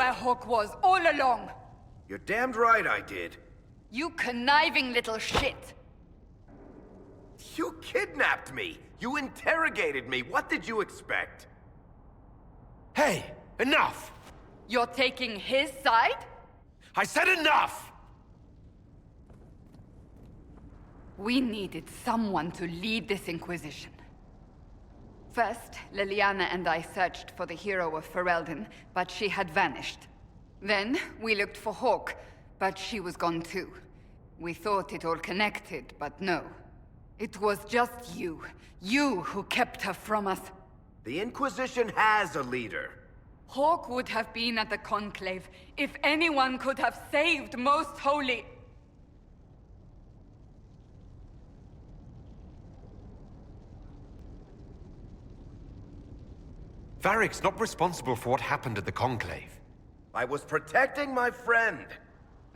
where Hawk was all along. You're damned right I did. You conniving little shit. You kidnapped me! You interrogated me! What did you expect? Hey, enough! You're taking his side? I said enough! We needed someone to lead this Inquisition. First, Liliana and I searched for the hero of Ferelden, but she had vanished. Then, we looked for Hawk, but she was gone too. We thought it all connected, but no. It was just you. You who kept her from us. The Inquisition has a leader. Hawk would have been at the Conclave if anyone could have saved Most Holy. Varric's not responsible for what happened at the Conclave. I was protecting my friend.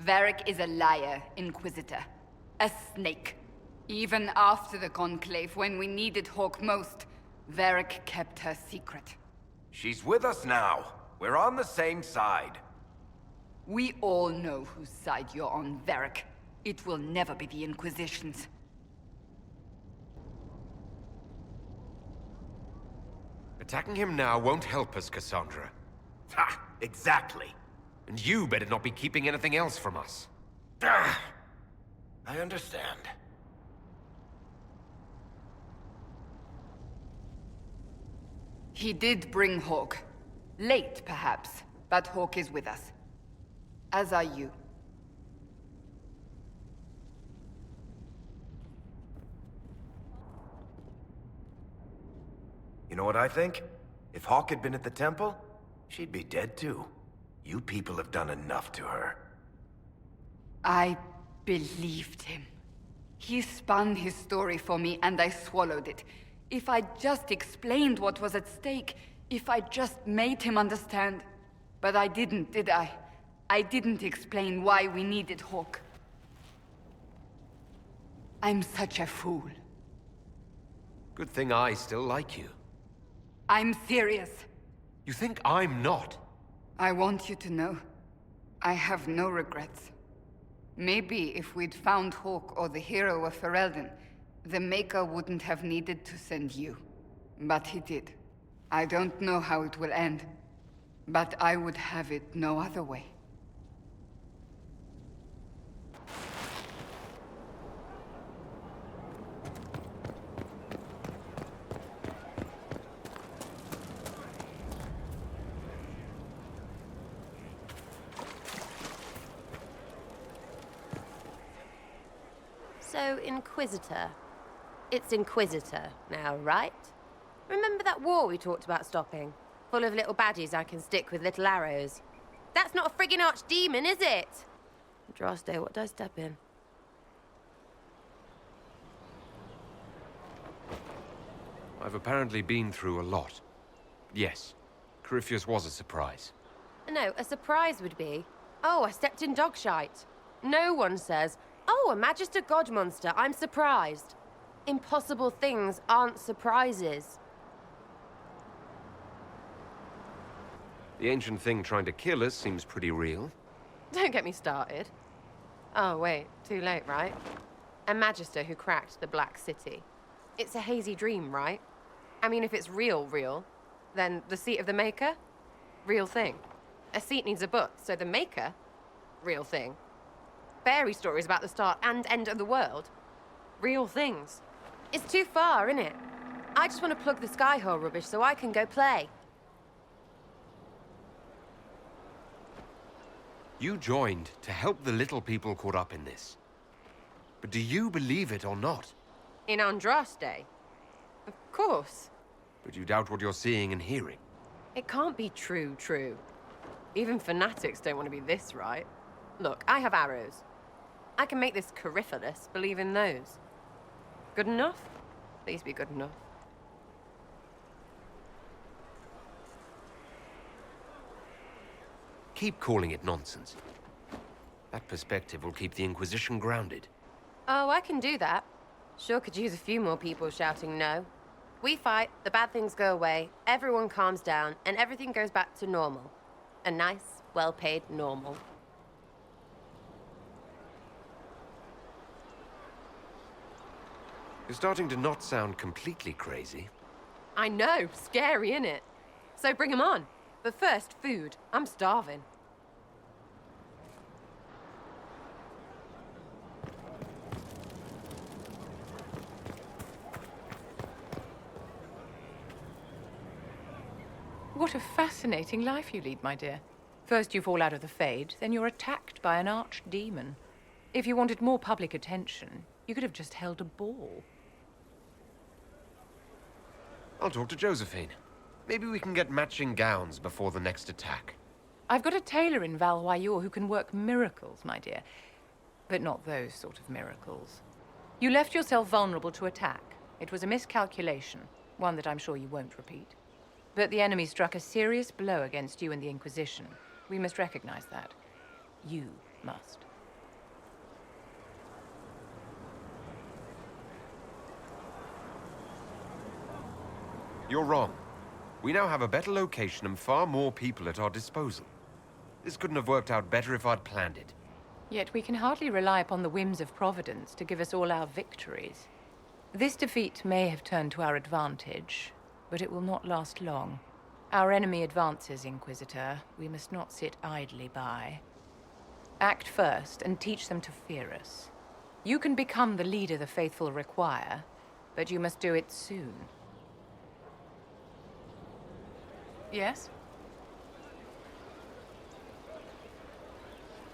Varric is a liar, Inquisitor. A snake. Even after the Conclave, when we needed Hawk most, Varric kept her secret. She's with us now. We're on the same side. We all know whose side you're on, Varric. It will never be the Inquisition's. Attacking him now won't help us, Cassandra. Ha! Exactly. And you better not be keeping anything else from us. Ah, I understand. He did bring Hawk. Late, perhaps, but Hawk is with us. As are you. You know what I think? If Hawk had been at the temple, she'd be dead too. You people have done enough to her. I believed him. He spun his story for me, and I swallowed it. If I just explained what was at stake, if I just made him understand. But I didn't, did I? I didn't explain why we needed Hawk. I'm such a fool. Good thing I still like you. I'm serious. You think I'm not? I want you to know, I have no regrets. Maybe if we'd found Hawk or the hero of Ferelden, the Maker wouldn't have needed to send you. But he did. I don't know how it will end, but I would have it no other way. So, Inquisitor. It's Inquisitor now, right? Remember that war we talked about stopping? Full of little baddies I can stick with little arrows. That's not a friggin' archdemon, is it? Andraste, what did I step in? I've apparently been through a lot. Yes, Corypheus was a surprise. No, a surprise would be, oh, I stepped in dog shite. No one says, oh, a Magister God monster, I'm surprised. Impossible things aren't surprises. The ancient thing trying to kill us seems pretty real. Don't get me started. Oh, wait, too late, right? A Magister who cracked the Black City. It's a hazy dream, right? I mean, if it's real, then the seat of the Maker? Real thing. A seat needs a butt, so the Maker? Real thing. Fairy stories about the start and end of the world? Real things. It's too far, innit? I just want to plug the Skyhole rubbish so I can go play. You joined to help the little people caught up in this. But do you believe it or not? In Andraste? Of course. But you doubt what you're seeing and hearing. It can't be true. Even fanatics don't want to be this right. Look, I have arrows. I can make this Corypheus believe in those. Good enough? Please be good enough. Keep calling it nonsense. That perspective will keep the Inquisition grounded. Oh, I can do that. Sure could use a few more people shouting no. We fight, the bad things go away, everyone calms down, and everything goes back to normal. A nice, well-paid, normal. You're starting to not sound completely crazy. I know, scary, innit? So bring 'em on. But first, food. I'm starving. What a fascinating life you lead, my dear. First you fall out of the Fade, then you're attacked by an archdemon. If you wanted more public attention, you could have just held a ball. I'll talk to Josephine. Maybe we can get matching gowns before the next attack. I've got a tailor in Val-Royeaux who can work miracles, my dear. But not those sort of miracles. You left yourself vulnerable to attack. It was a miscalculation, one that I'm sure you won't repeat. But the enemy struck a serious blow against you and the Inquisition. We must recognize that. You must. You're wrong. We now have a better location and far more people at our disposal. This couldn't have worked out better if I'd planned it. Yet we can hardly rely upon the whims of Providence to give us all our victories. This defeat may have turned to our advantage, but it will not last long. Our enemy advances, Inquisitor. We must not sit idly by. Act first and teach them to fear us. You can become the leader the faithful require, but you must do it soon. Yes?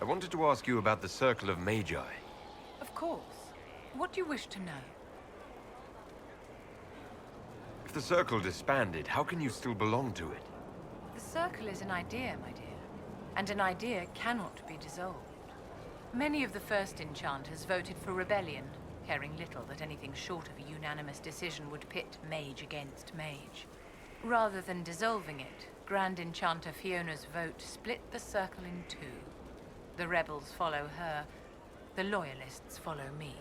I wanted to ask you about the Circle of Magi. Of course. What do you wish to know? If the Circle disbanded, how can you still belong to it? The Circle is an idea, my dear. And an idea cannot be dissolved. Many of the first enchanters voted for rebellion, caring little that anything short of a unanimous decision would pit mage against mage. Rather than dissolving it, Grand Enchanter Fiona's vote split the Circle in two. The rebels follow her, the loyalists follow me.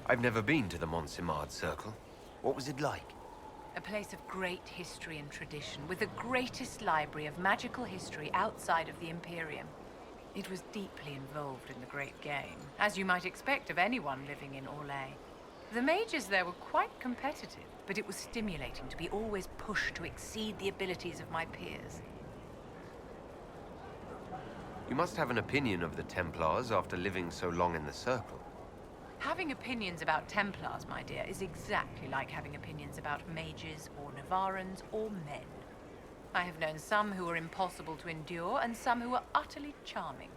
I've never been to the Montsimard Circle. What was it like? A place of great history and tradition, with the greatest library of magical history outside of the Imperium. It was deeply involved in the Great Game, as you might expect of anyone living in Orlais. The mages there were quite competitive, but it was stimulating to be always pushed to exceed the abilities of my peers. You must have an opinion of the Templars after living so long in the Circle. Having opinions about Templars, my dear, is exactly like having opinions about mages or Navarrans or men. I have known some who were impossible to endure and some who were utterly charming.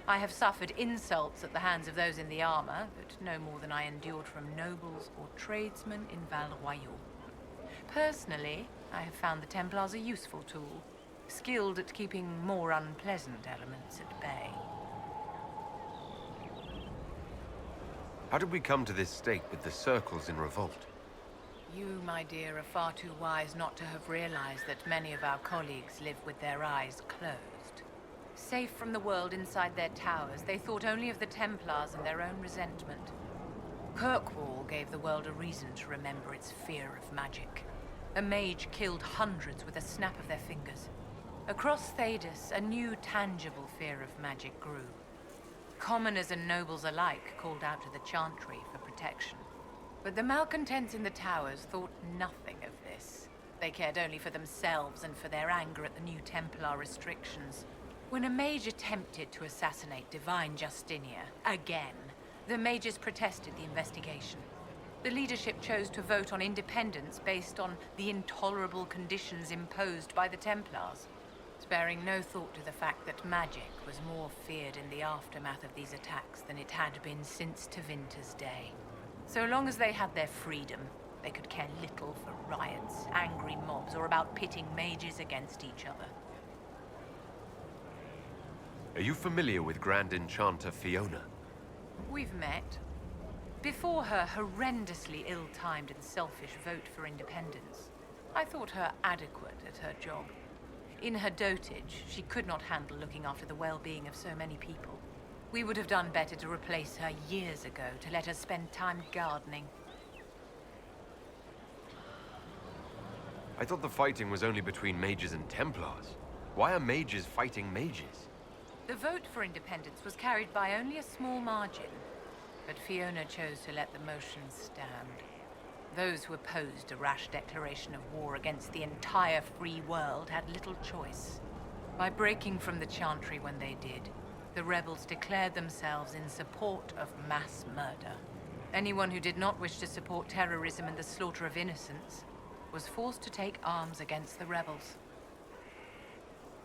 I have suffered insults at the hands of those in the armor, but no more than I endured from nobles or tradesmen in Val-Royeaux. Personally, I have found the Templars a useful tool, skilled at keeping more unpleasant elements at bay. How did we come to this state with the Circles in revolt? You, my dear, are far too wise not to have realized that many of our colleagues live with their eyes closed. Safe from the world inside their towers, they thought only of the Templars and their own resentment. Kirkwall gave the world a reason to remember its fear of magic. A mage killed hundreds with a snap of their fingers. Across Thedas, a new tangible fear of magic grew. Commoners and nobles alike called out to the Chantry for protection. But the malcontents in the towers thought nothing of this. They cared only for themselves and for their anger at the new Templar restrictions. When a mage attempted to assassinate Divine Justinia, again, the mages protested the investigation. The leadership chose to vote on independence based on the intolerable conditions imposed by the Templars, sparing no thought to the fact that magic was more feared in the aftermath of these attacks than it had been since Tevinter's day. So long as they had their freedom, they could care little for riots, angry mobs, or about pitting mages against each other. Are you familiar with Grand Enchanter Fiona? We've met. Before her horrendously ill-timed and selfish vote for independence, I thought her adequate at her job. In her dotage, she could not handle looking after the well-being of so many people. We would have done better to replace her years ago, to let her spend time gardening. I thought the fighting was only between mages and Templars. Why are mages fighting mages? The vote for independence was carried by only a small margin, but Fiona chose to let the motion stand. Those who opposed a rash declaration of war against the entire free world had little choice. By breaking from the Chantry when they did, the rebels declared themselves in support of mass murder. Anyone who did not wish to support terrorism and the slaughter of innocents was forced to take arms against the rebels.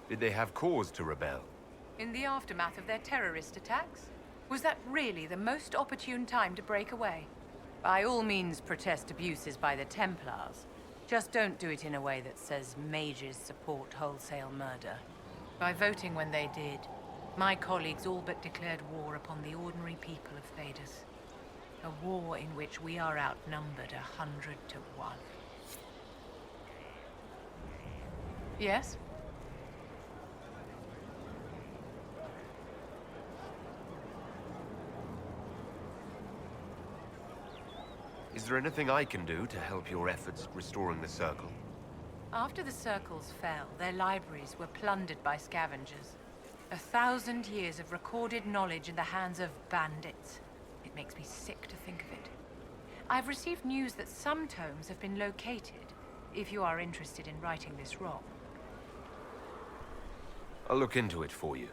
Did they have cause to rebel? In the aftermath of their terrorist attacks? Was that really the most opportune time to break away? By all means, protest abuses by the Templars. Just don't do it in a way that says mages support wholesale murder. By voting when they did, my colleagues all but declared war upon the ordinary people of Thedas. A war in which we are outnumbered 100 to 1. Yes? Is there anything I can do to help your efforts at restoring the Circle? After the Circles fell, their libraries were plundered by scavengers. 1,000 years of recorded knowledge in the hands of bandits. It makes me sick to think of it. I've received news that some tomes have been located, if you are interested in righting this wrong. I'll look into it for you.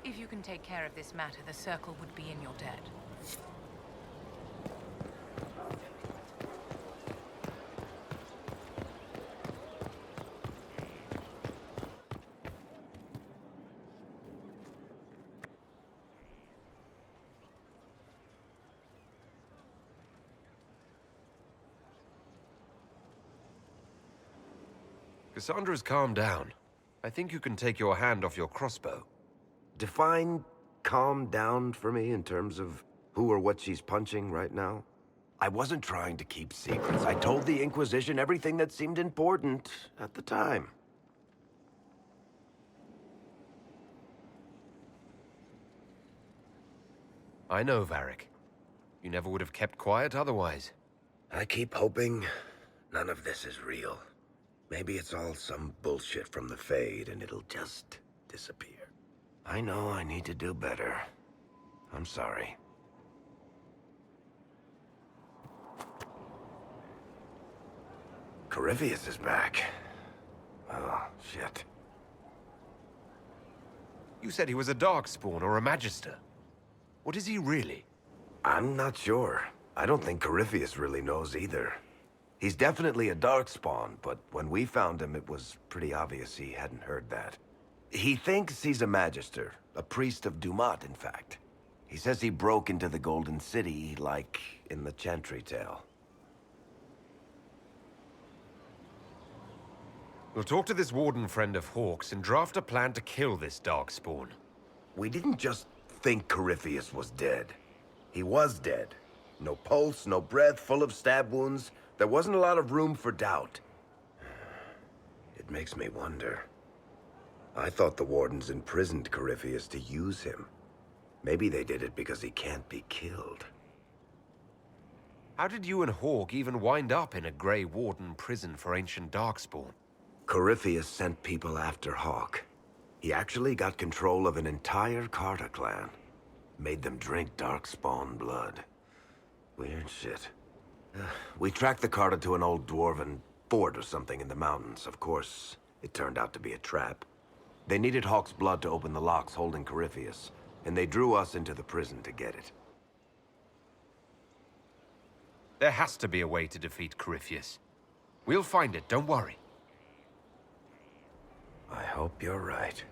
If you can take care of this matter, the Circle would be in your debt. Cassandra's calmed down. I think you can take your hand off your crossbow. Define calm down for me in terms of who or what she's punching right now. I wasn't trying to keep secrets. I told the Inquisition everything that seemed important at the time. I know, Varric. You never would have kept quiet otherwise. I keep hoping none of this is real. Maybe it's all some bullshit from the Fade and it'll just disappear. I know I need to do better. I'm sorry. Corypheus is back. Oh, shit. You said he was a Darkspawn or a Magister. What is he really? I'm not sure. I don't think Corypheus really knows either. He's definitely a Darkspawn, but when we found him, it was pretty obvious he hadn't heard that. He thinks he's a Magister, a priest of Dumat, in fact. He says he broke into the Golden City, like in the Chantry tale. We'll talk to this warden friend of Hawke's and draft a plan to kill this Darkspawn. We didn't just think Corypheus was dead. He was dead. No pulse, no breath, full of stab wounds. There wasn't a lot of room for doubt. It makes me wonder. I thought the Wardens imprisoned Corypheus to use him. Maybe they did it because he can't be killed. How did you and Hawke even wind up in a Grey Warden prison for ancient Darkspawn? Corypheus sent people after Hawke. He actually got control of an entire Carta clan. Made them drink Darkspawn blood. Weird shit. We tracked the Carta to an old dwarven fort or something in the mountains. Of course, it turned out to be a trap. They needed Hawke's blood to open the locks holding Corypheus, and they drew us into the prison to get it. There has to be a way to defeat Corypheus. We'll find it, don't worry. I hope you're right.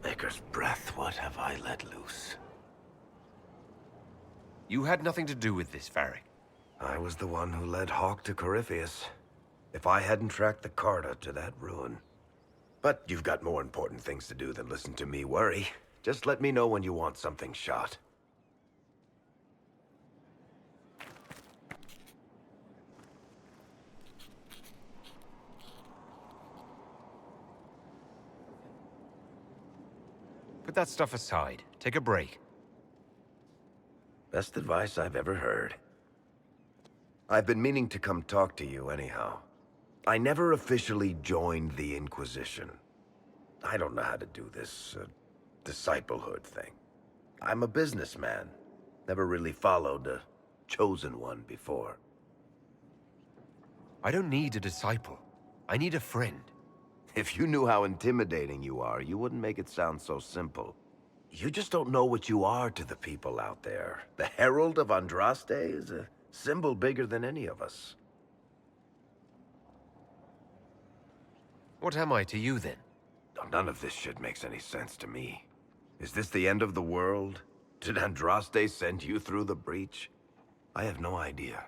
Maker's breath, what have I let loose? You had nothing to do with this, Varric. I was the one who led Hawke to Corypheus. If I hadn't tracked the Carta to that ruin. But you've got more important things to do than listen to me worry. Just let me know when you want something shot. Put that stuff aside. Take a break. Best advice I've ever heard. I've been meaning to come talk to you anyhow. I never officially joined the Inquisition. I don't know how to do this, disciplehood thing. I'm a businessman. Never really followed a chosen one before. I don't need a disciple. I need a friend. If you knew how intimidating you are, you wouldn't make it sound so simple. You just don't know what you are to the people out there. The Herald of Andraste is a symbol bigger than any of us. What am I to you, then? None of this shit makes any sense to me. Is this the end of the world? Did Andraste send you through the breach? I have no idea.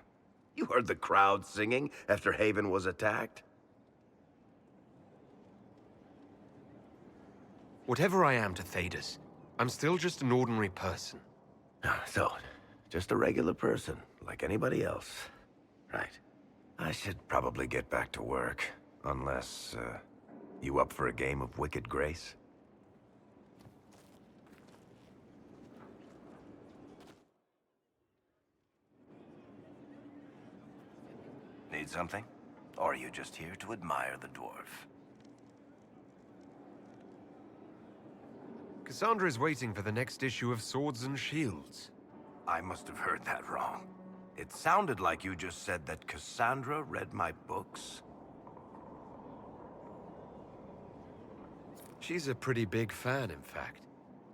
You heard the crowd singing after Haven was attacked? Whatever I am to Thedas, I'm still just an ordinary person. So, just a regular person, like anybody else. Right. I should probably get back to work. Unless, you up for a game of Wicked Grace? Need something? Or are you just here to admire the dwarf? Cassandra is waiting for the next issue of Swords and Shields. I must have heard that wrong. It sounded like you just said that Cassandra read my books. She's a pretty big fan, in fact.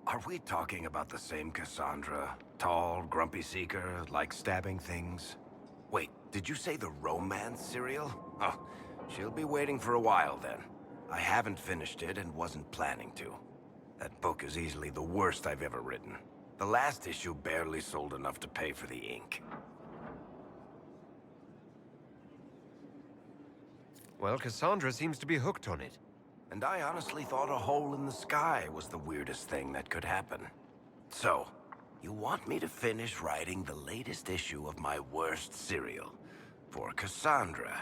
Are we talking about the same Cassandra? Tall, grumpy seeker, like stabbing things? Wait, did you say the romance serial? Oh, she'll be waiting for a while then. I haven't finished it and wasn't planning to. That book is easily the worst I've ever written. The last issue barely sold enough to pay for the ink. Well, Cassandra seems to be hooked on it. And I honestly thought a hole in the sky was the weirdest thing that could happen. So, you want me to finish writing the latest issue of my worst serial for Cassandra?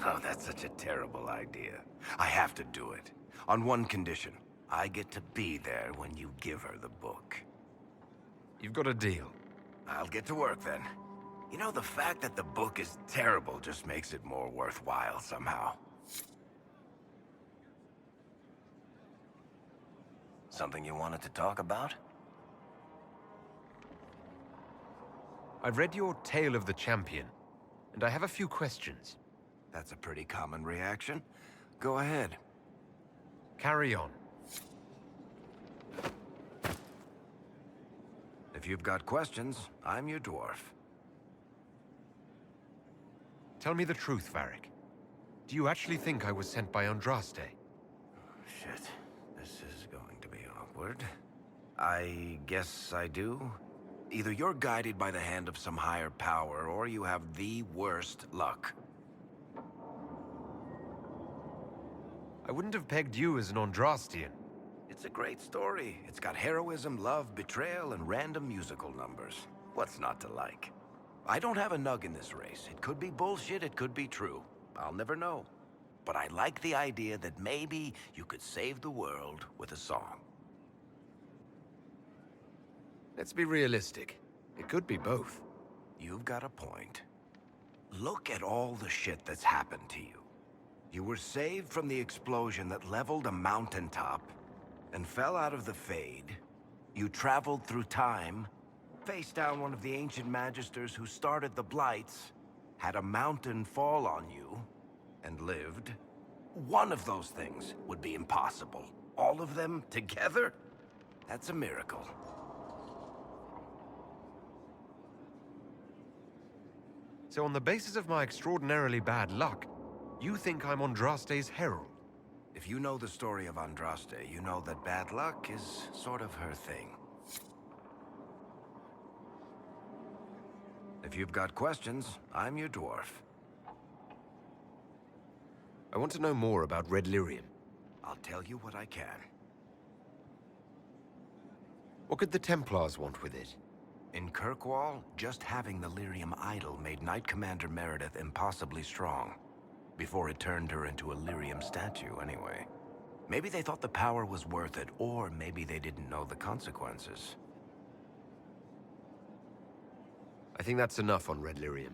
Oh, that's such a terrible idea. I have to do it. On one condition. I get to be there when you give her the book. You've got a deal. I'll get to work then. You know, the fact that the book is terrible just makes it more worthwhile somehow. Something you wanted to talk about? I've read your Tale of the Champion, and I have a few questions. That's a pretty common reaction. Go ahead. Carry on. If you've got questions, I'm your dwarf. Tell me the truth, Varric. Do you actually think I was sent by Andraste? Shit. This is going to be awkward. I guess I do. Either you're guided by the hand of some higher power, or you have the worst luck. I wouldn't have pegged you as an Andrastian. It's a great story. It's got heroism, love, betrayal, and random musical numbers. What's not to like? I don't have a nug in this race. It could be bullshit, it could be true. I'll never know. But I like the idea that maybe you could save the world with a song. Let's be realistic. It could be both. You've got a point. Look at all the shit that's happened to you. You were saved from the explosion that leveled a mountaintop and fell out of the Fade. You traveled through time, faced down one of the ancient magisters who started the Blights, had a mountain fall on you, and lived. One of those things would be impossible. All of them together? That's a miracle. So on the basis of my extraordinarily bad luck, you think I'm Andraste's herald? If you know the story of Andraste, you know that bad luck is sort of her thing. If you've got questions, I'm your dwarf. I want to know more about Red Lyrium. I'll tell you what I can. What could the Templars want with it? In Kirkwall, just having the Lyrium idol made Knight Commander Meredith impossibly strong. Before it turned her into a Lyrium statue, anyway. Maybe they thought the power was worth it, or maybe they didn't know the consequences. I think that's enough on Red Lyrium.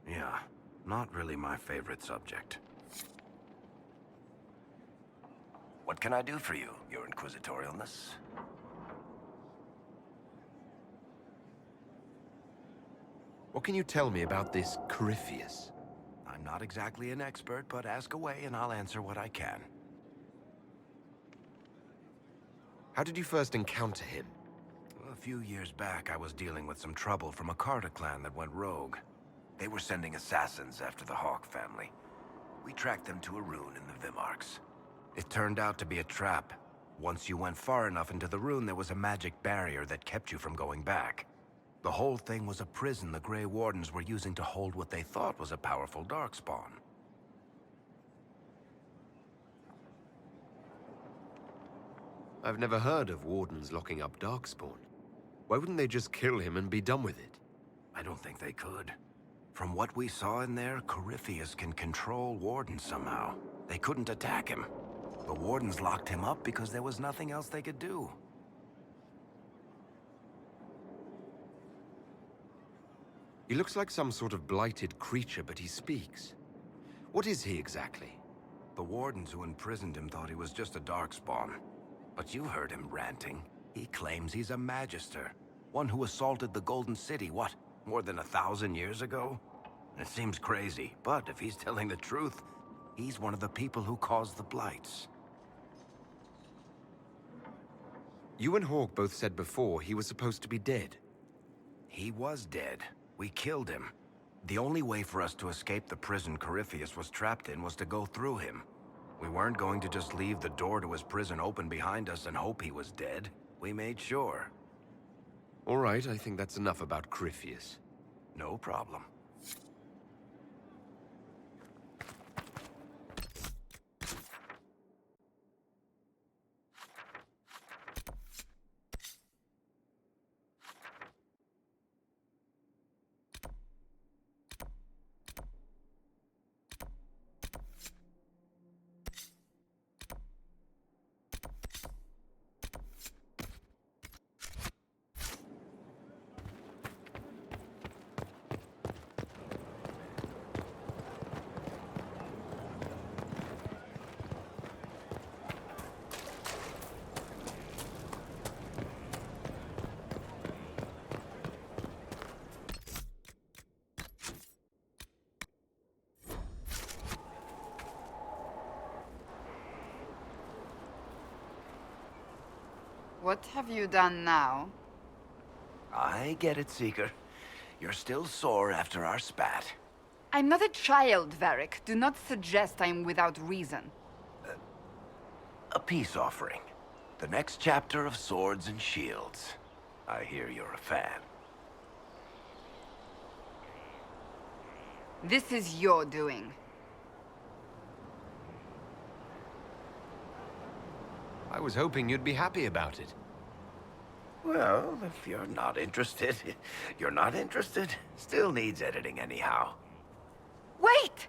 Yeah, not really my favorite subject. What can I do for you, your inquisitorialness? What can you tell me about this Corypheus? I'm not exactly an expert, but ask away and I'll answer what I can. How did you first encounter him? A few years back, I was dealing with some trouble from a Carter clan that went rogue. They were sending assassins after the Hawk family. We tracked them to a rune in the Vimarks. It turned out to be a trap. Once you went far enough into the rune, there was a magic barrier that kept you from going back. The whole thing was a prison the Grey Wardens were using to hold what they thought was a powerful darkspawn. I've never heard of Wardens locking up Darkspawn. Why wouldn't they just kill him and be done with it? I don't think they could. From what we saw in there, Corypheus can control Wardens somehow. They couldn't attack him. The Wardens locked him up because there was nothing else they could do. He looks like some sort of blighted creature, but he speaks. What is he exactly? The Wardens who imprisoned him thought he was just a darkspawn. But you heard him ranting. He claims he's a Magister. One who assaulted the Golden City, what, more than 1,000 years ago? It seems crazy, but if he's telling the truth, he's one of the people who caused the blights. You and Hawk both said before he was supposed to be dead. He was dead. We killed him. The only way for us to escape the prison Corypheus was trapped in was to go through him. We weren't going to just leave the door to his prison open behind us and hope he was dead. We made sure. All right, I think that's enough about Corypheus. No problem. What have you done now? I get it, Seeker. You're still sore after our spat. I'm not a child, Varric. Do not suggest I'm without reason. A peace offering. The next chapter of Swords and Shields. I hear you're a fan. This is your doing. I was hoping you'd be happy about it. Well, if you're not interested, you're not interested. Still needs editing anyhow. Wait!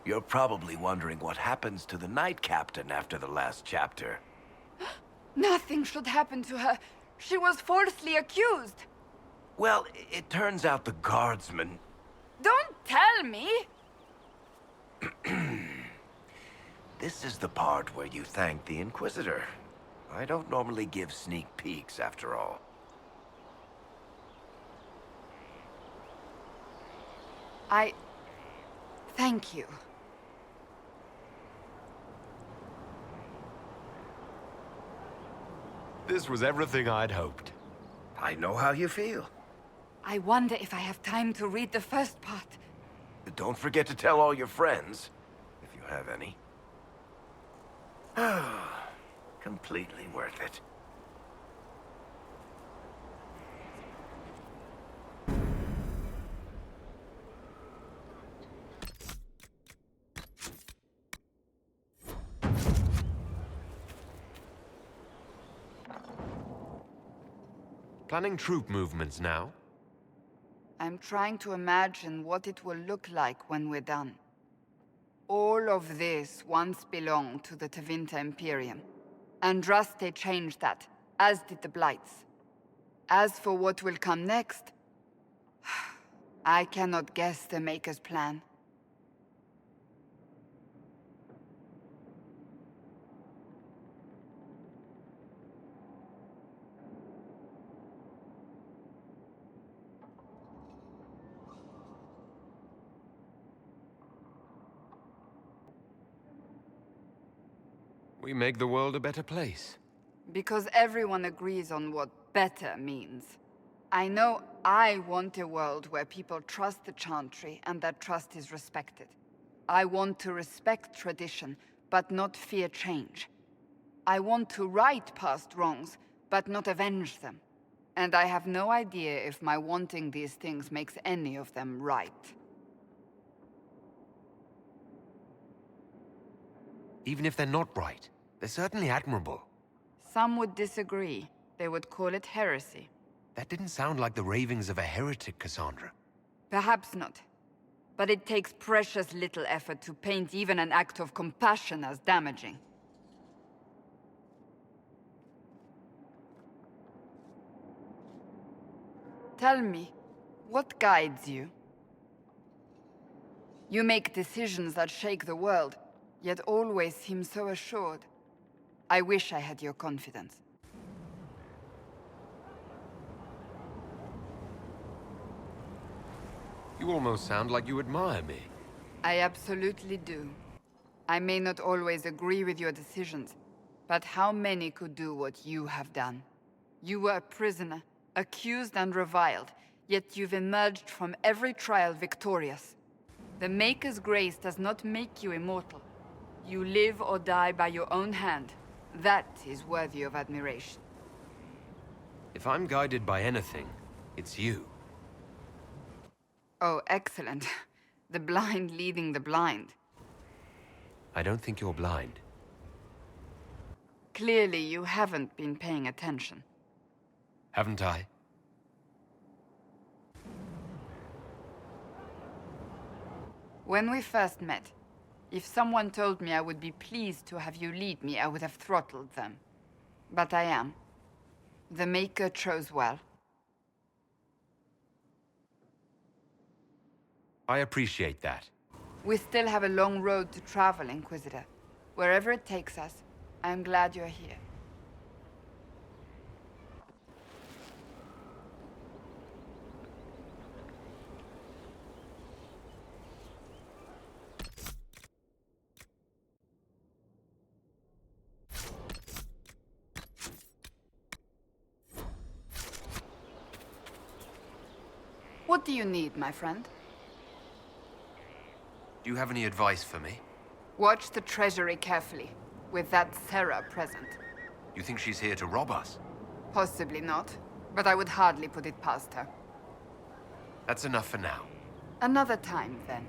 You're probably wondering what happens to the Knight Captain after the last chapter. Nothing should happen to her. She was falsely accused. Well, it turns out the guardsmen... Don't tell me! This is the part where you thank the Inquisitor. I don't normally give sneak peeks, after all. Thank you. This was everything I'd hoped. I know how you feel. I wonder if I have time to read the first part. Don't forget to tell all your friends, if you have any. Completely worth it. Planning troop movements now? I'm trying to imagine what it will look like when we're done. All of this once belonged to the Tevinter Imperium. Andraste changed that, as did the Blights. As for what will come next, I cannot guess the Maker's plan. We make the world a better place. Because everyone agrees on what better means. I know I want a world where people trust the Chantry and that trust is respected. I want to respect tradition, but not fear change. I want to right past wrongs, but not avenge them. And I have no idea if my wanting these things makes any of them right. Even if they're not right, they're certainly admirable. Some would disagree. They would call it heresy. That didn't sound like the ravings of a heretic, Cassandra. Perhaps not. But it takes precious little effort to paint even an act of compassion as damaging. Tell me, what guides you? You make decisions that shake the world, yet always seem so assured. I wish I had your confidence. You almost sound like you admire me. I absolutely do. I may not always agree with your decisions, but how many could do what you have done? You were a prisoner, accused and reviled, yet you've emerged from every trial victorious. The Maker's grace does not make you immortal. You live or die by your own hand. That is worthy of admiration. If I'm guided by anything, it's you. Oh, excellent. The blind leading the blind. I don't think you're blind. Clearly, you haven't been paying attention. Haven't I? When we first met, if someone told me I would be pleased to have you lead me, I would have throttled them. But I am. The Maker chose well. I appreciate that. We still have a long road to travel, Inquisitor. Wherever it takes us, I'm glad you're here. What do you need, my friend? Do you have any advice for me? Watch the treasury carefully, with that Sarah present. You think she's here to rob us? Possibly not, but I would hardly put it past her. That's enough for now. Another time, then.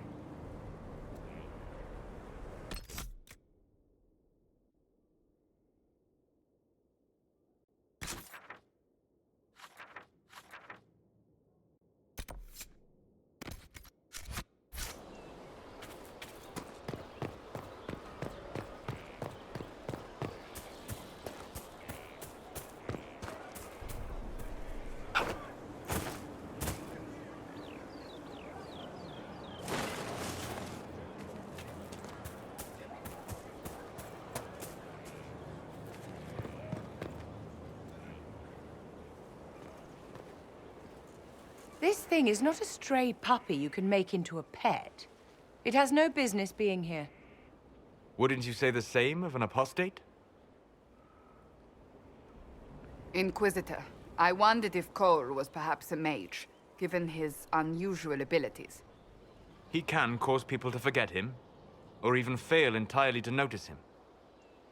This thing is not a stray puppy you can make into a pet. It has no business being here. Wouldn't you say the same of an apostate? Inquisitor, I wondered if Cole was perhaps a mage, given his unusual abilities. He can cause people to forget him, or even fail entirely to notice him.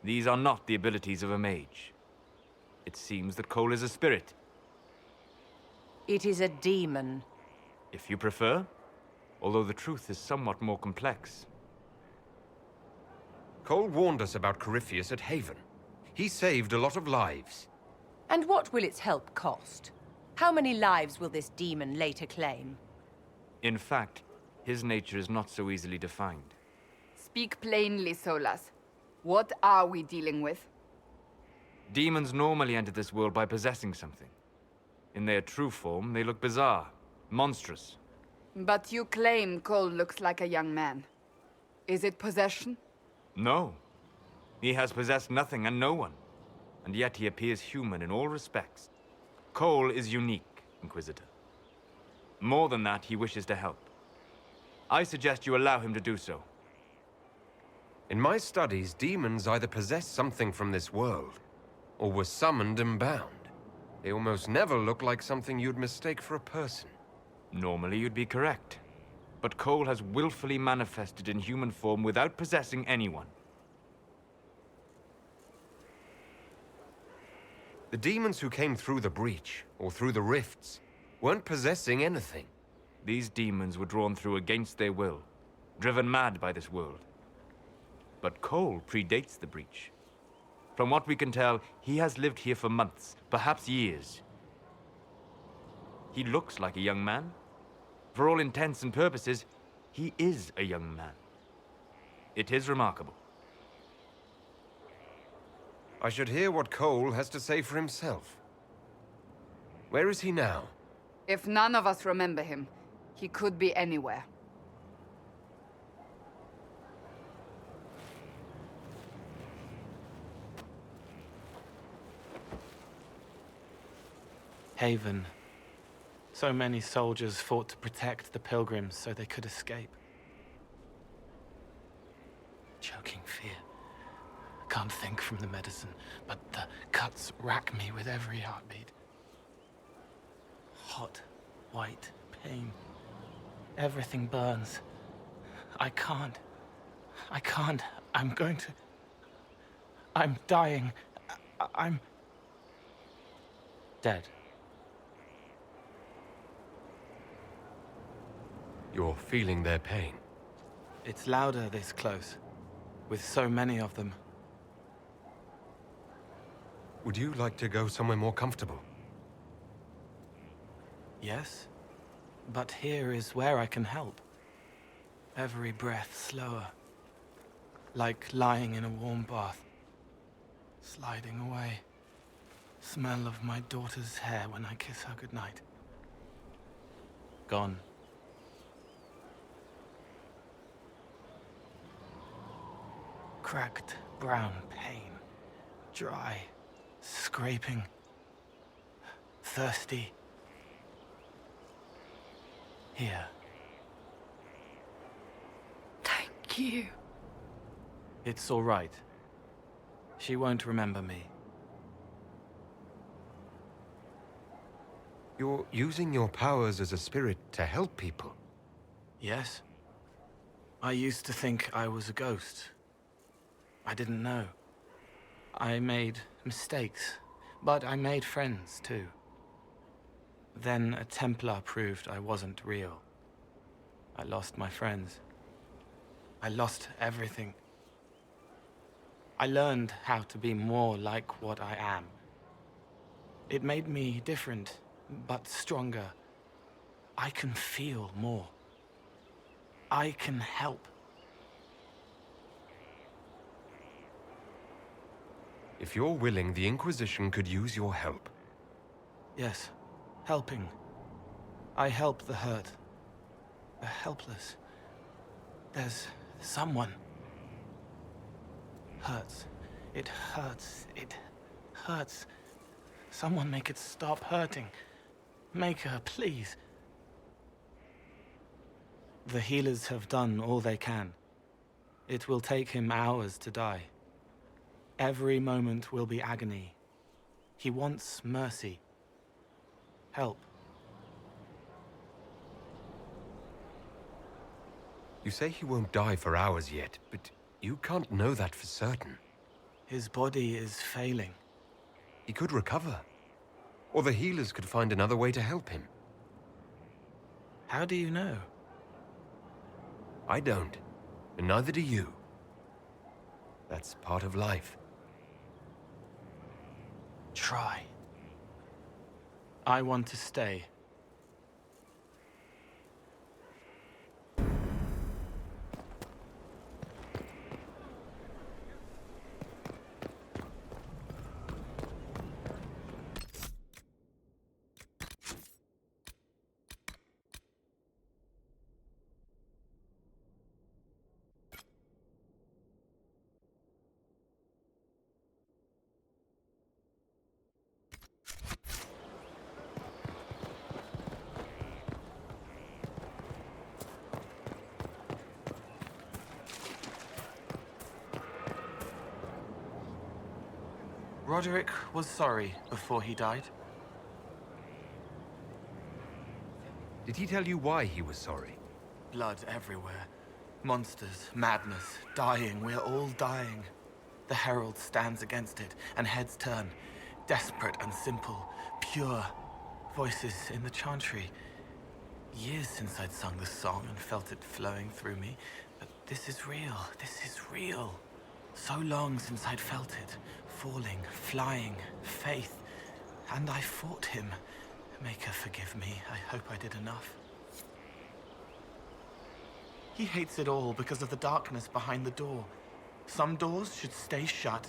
These are not the abilities of a mage. It seems that Cole is a spirit. It is a demon. If you prefer, although the truth is somewhat more complex. Cole warned us about Corypheus at Haven. He saved a lot of lives. And what will its help cost? How many lives will this demon later claim? In fact, his nature is not so easily defined. Speak plainly, Solas. What are we dealing with? Demons normally enter this world by possessing something. In their true form, they look bizarre, monstrous. But you claim Cole looks like a young man. Is it possession? No. He has possessed nothing and no one. And yet he appears human in all respects. Cole is unique, Inquisitor. More than that, he wishes to help. I suggest you allow him to do so. In my studies, demons either possess something from this world, or were summoned and bound. They almost never look like something you'd mistake for a person. Normally you'd be correct. But Cole has willfully manifested in human form without possessing anyone. The demons who came through the breach, or through the rifts, weren't possessing anything. These demons were drawn through against their will, driven mad by this world. But Cole predates the breach. From what we can tell, he has lived here for months, perhaps years. He looks like a young man. For all intents and purposes, he is a young man. It is remarkable. I should hear what Cole has to say for himself. Where is he now? If none of us remember him, he could be anywhere. Haven. So many soldiers fought to protect the pilgrims so they could escape. Choking fear. I can't think from the medicine, but the cuts rack me with every heartbeat. Hot, white pain. Everything burns. I can't. I'm going to... I'm dying. I'm... dead. You're feeling their pain. It's louder this close, with so many of them. Would you like to go somewhere more comfortable? Yes, but here is where I can help. Every breath slower, like lying in a warm bath, sliding away. Smell of my daughter's hair when I kiss her goodnight. Gone. Cracked brown pain, dry, scraping, thirsty. Here. Thank you. It's all right. She won't remember me. You're using your powers as a spirit to help people. Yes? I used to think I was a ghost. I didn't know. I made mistakes, but I made friends too. Then a Templar proved I wasn't real. I lost my friends. I lost everything. I learned how to be more like what I am. It made me different, but stronger. I can feel more. I can help. If you're willing, the Inquisition could use your help. Yes, helping. I help the hurt. The helpless. There's someone. Hurts. It hurts. It hurts. Someone make it stop hurting. Make her, please. The healers have done all they can. It will take him hours to die. Every moment will be agony. He wants mercy. Help. You say he won't die for hours yet, but you can't know that for certain. His body is failing. He could recover. Or the healers could find another way to help him. How do you know? I don't, and neither do you. That's part of life. Try. I want to stay. Roderick was sorry before he died. Did he tell you why he was sorry? Blood everywhere. Monsters, madness, dying. We're all dying. The Herald stands against it, and heads turn. Desperate and simple, pure. Voices in the chantry. Years since I'd sung the song and felt it flowing through me. But this is real. This is real. So long since I'd felt it. Falling, flying, faith. And I fought him. Maker, forgive me. I hope I did enough. He hates it all because of the darkness behind the door. Some doors should stay shut.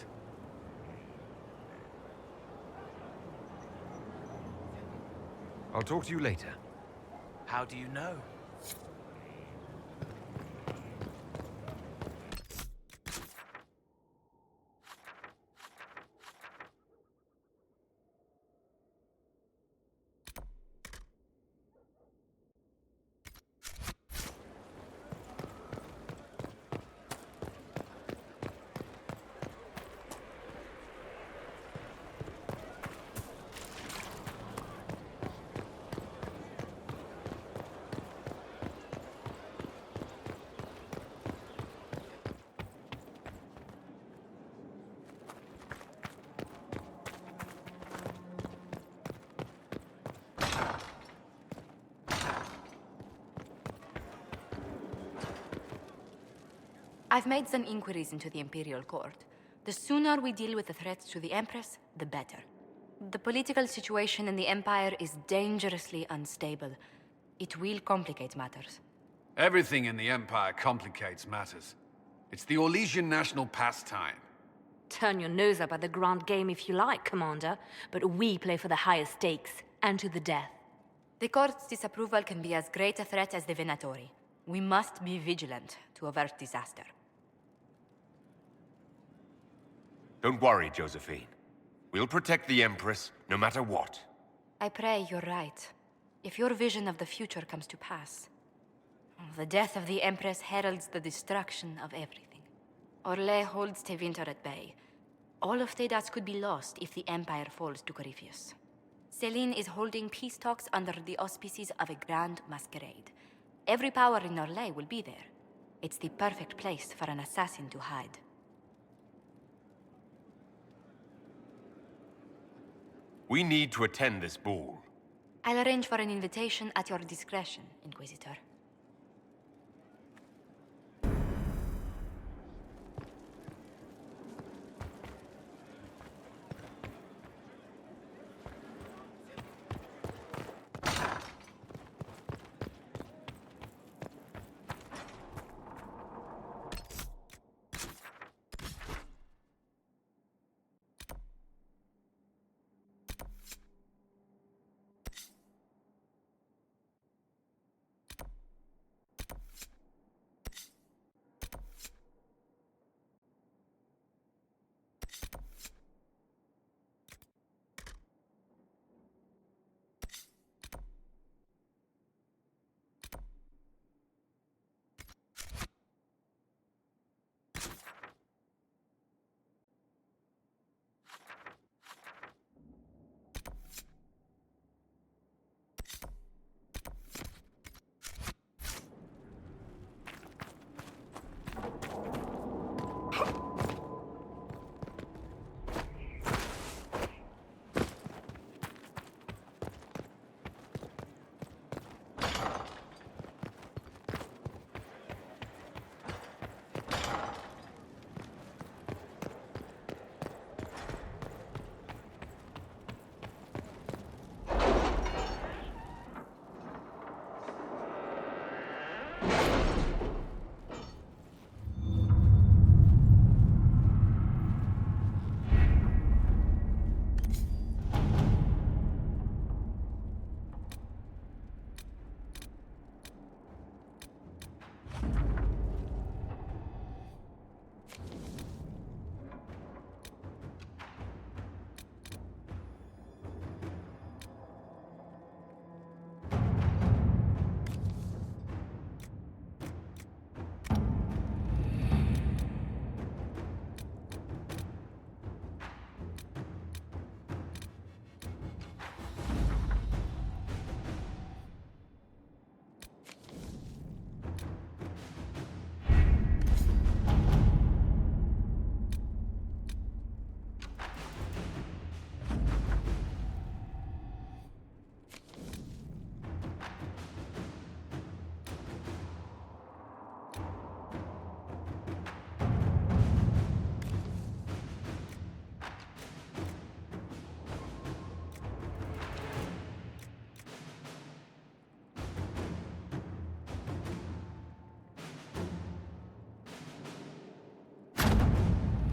I'll talk to you later. How do you know? I've made some inquiries into the Imperial Court. The sooner we deal with the threats to the Empress, the better. The political situation in the Empire is dangerously unstable. It will complicate matters. Everything in the Empire complicates matters. It's the Orlesian national pastime. Turn your nose up at the grand game if you like, Commander, but we play for the highest stakes, and to the death. The Court's disapproval can be as great a threat as the Venatori. We must be vigilant to avert disaster. Don't worry, Josephine. We'll protect the Empress, no matter what. I pray you're right. If your vision of the future comes to pass, the death of the Empress heralds the destruction of everything. Orlais holds Tevinter at bay. All of Thedas could be lost if the Empire falls to Corypheus. Selene is holding peace talks under the auspices of a grand masquerade. Every power in Orlais will be there. It's the perfect place for an assassin to hide. We need to attend this ball. I'll arrange for an invitation at your discretion, Inquisitor.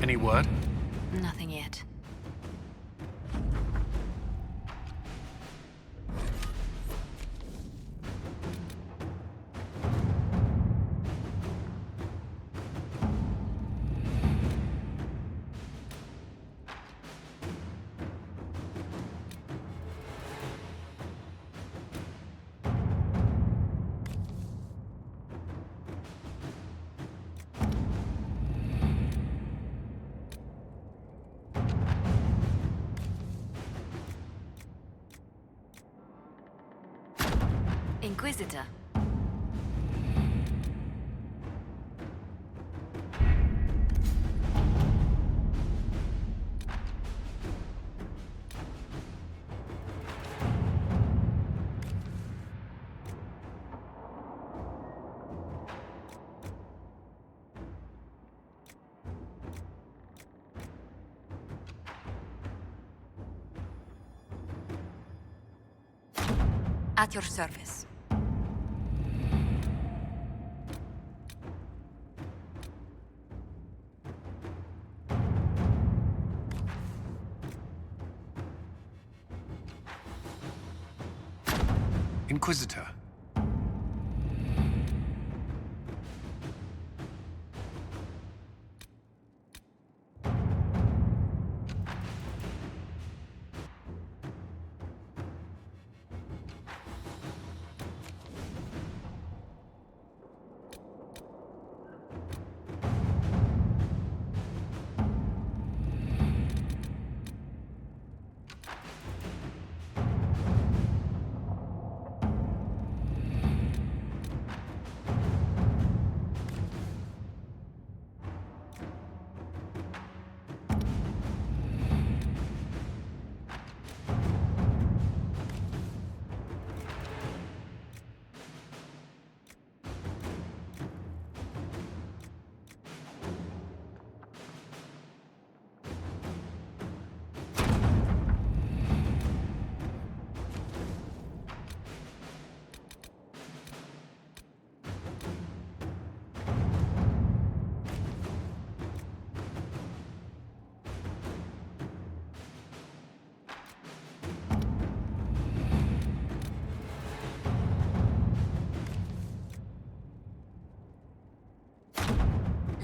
Any word? Nothing yet. Inquisitor. At your service. Inquisitor.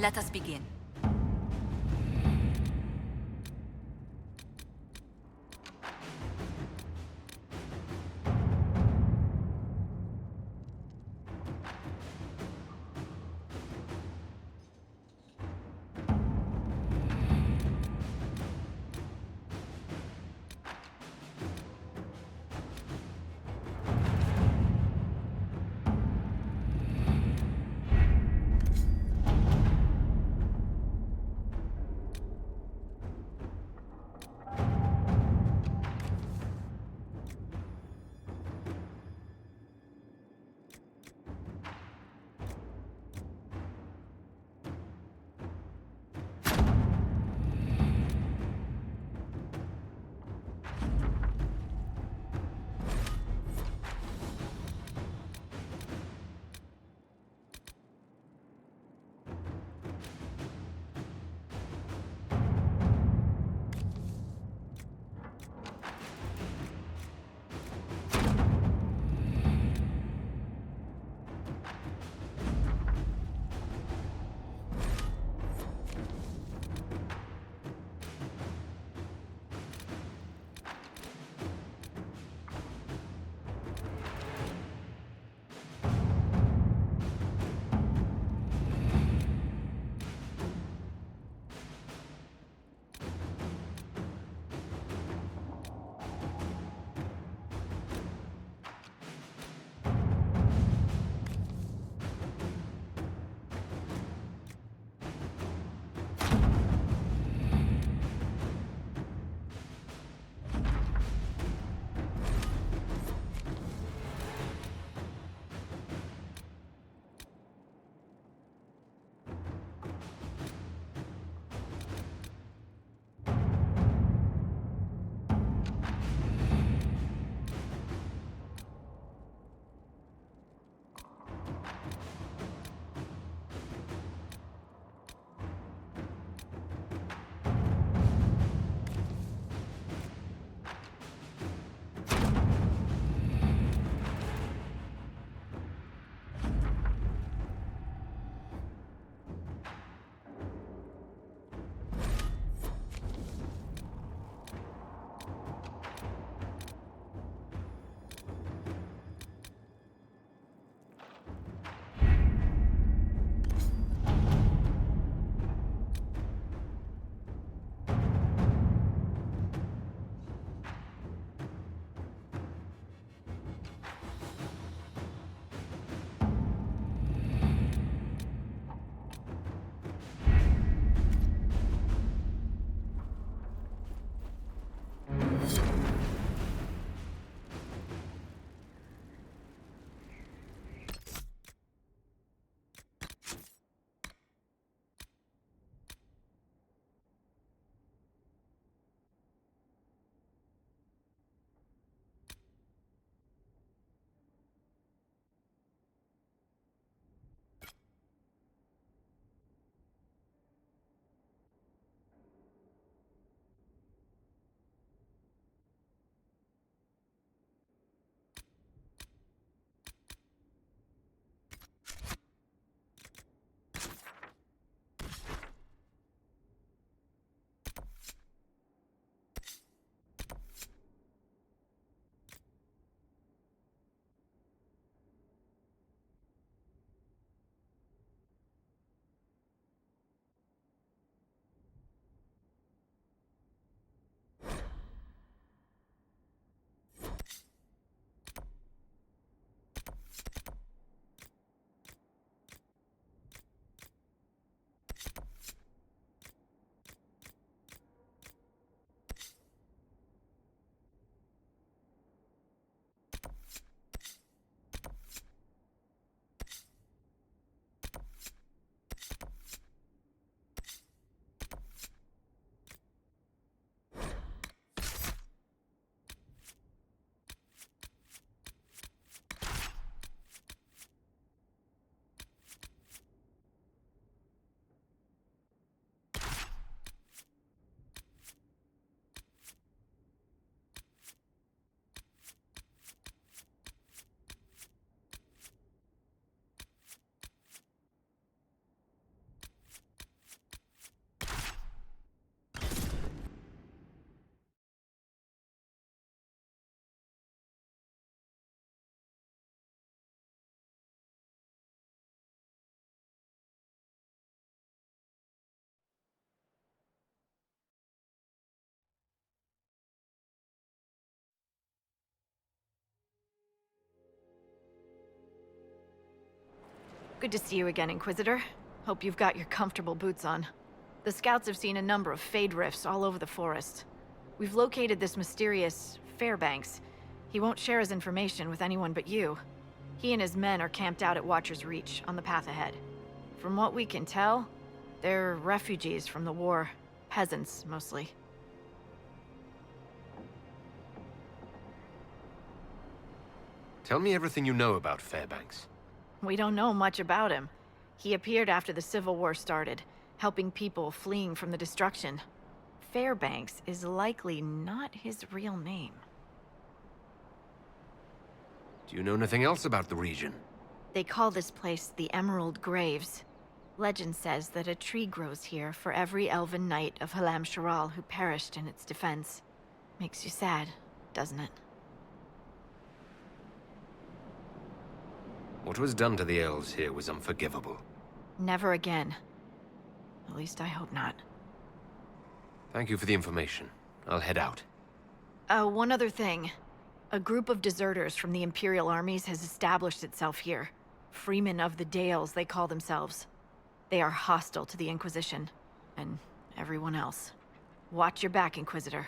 Let us begin. Good to see you again, Inquisitor. Hope you've got your comfortable boots on. The scouts have seen a number of Fade rifts all over the forest. We've located this mysterious Fairbanks. He won't share his information with anyone but you. He and his men are camped out at Watcher's Reach, on the path ahead. From what we can tell, they're refugees from the war. Peasants, mostly. Tell me everything you know about Fairbanks. We don't know much about him. He appeared after the Civil War started, helping people fleeing from the destruction. Fairbanks is likely not his real name. Do you know anything else about the region? They call this place the Emerald Graves. Legend says that a tree grows here for every elven knight of Halam Sharal who perished in its defense. Makes you sad, doesn't it? What was done to the elves here was unforgivable. Never again. At least I hope not. Thank you for the information. I'll head out. One other thing. A group of deserters from the Imperial armies has established itself here. Freemen of the Dales, they call themselves. They are hostile to the Inquisition, and everyone else. Watch your back, Inquisitor.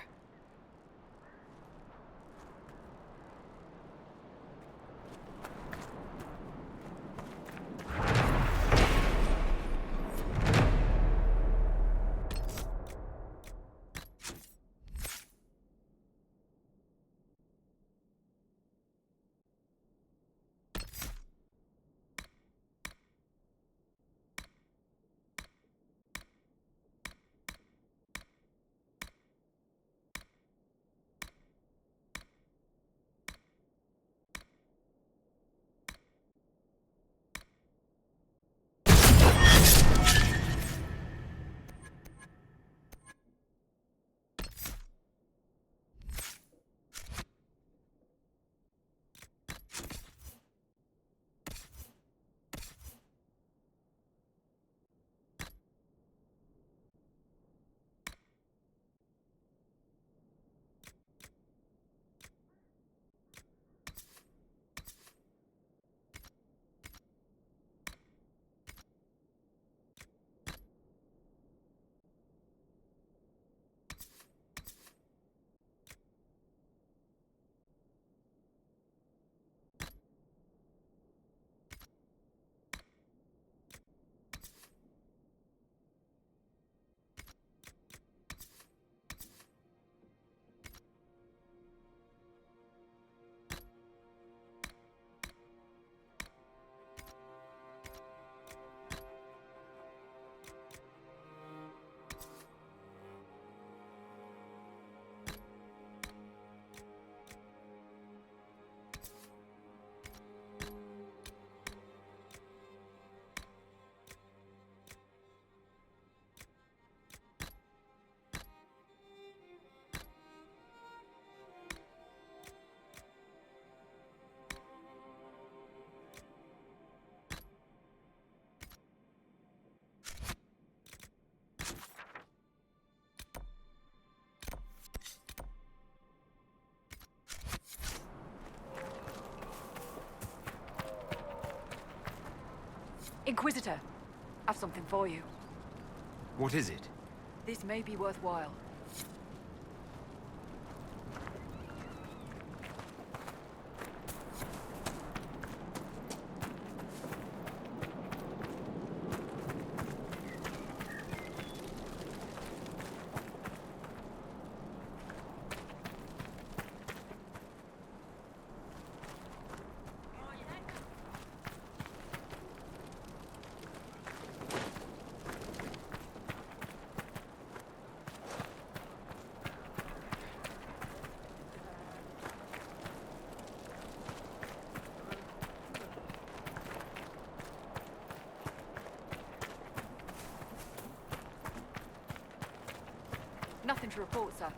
Inquisitor, I've something for you. What is it? This may be worthwhile. Nothing to report, sir.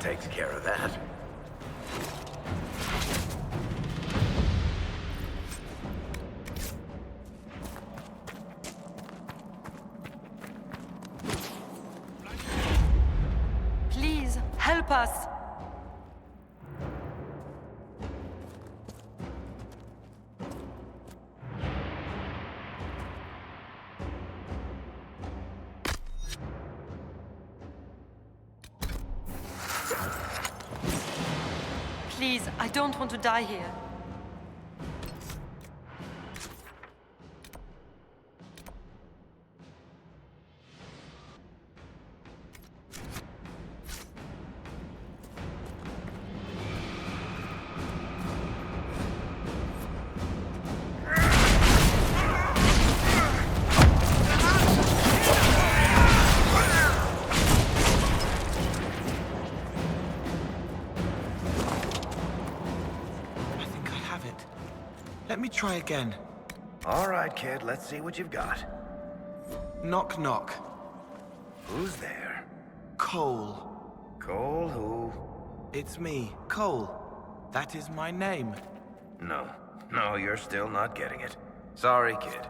takes care of that. Please, help us! Please, I don't want to die here. Let me try again. All right, kid, let's see what you've got. Knock, knock. Who's there? Cole. Cole who? It's me, Cole. That is my name. No, you're still not getting it. Sorry, kid.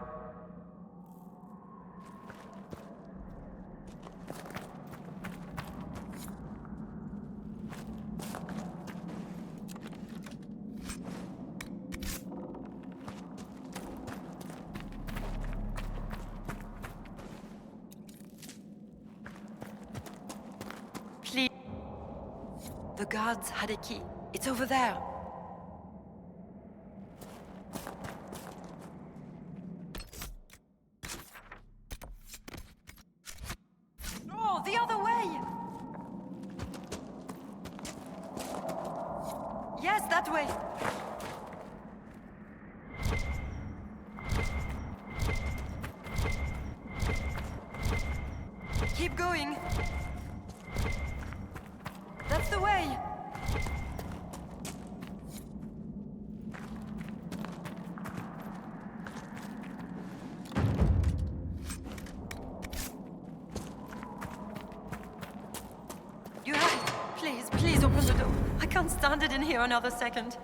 Please. The guards had a key. It's over there. No, the other way! Yes, that way! Keep going! That's the way! You have it! Please, please open the door. I can't stand it in here another second.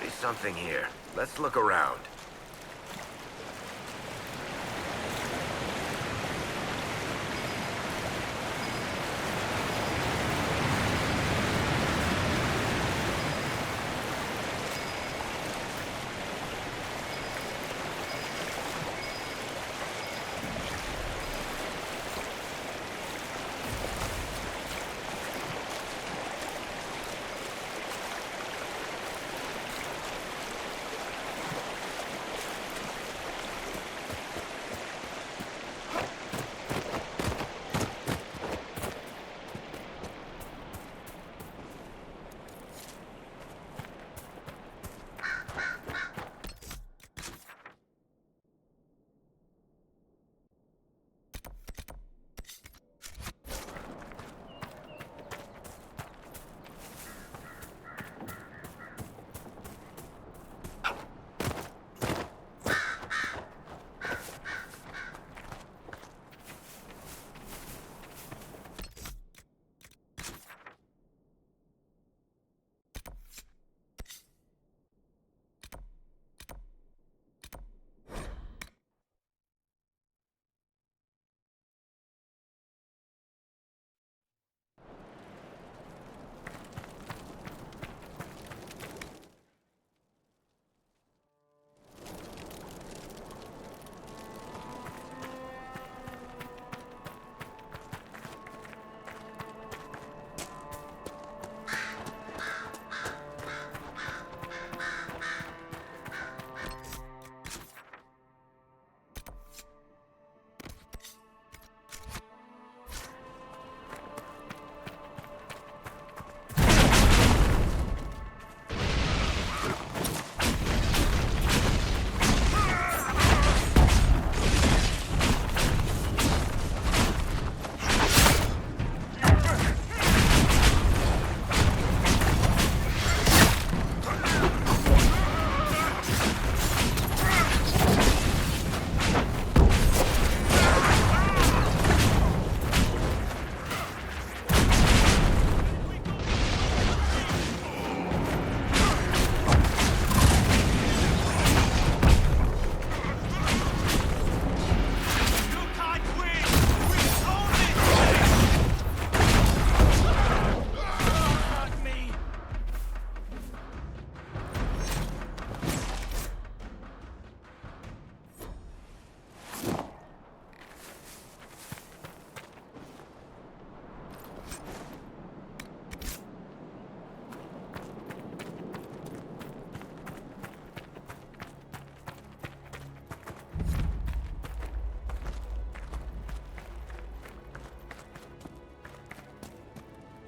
be something here. Let's look around.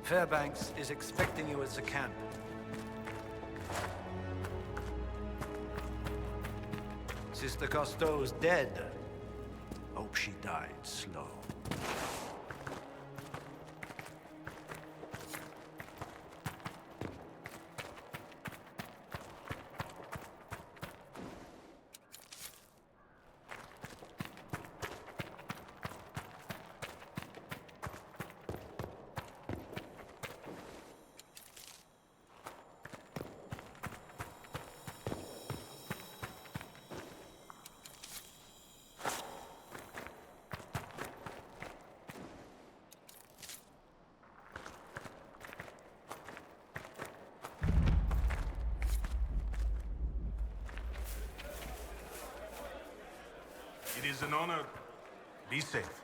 Fairbanks is expecting you at the camp. Sister Cousteau's dead. Hope she died slow. It is an honor. Be safe.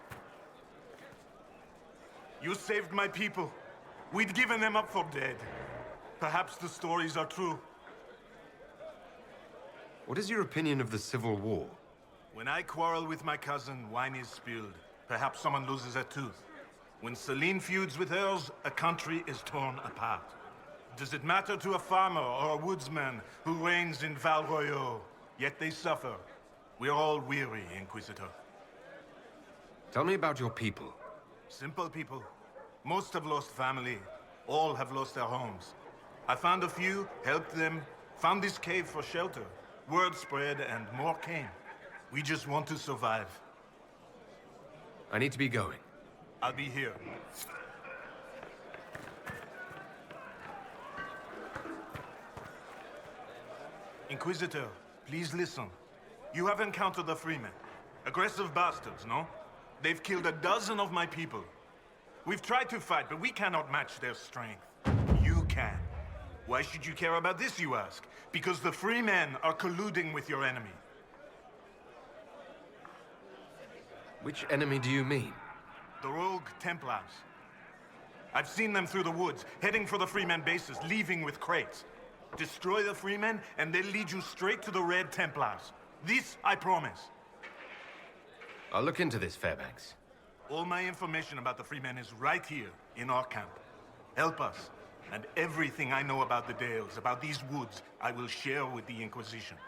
You saved my people. We'd given them up for dead. Perhaps the stories are true. What is your opinion of the Civil War? When I quarrel with my cousin, wine is spilled. Perhaps someone loses a tooth. When Celine feuds with hers, a country is torn apart. Does it matter to a farmer or a woodsman who reigns in Val Royeaux? Yet they suffer. We're all weary, Inquisitor. Tell me about your people. Simple people. Most have lost family. All have lost their homes. I found a few, helped them, found this cave for shelter. Word spread and more came. We just want to survive. I need to be going. I'll be here. Inquisitor, please listen. You have encountered the Freemen. Aggressive bastards, no? They've killed a dozen of my people. We've tried to fight, but we cannot match their strength. You can. Why should you care about this, you ask? Because the Freemen are colluding with your enemy. Which enemy do you mean? The rogue Templars. I've seen them through the woods, heading for the Freemen bases, leaving with crates. Destroy the Freemen, and they'll lead you straight to the Red Templars. This, I promise. I'll look into this, Fairbanks. All my information about the Freemen is right here, in our camp. Help us, and everything I know about the Dales, about these woods, I will share with the Inquisition.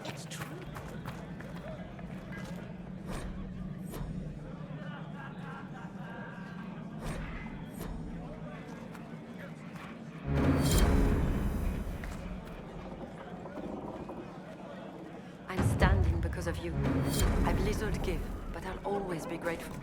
It's true. I'm standing because of you. I've little to give, but I'll always be grateful.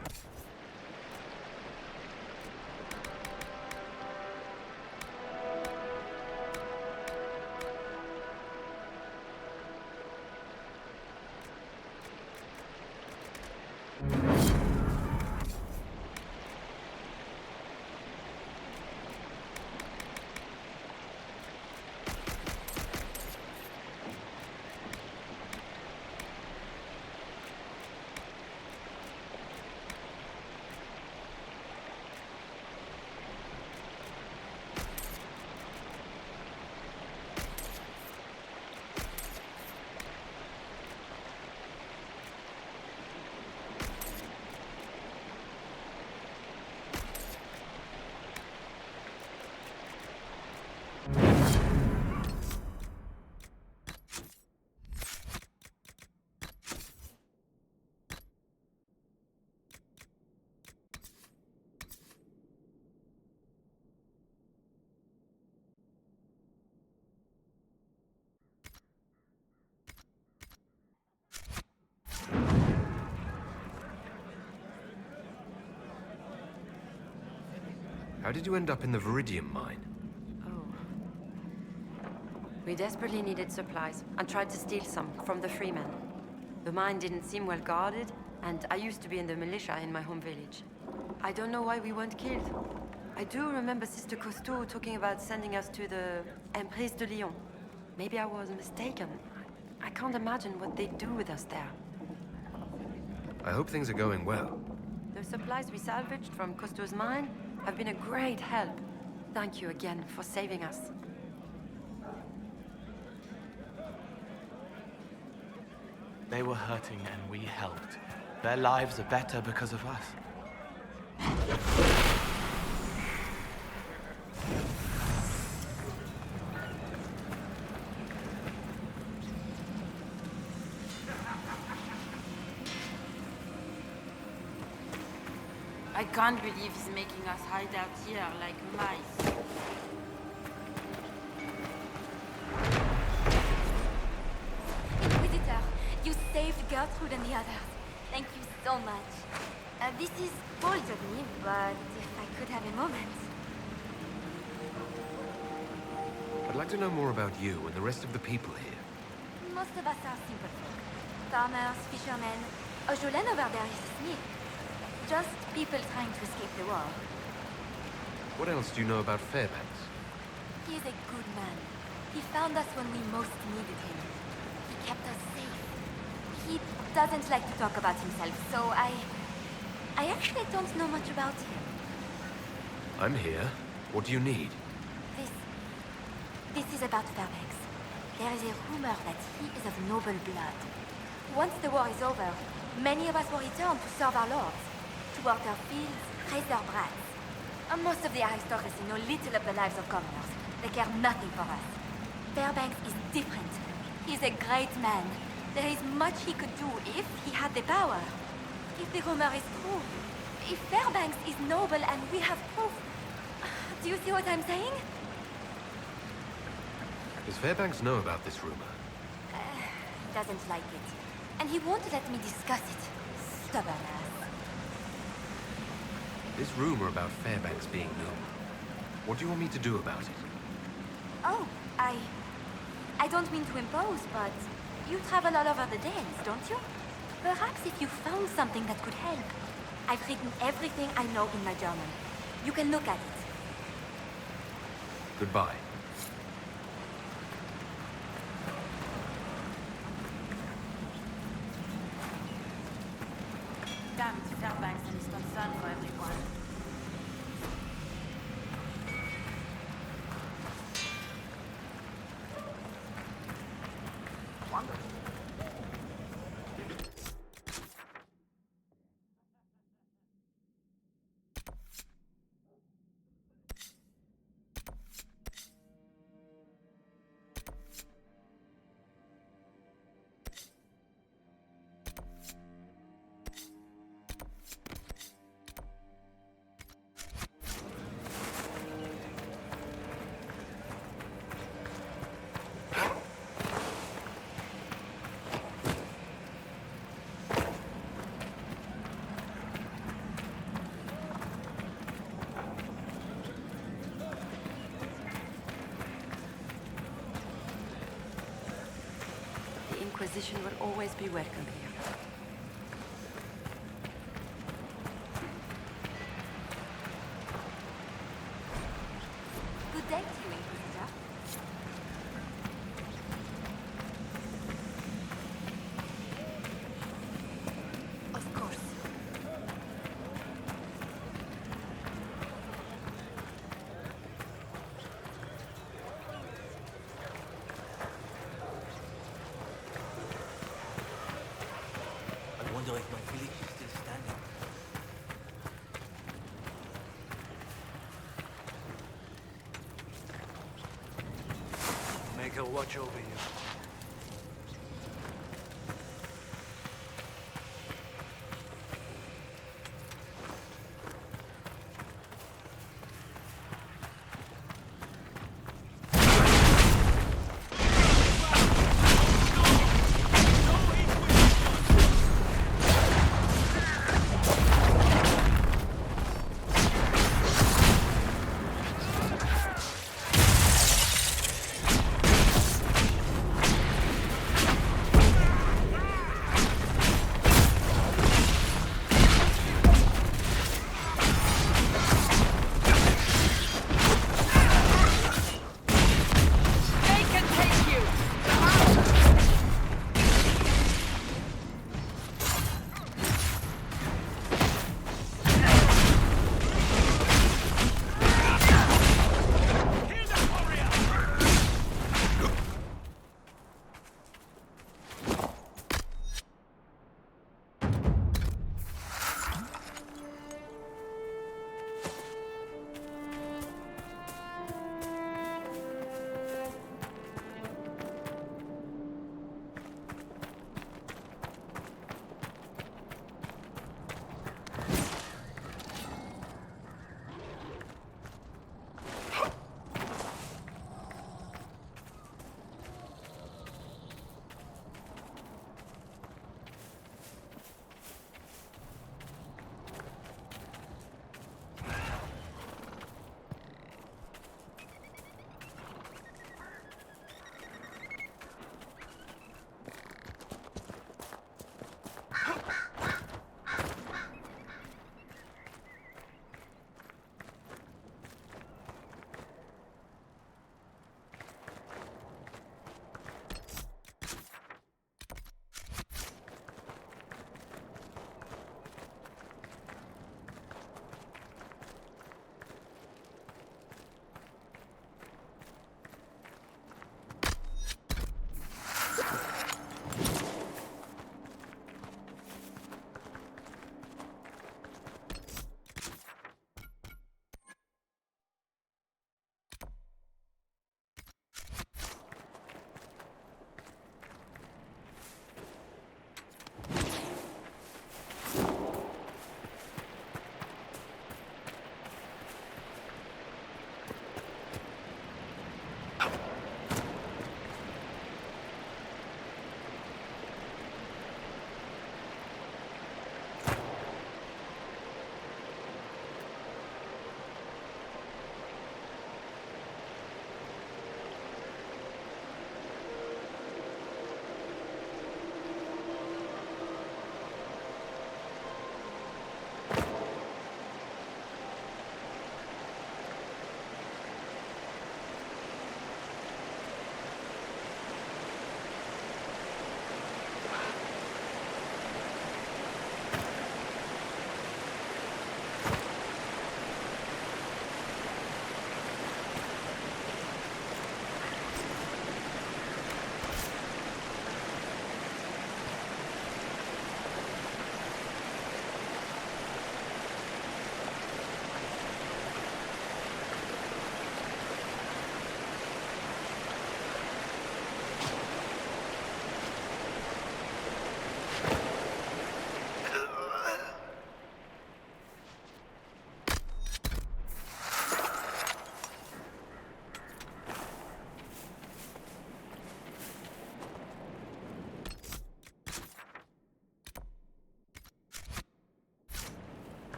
How did you end up in the Viridium mine? We desperately needed supplies and tried to steal some from the Freemen. The mine didn't seem well guarded, and I used to be in the militia in my home village. I don't know why we weren't killed. I do remember Sister Cousteau talking about sending us to the Empress de Lyon. Maybe I was mistaken. I can't imagine what they'd do with us there. I hope things are going well. The supplies we salvaged from Cousteau's mine have been a great help. Thank you again for saving us. They were hurting and we helped. Their lives are better because of us. I can't believe he's making us hide out here like mice. Inquisitor, you saved Gertrude and the others. Thank you so much. This is bold of me, but if I could have a moment. I'd like to know more about you and the rest of the people here. Most of us are simple folk. Farmers, fishermen. Jolene over there is a smith. Just people trying to escape the war. What else do you know about Fairbanks? He is a good man. He found us when we most needed him. He kept us safe. He doesn't like to talk about himself, so I actually don't know much about him. I'm here. What do you need? This is about Fairbanks. There is a rumor that he is of noble blood. Once the war is over, many of us will return to serve our lords. To work their fields, raise their brats. Most of the aristocracy know little of the lives of governors. They care nothing for us. Fairbanks is different. He's a great man. There is much he could do if he had the power. If the rumor is true. If Fairbanks is noble and we have proof. Do you see what I'm saying? Does Fairbanks know about this rumor? He doesn't like it. And he won't let me discuss it. Stubborn ass. This rumor about Fairbanks being known. What do you want me to do about it? Oh, I don't mean to impose, but you travel all over the Danes, don't you? Perhaps if you found something that could help. I've written everything I know in my journal. You can look at it. Goodbye. Damn it, Fairbanks and his concern for everyone. The Inquisition will always be welcome here. Good day to you, Inquisitor. Of course. I wonder if my village is still standing. Make her watch over you.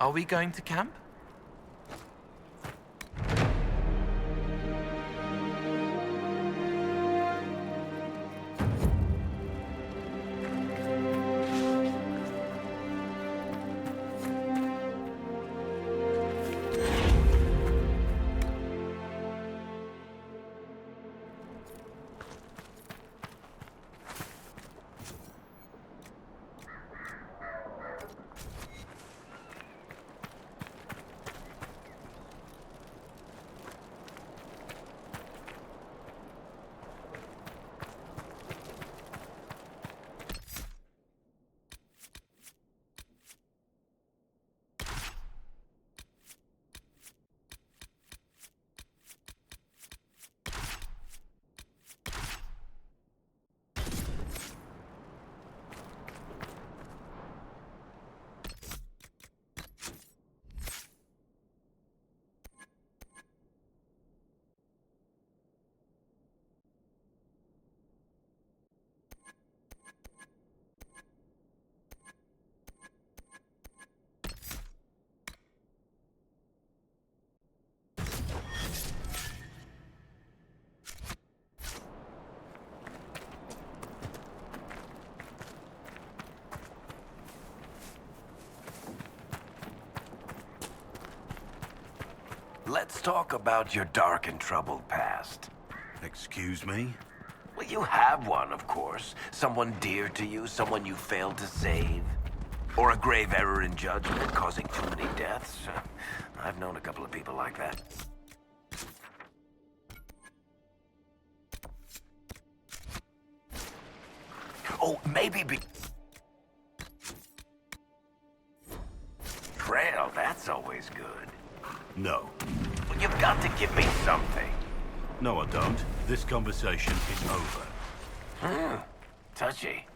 Are we going to camp? Let's talk about your dark and troubled past. Excuse me? Well, you have one, of course. Someone dear to you, someone you failed to save. Or a grave error in judgment causing too many deaths. I've known a couple of people like that. Oh, maybe Trail, that's always good. No. Well, you've got to give me something. No, I don't. This conversation is over. Touchy.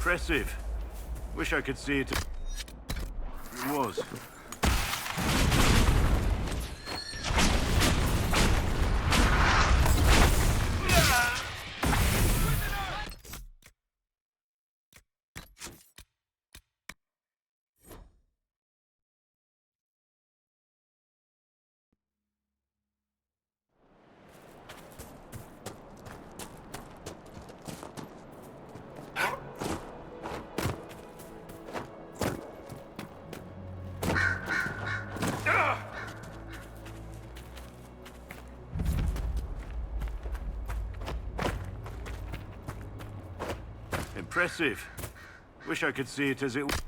Impressive. Wish I could see it. It was. Impressive. Wish I could see it as it was.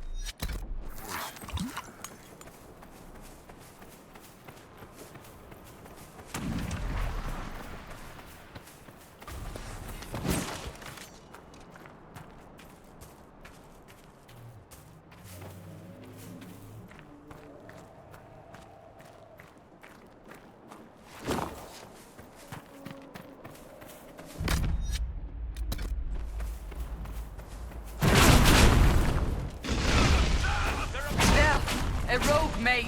A rogue mage!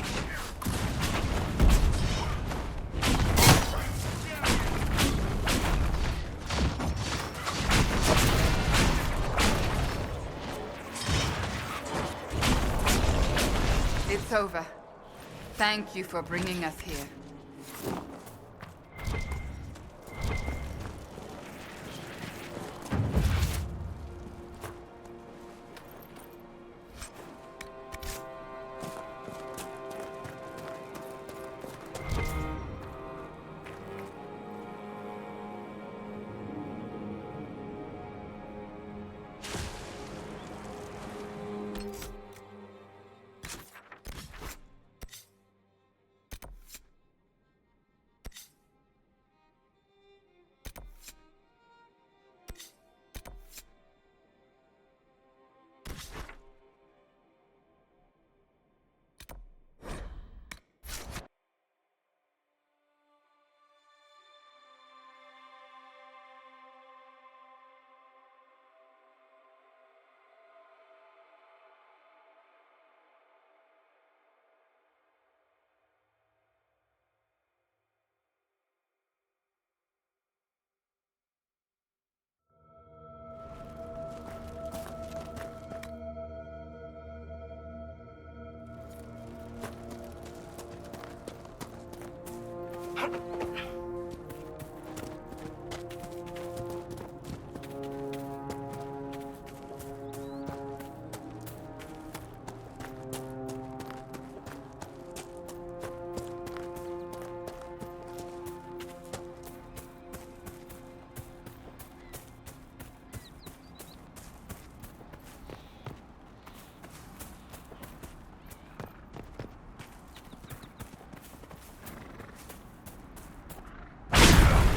It's over. Thank you for bringing us here.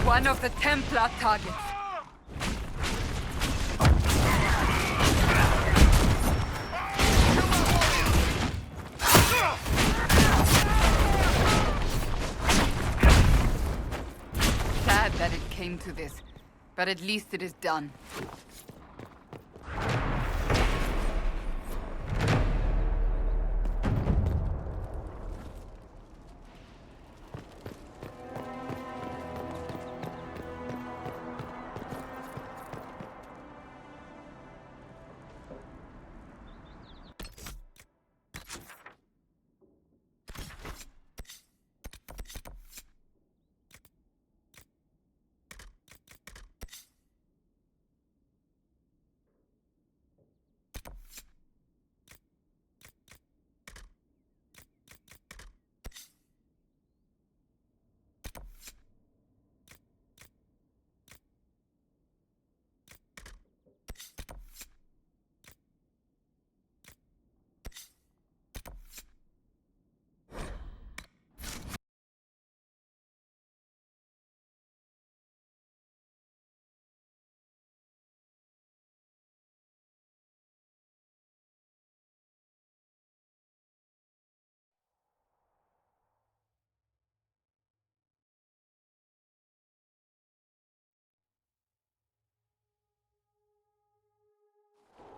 One of the Templar targets. Sad that it came to this, but at least it is done.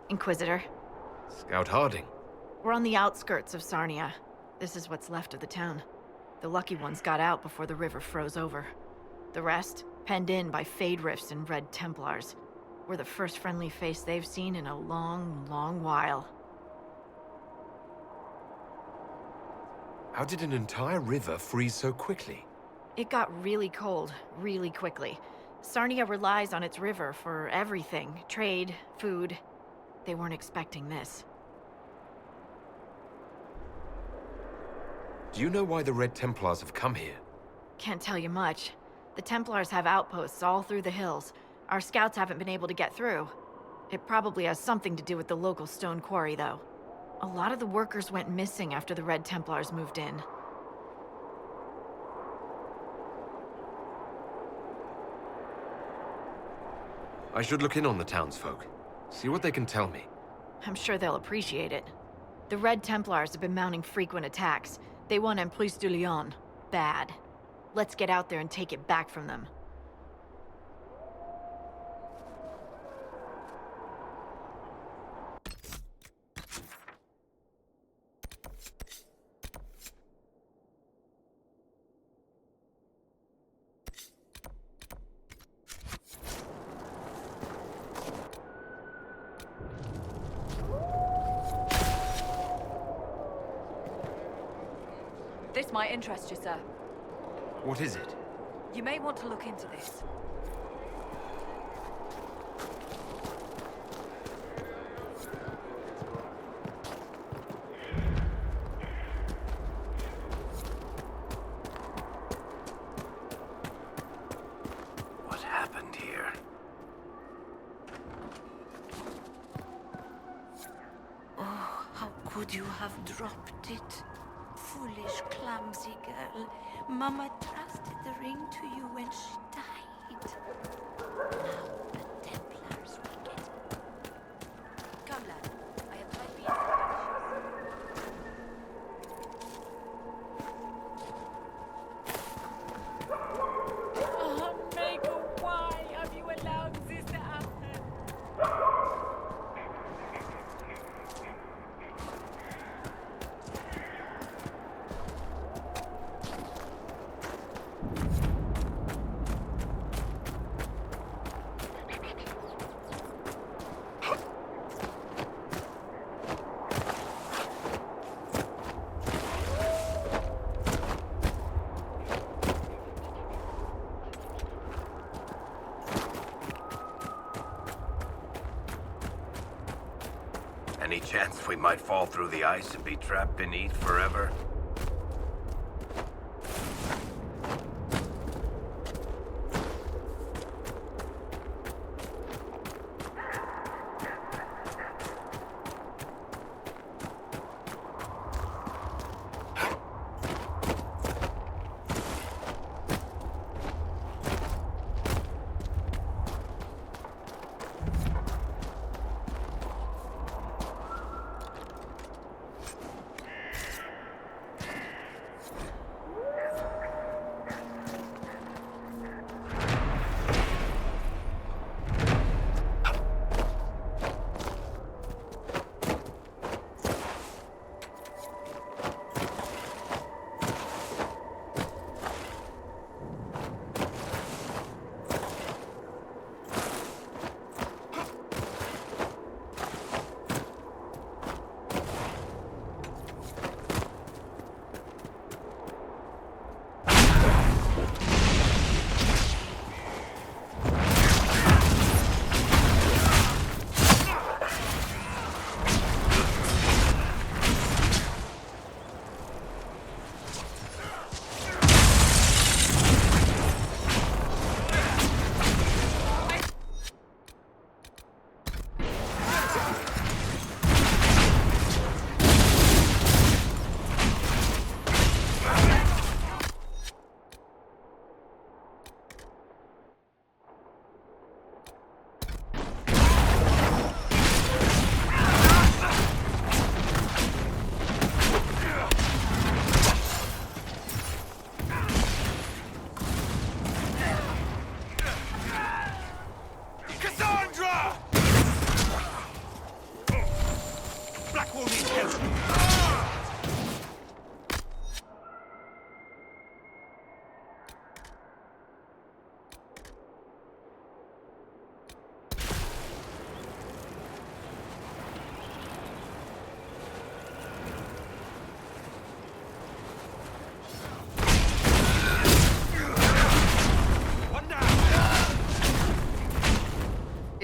Inquisitor. Scout Harding. We're on the outskirts of Sarnia. This is what's left of the town. The lucky ones got out before the river froze over. The rest, penned in by Fade Rifts and Red Templars. We're the first friendly face they've seen in a long, long while. How did an entire river freeze so quickly? It got really cold, really quickly. Sarnia relies on its river for everything. Trade, food. They weren't expecting this. Do you know why the Red Templars have come here? Can't tell you much. The Templars have outposts all through the hills. Our scouts haven't been able to get through. It probably has something to do with the local stone quarry, though. A lot of the workers went missing after the Red Templars moved in. I should look in on the townsfolk. See what they can tell me. I'm sure they'll appreciate it. The Red Templars have been mounting frequent attacks. They want Emprise du Lion. Bad. Let's get out there and take it back from them. This might interest you, sir. What is it? You may want to look into this. What happened here? Oh, how could you have dropped it? Foolish, clumsy girl. Mama trusted the ring to you when she died. Now the Templars will get it. Come, lad. I have tried being Maker, why have you allowed this to happen? Any chance we might fall through the ice and be trapped beneath forever?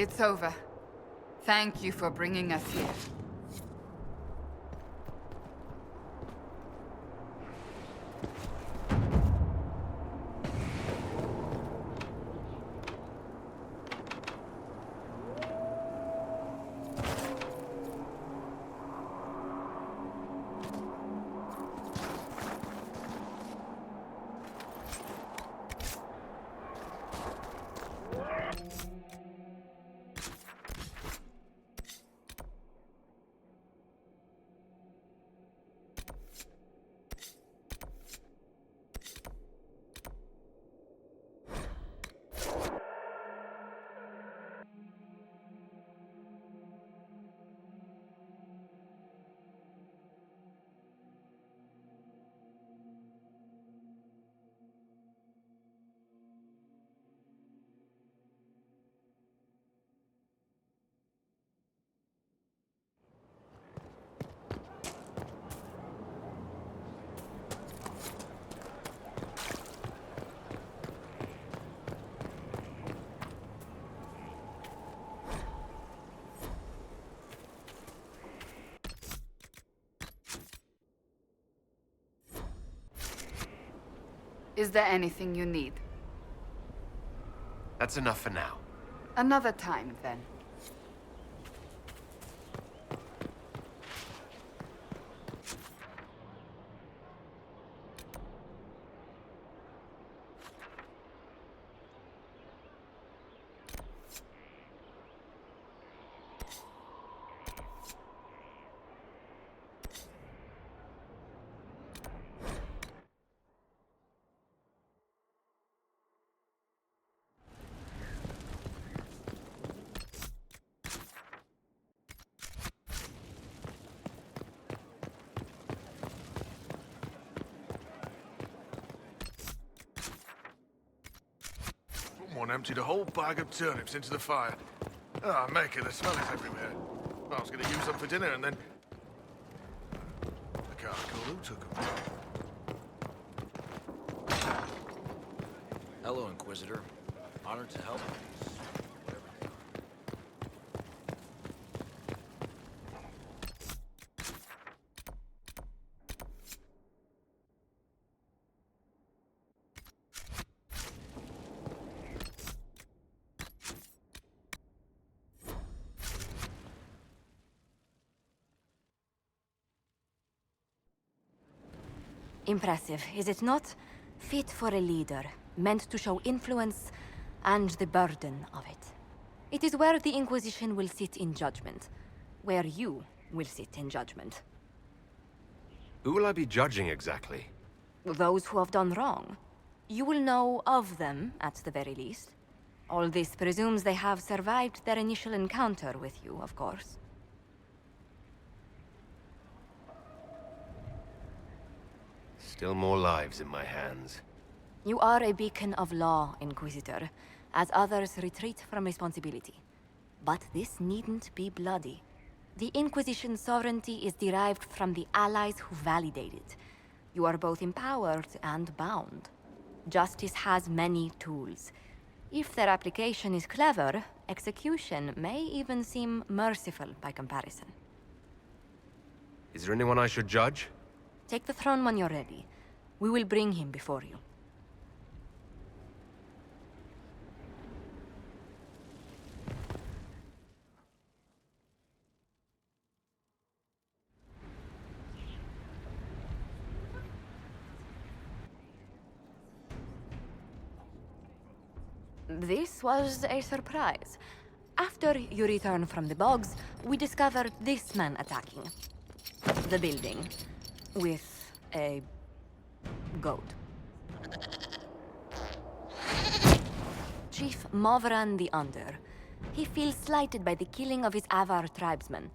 It's over. Thank you for bringing us here. Is there anything you need? That's enough for now. Another time, then. Someone emptied a whole bag of turnips into the fire. Ah, Maker, the smell is everywhere. I was going to use them for dinner and then... I can't recall who took them. Hello, Inquisitor. Honored to help. Impressive, is it not? Fit for a leader, meant to show influence and the burden of it. It is where the Inquisition will sit in judgment, where you will sit in judgment. Who will I be judging exactly? Those who have done wrong. You will know of them, at the very least. All this presumes they have survived their initial encounter with you, of course. Still more lives in my hands. You are a beacon of law, Inquisitor, as others retreat from responsibility. But this needn't be bloody. The Inquisition's sovereignty is derived from the allies who validate it. You are both empowered and bound. Justice has many tools. If their application is clever, execution may even seem merciful by comparison. Is there anyone I should judge? Take the throne when you're ready. We will bring him before you. This was a surprise. After you return from the bogs, we discovered this man attacking the building with a goat. Chief Movran the Under. He feels slighted by the killing of his Avar tribesmen,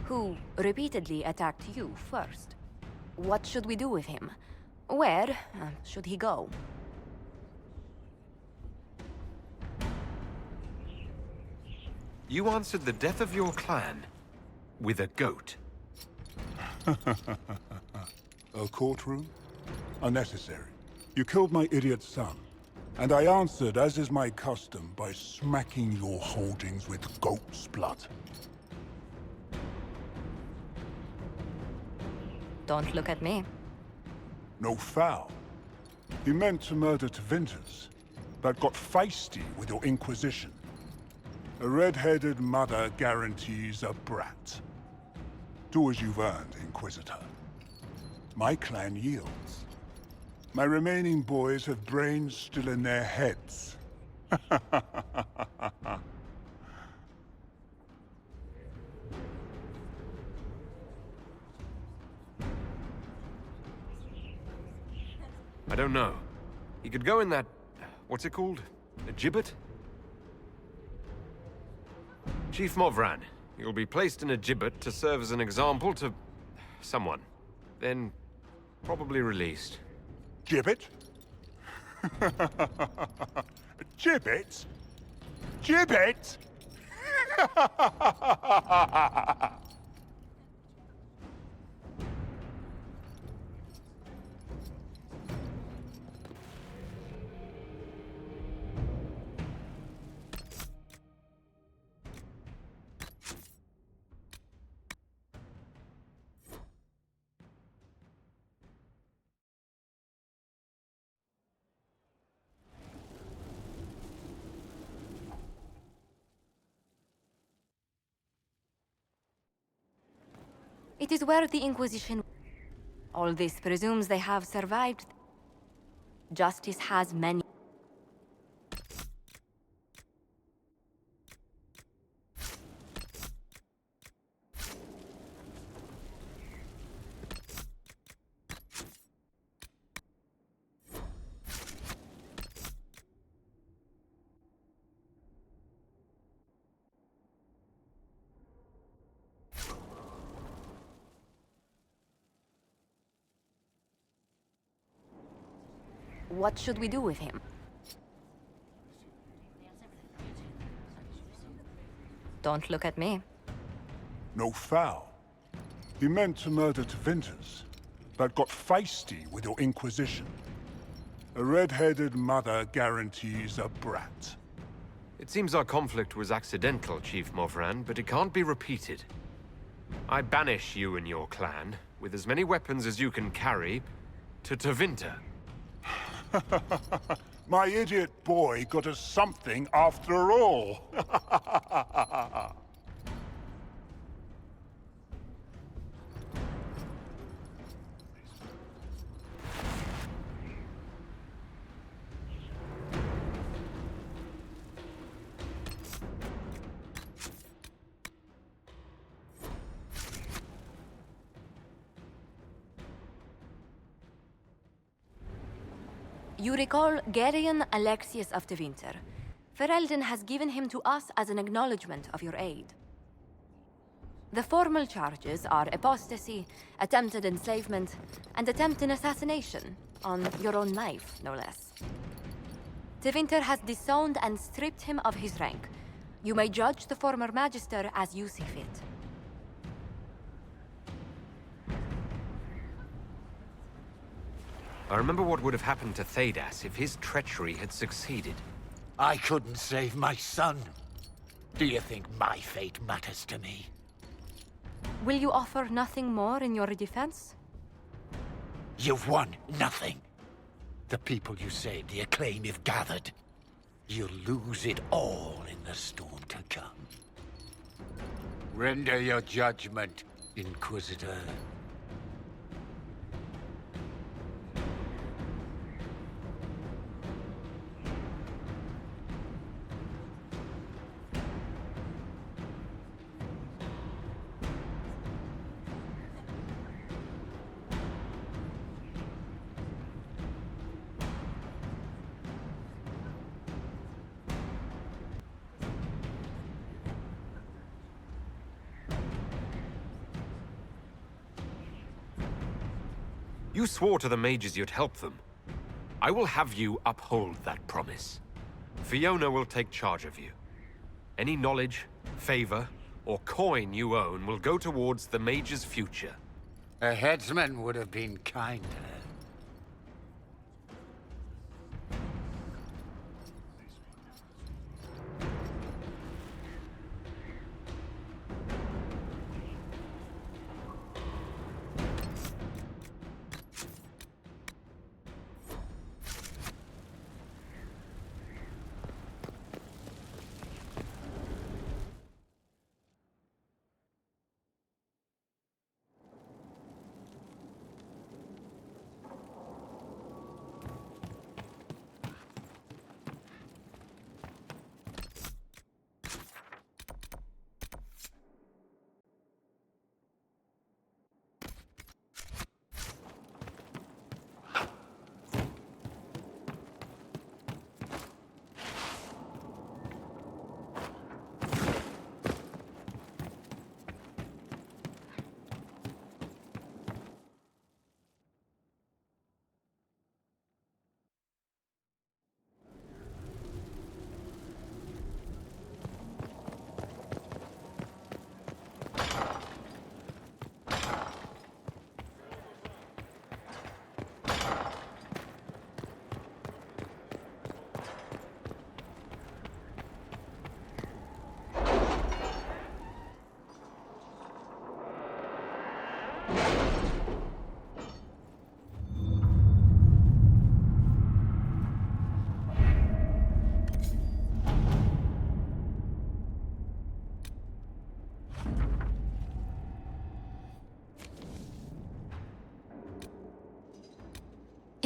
who repeatedly attacked you first. What should we do with him? Where should he go? You answered the death of your clan with a goat. A courtroom? Unnecessary. You killed my idiot son. And I answered, as is my custom, by smacking your holdings with goat's blood. Don't look at me. No foul. You meant to murder Tevinters, but got feisty with your Inquisition. A red-headed mother guarantees a brat. Do as you've earned, Inquisitor. My clan yields. My remaining boys have brains still in their heads. I don't know. He could go in that... what's it called? A gibbet? Chief Movran, you'll be placed in a gibbet to serve as an example to... someone. Then... probably released. Gibbet? Gibbet? Gibbet? It is where the Inquisition... All this presumes they have survived. Justice has many... What should we do with him? Don't look at me. No foul. You meant to murder Tevinters, but got feisty with your Inquisition. A red-headed mother guarantees a brat. It seems our conflict was accidental, Chief Movran, but it can't be repeated. I banish you and your clan, with as many weapons as you can carry, to Tevinter. My idiot boy got us something after all. You recall Gerion Alexius of Tevinter. Ferelden has given him to us as an acknowledgement of your aid. The formal charges are apostasy, attempted enslavement, and attempted assassination, on your own life, no less. Tevinter has disowned and stripped him of his rank. You may judge the former Magister as you see fit. I remember what would have happened to Thedas if his treachery had succeeded. I couldn't save my son. Do you think my fate matters to me? Will you offer nothing more in your defense? You've won nothing. The people you saved, the acclaim you've gathered. You'll lose it all in the storm to come. Render your judgment, Inquisitor. You swore to the mages you'd help them. I will have you uphold that promise. Fiona will take charge of you. Any knowledge, favor, or coin you own will go towards the mage's future. A headsman would have been kinder.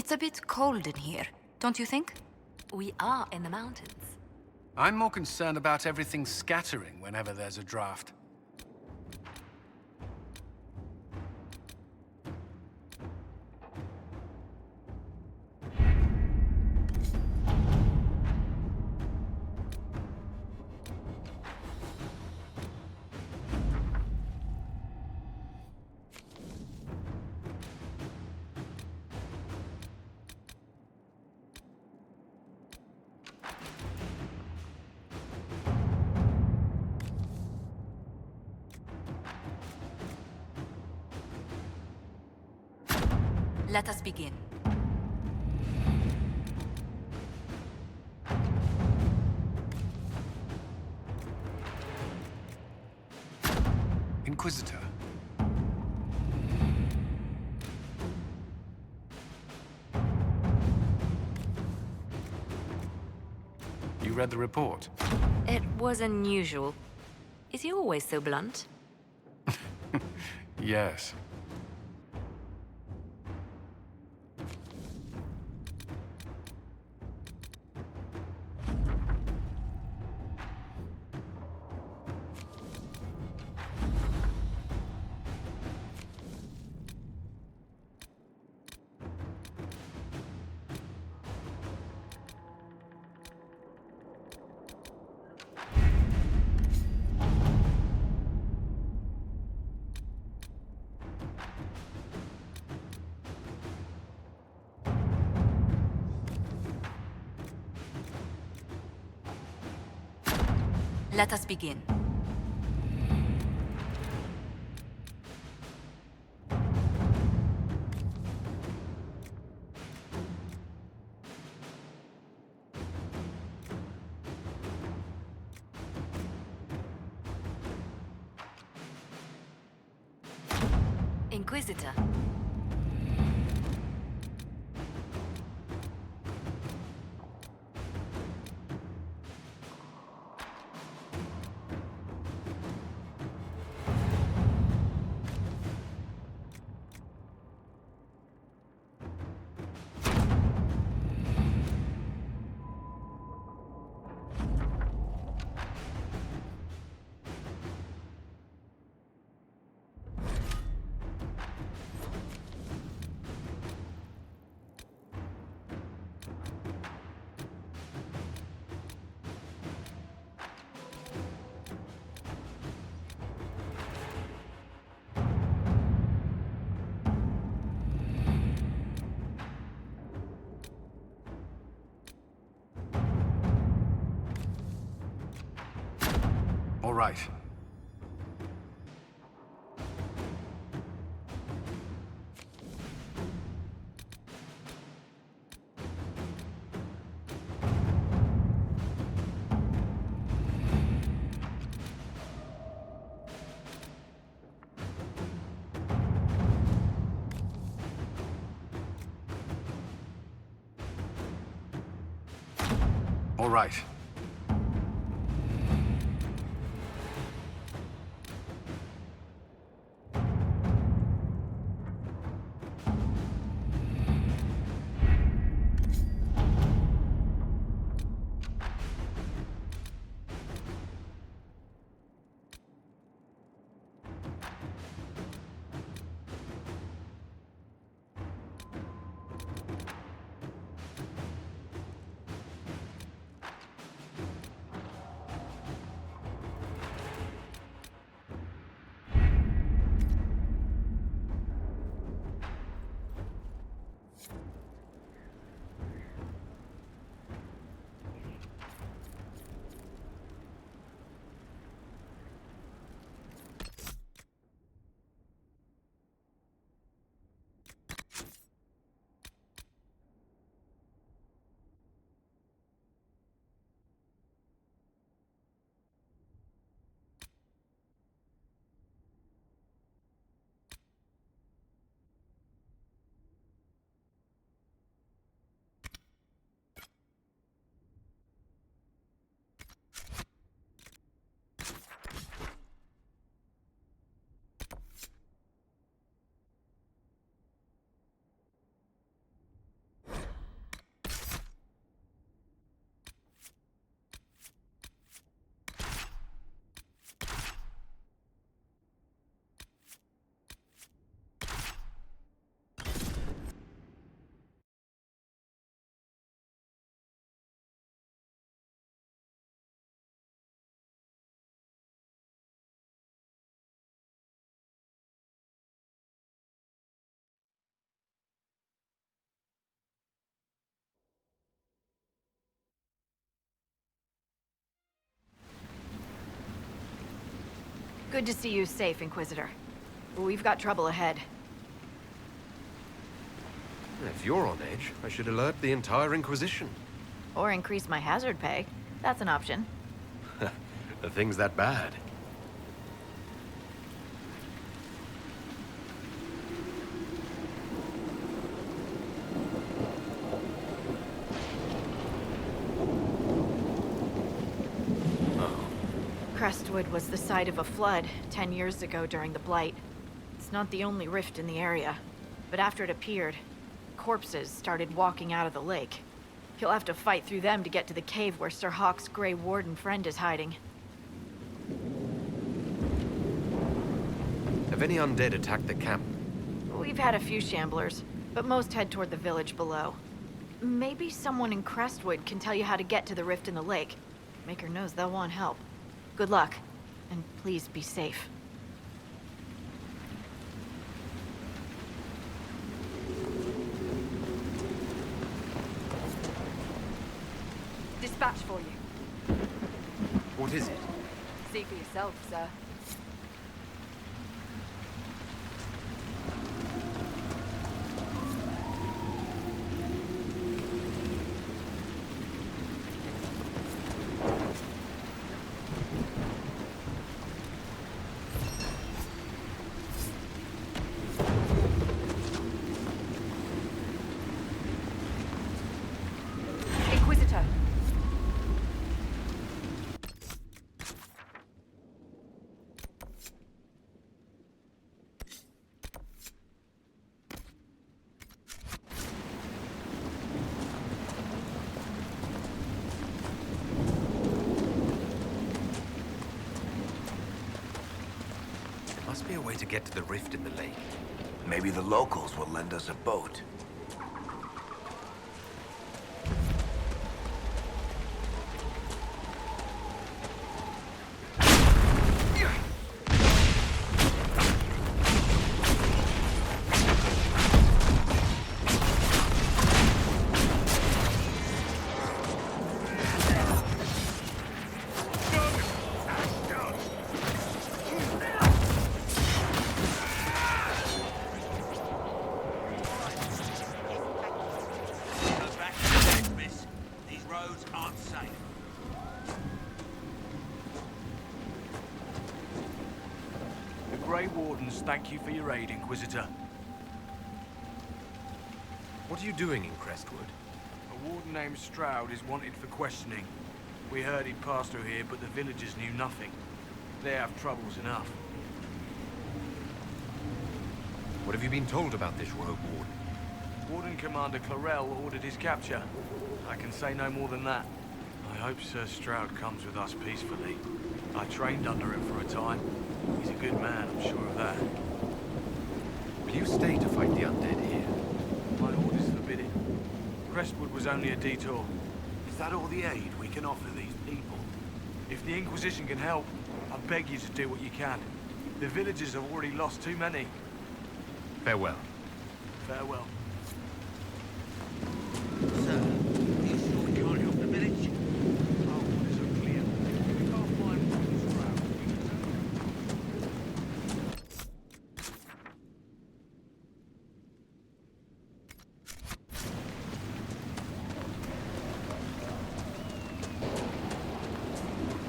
It's a bit cold in here, don't you think? We are in the mountains. I'm more concerned about everything scattering whenever there's a draft. Let us begin. Inquisitor. You read the report? It was unusual. Is he always so blunt? Yes. Let us begin. Inquisitor. All right. All right. Good to see you safe, Inquisitor. We've got trouble ahead. If you're on edge, I should alert the entire Inquisition. Or increase my hazard pay. That's an option. The thing's that bad. Crestwood was the site of a flood 10 years ago during the Blight. It's not the only rift in the area, but after it appeared, corpses started walking out of the lake. You'll have to fight through them to get to the cave where Sir Hawke's Grey Warden friend is hiding. Have any undead attacked the camp? We've had a few shamblers, but most head toward the village below. Maybe someone in Crestwood can tell you how to get to the rift in the lake. Maker knows they'll want help. Good luck, and please be safe. Dispatch for you. What is it? See for yourself, sir. Inquisitor. There must be a way to get to the rift in the lake. Maybe the locals will lend us a boat. Thank you for your aid, Inquisitor. What are you doing in Crestwood? A warden named Stroud is wanted for questioning. We heard he'd passed through here, but the villagers knew nothing. They have troubles enough. What have you been told about this rogue warden? Warden Commander Clarel ordered his capture. I can say no more than that. I hope Sir Stroud comes with us peacefully. I trained under him for a time. He's a good man, I'm sure of that. Will you stay to fight the undead here? My orders forbid it. Crestwood was only a detour. Is that all the aid we can offer these people? If the Inquisition can help, I beg you to do what you can. The villagers have already lost too many. Farewell. Farewell. Sir, are you sure we can't help the village? Our orders are clear. We can't find Warden Stroud.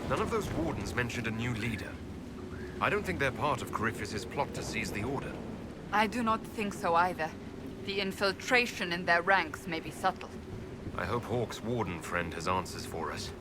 None of those wardens mentioned a new leader. I don't think they're part of Corypheus's plot to seize the Order. I do not think so either. The infiltration in their ranks may be subtle. I hope Hawke's warden friend has answers for us.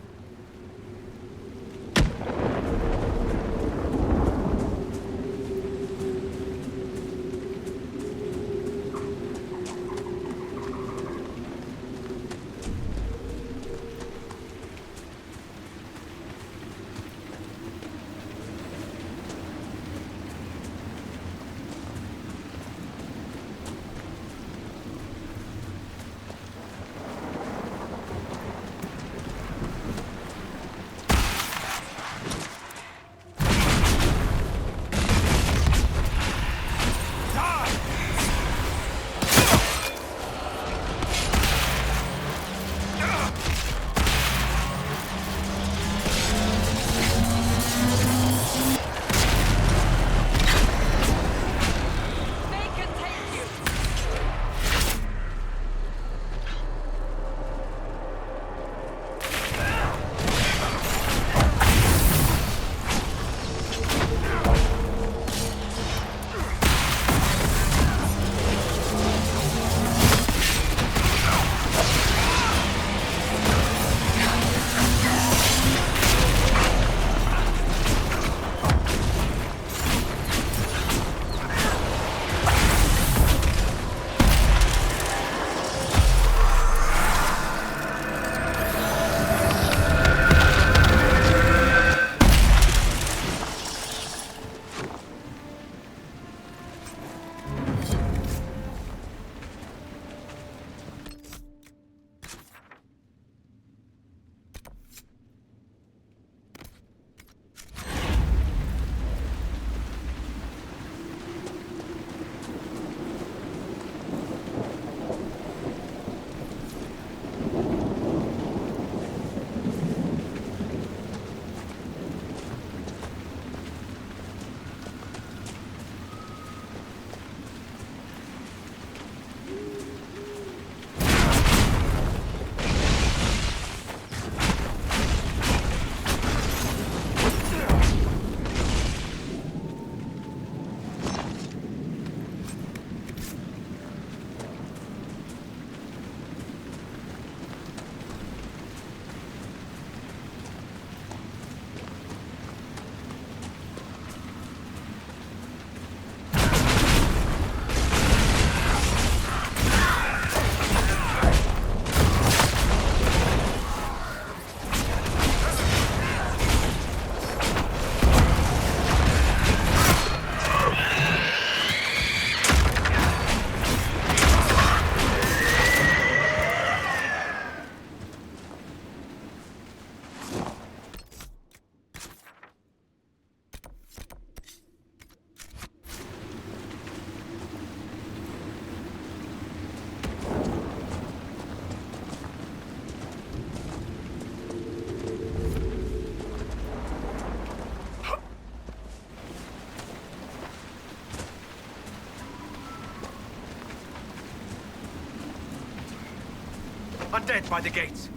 Undead by the gates.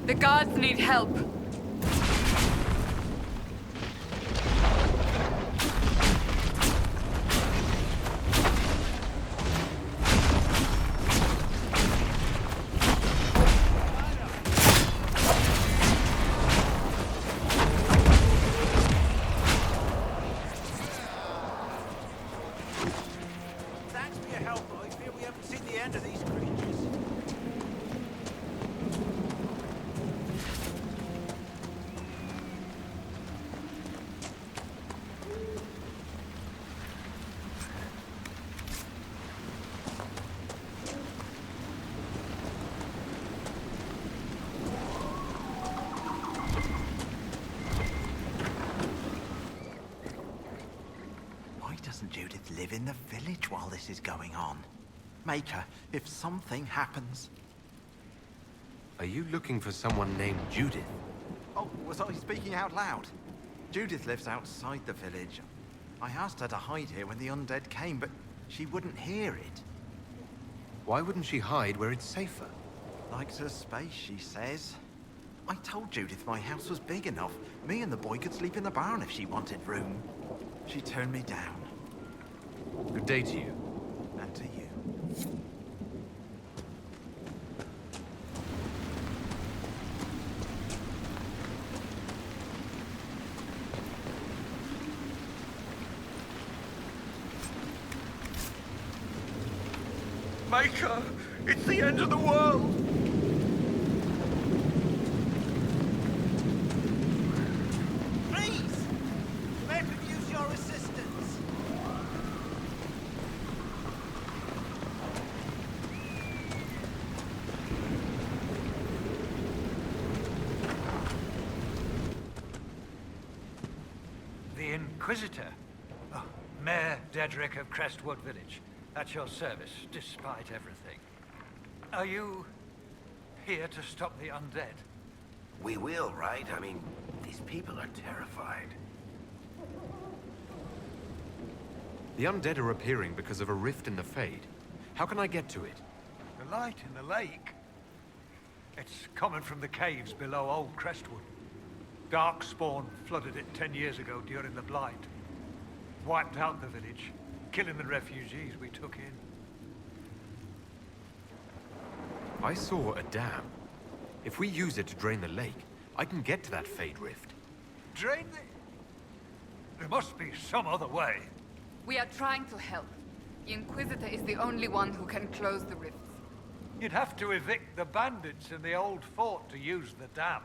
The guards need help. Thanks for your help, but I fear we haven't seen the end of these creatures. Why doesn't Judith live in the village while this is going on? Make her, if something happens. Are you looking for someone named Judith? Oh, was I speaking out loud? Judith lives outside the village. I asked her to hide here when the undead came, but she wouldn't hear it. Why wouldn't she hide where it's safer? Likes her space, she says. I told Judith my house was big enough. Me and the boy could sleep in the barn if she wanted room. She turned me down. Good day to you. And to you. Maker, it's the end of the world! Please! May I could use your assistance? The Inquisitor? Oh, Mayor Dedrick of Crestwood Village. At your service, despite everything. Are you here to stop the undead? We will, right? I mean, these people are terrified. The undead are appearing because of a rift in the Fade. How can I get to it? The light in the lake? It's coming from the caves below Old Crestwood. Darkspawn flooded it 10 years ago during the Blight. Wiped out the village, killing the refugees we took in. I saw a dam. If we use it to drain the lake, I can get to that Fade rift. Drain the... There must be some other way. We are trying to help. The Inquisitor is the only one who can close the rifts. You'd have to evict the bandits in the old fort to use the dam.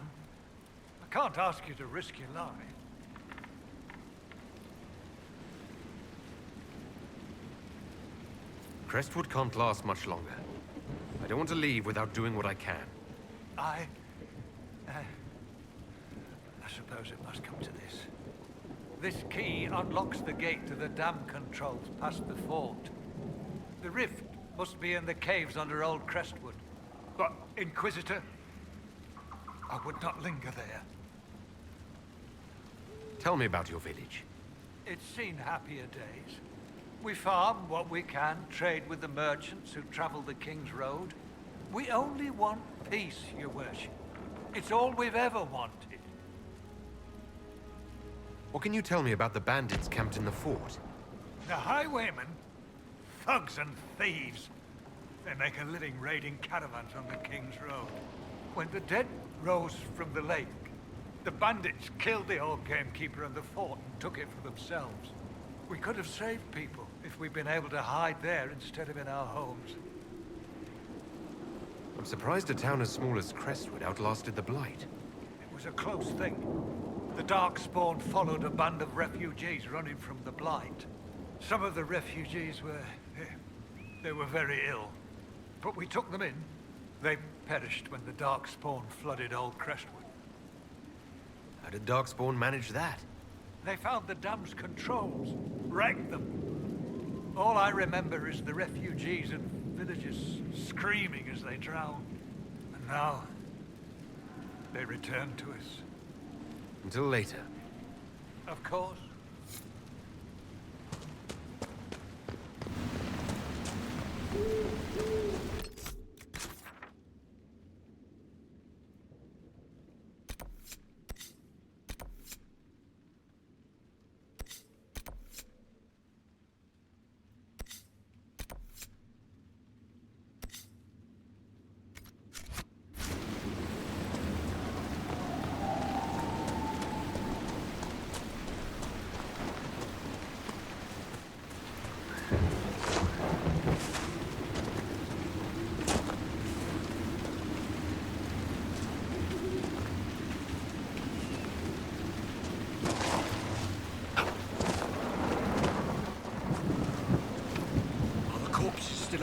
I can't ask you to risk your life. Crestwood can't last much longer. I don't want to leave without doing what I can. I suppose it must come to this. This key unlocks the gate to the dam controls past the fort. The rift must be in the caves under Old Crestwood. But, Inquisitor, I would not linger there. Tell me about your village. It's seen happier days. We farm what we can, trade with the merchants who travel the King's Road. We only want peace, your worship. It's all we've ever wanted. What can you tell me about the bandits camped in the fort? The highwaymen? Thugs and thieves. They make a living raiding caravans on the King's Road. When the dead rose from the lake, the bandits killed the old gamekeeper and the fort and took it for themselves. We could have saved people if we'd been able to hide there instead of in our homes. I'm surprised a town as small as Crestwood outlasted the Blight. It was a close thing. The Darkspawn followed a band of refugees running from the Blight. Some of the refugees were... they were very ill. But we took them in. They perished when the Darkspawn flooded Old Crestwood. How did Darkspawn manage that? They found the dam's controls, wrecked them. All I remember is the refugees and villagers screaming as they drowned. And now, they return to us. Until later. Of course.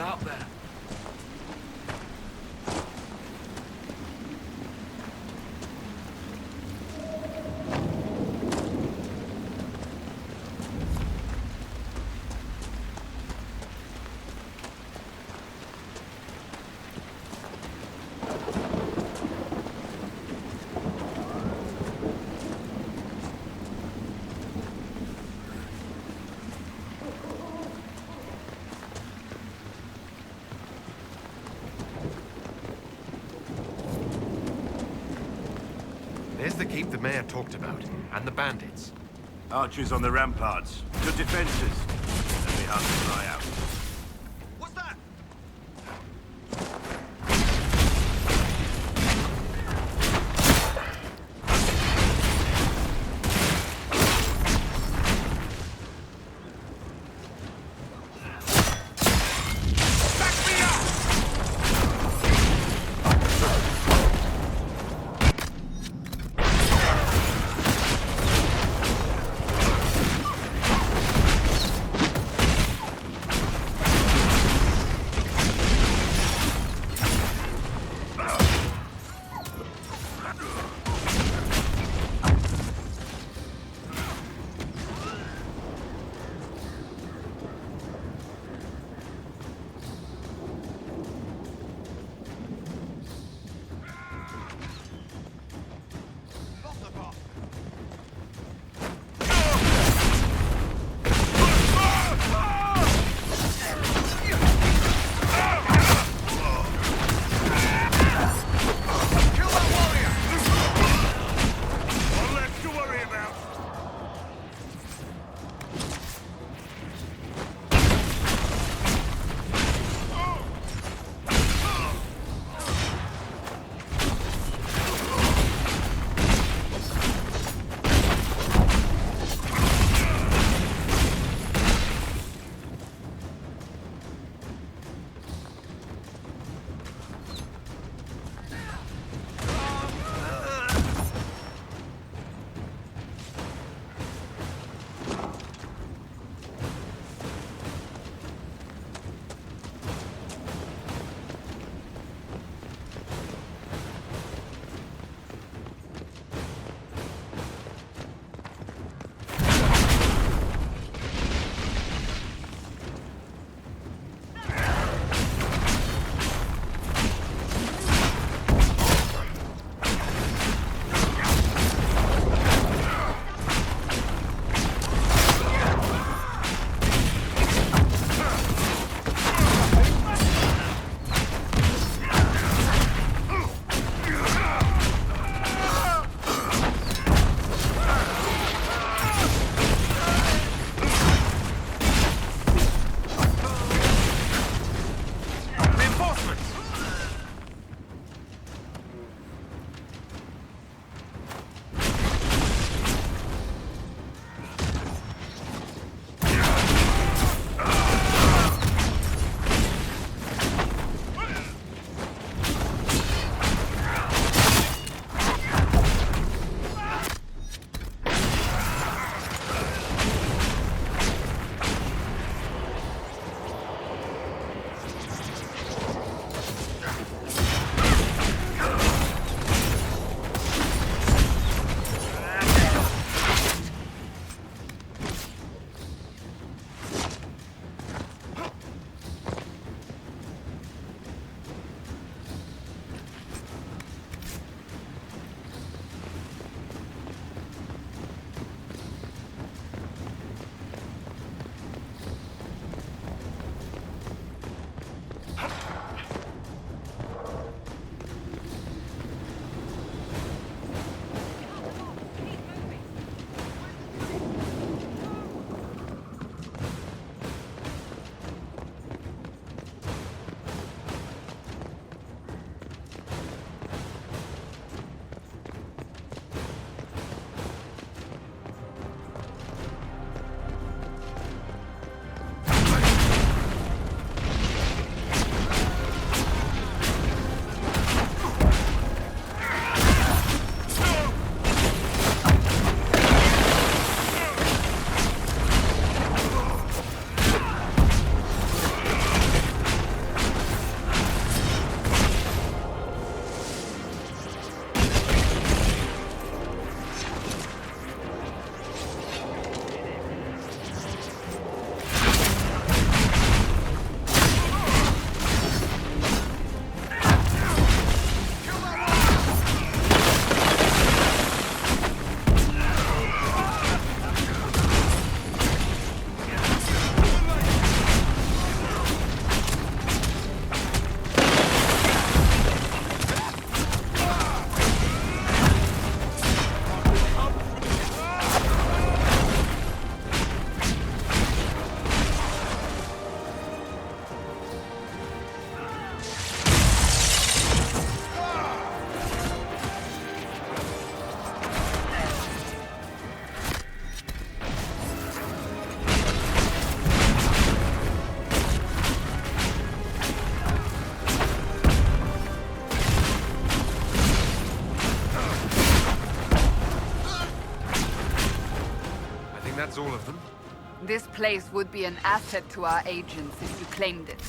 out there. There's the keep the mayor talked about, and the bandits. Archers on the ramparts. Good defenses. Let me hunt an eye out. that's all of them? This place would be an asset to our agents if you claimed it.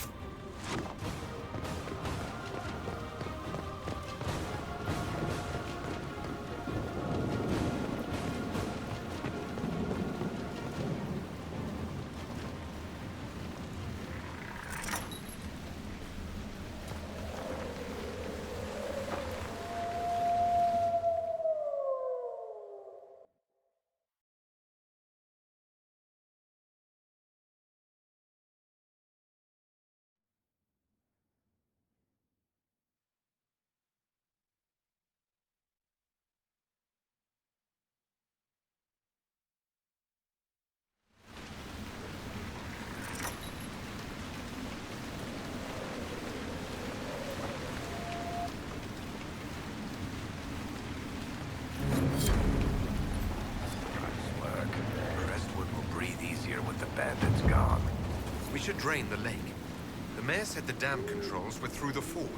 Bandits gone. We should drain the lake. The mayor said the dam controls were through the fort.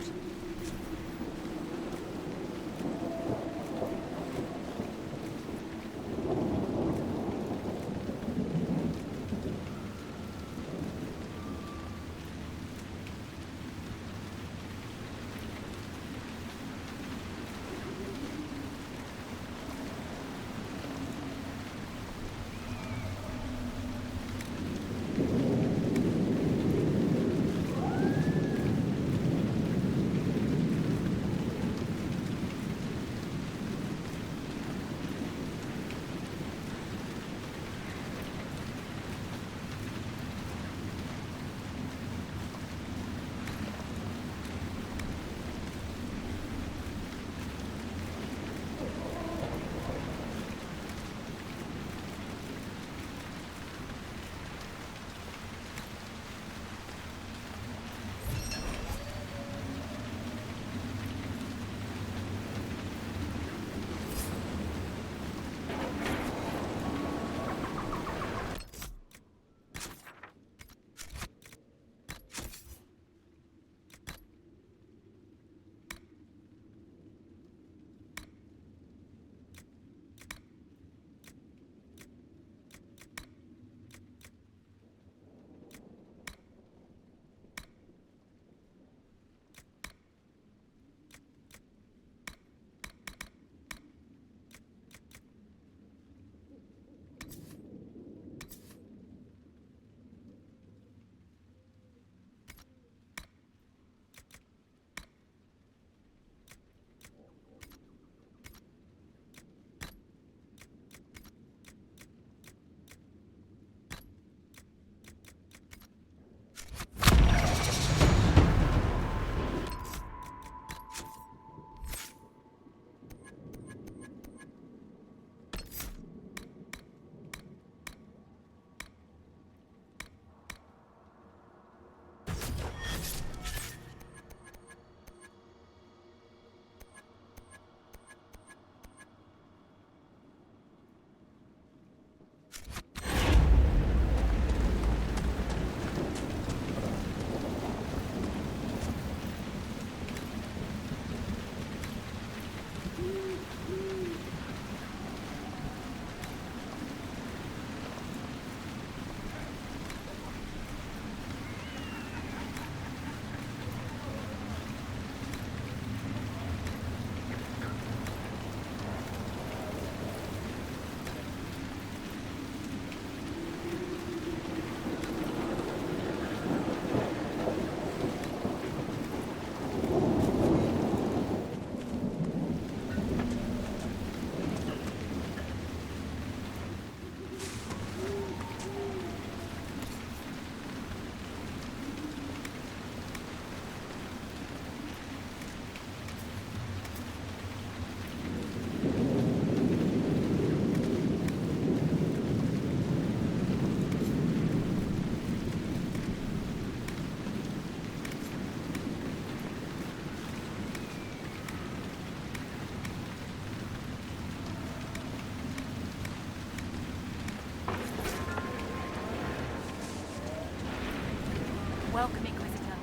Welcome, Inquisitor.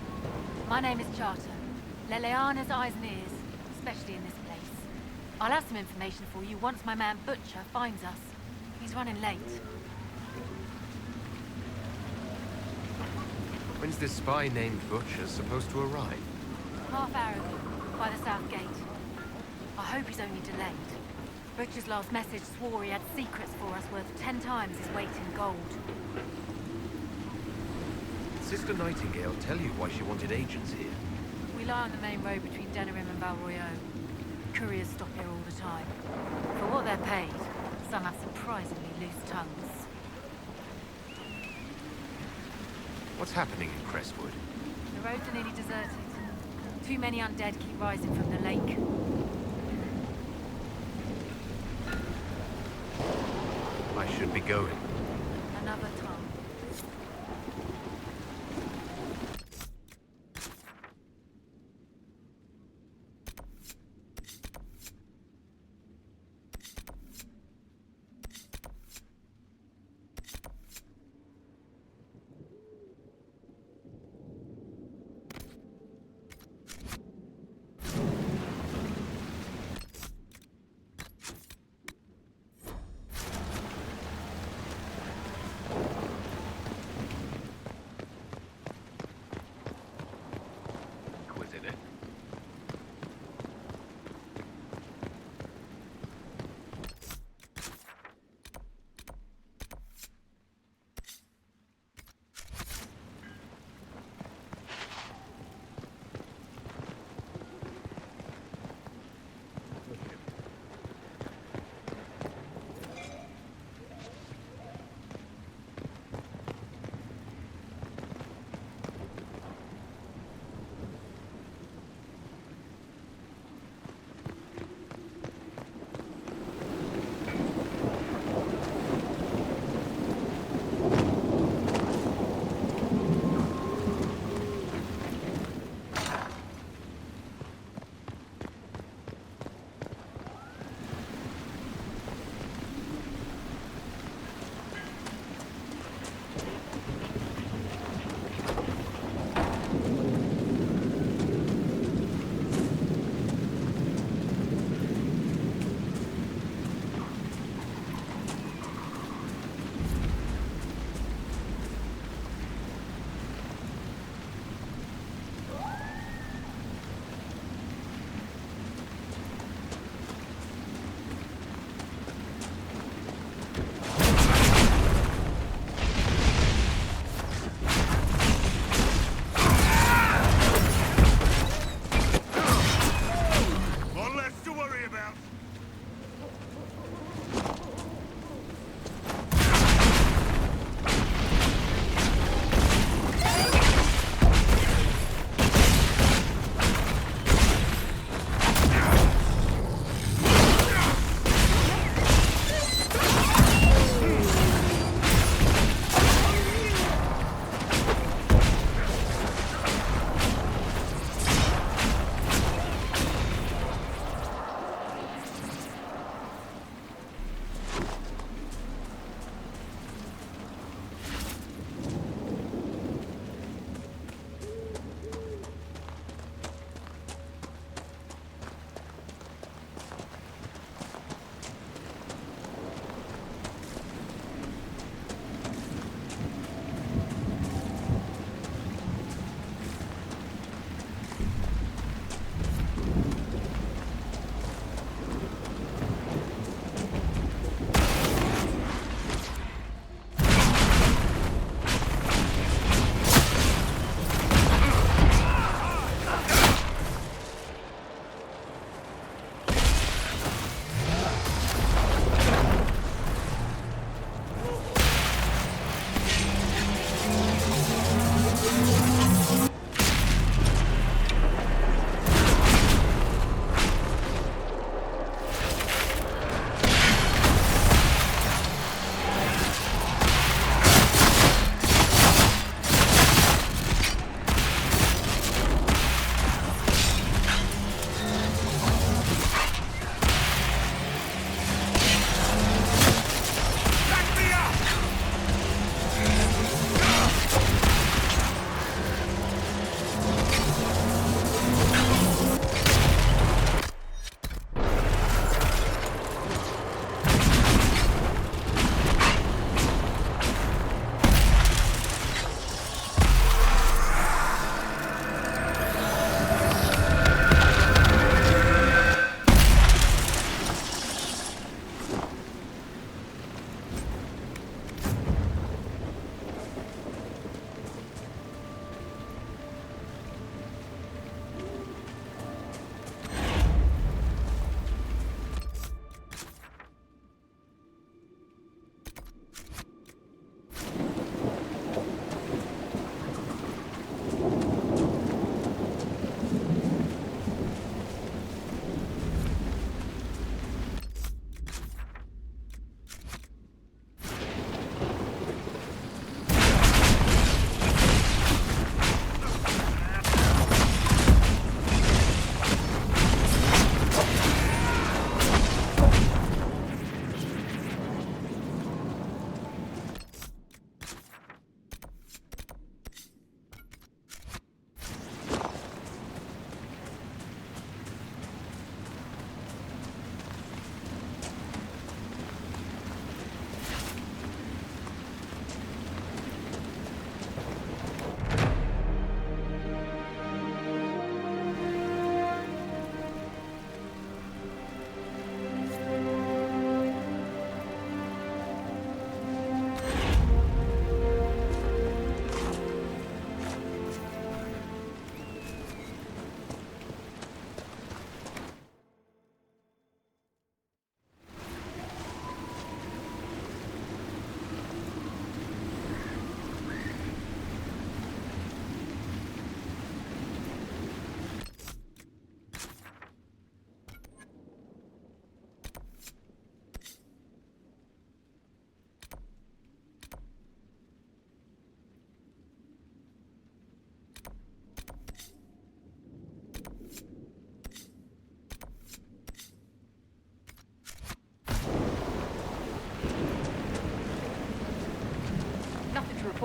My name is Charter. Leliana's eyes and ears, especially in this place. I'll have some information for you once my man Butcher finds us. He's running late. When's this spy named Butcher supposed to arrive? Half hour ago, by the south gate. I hope he's only delayed. Butcher's last message swore he had secrets for us worth 10 times his weight in gold. Sister Nightingale tell you why she wanted agents here? We lie on the main road between Denerim and Valroyaux. Couriers stop here all the time. For what they're paid, some have surprisingly loose tongues. What's happening in Crestwood? The roads are nearly deserted. Too many undead keep rising from the lake. I should be going. Another time.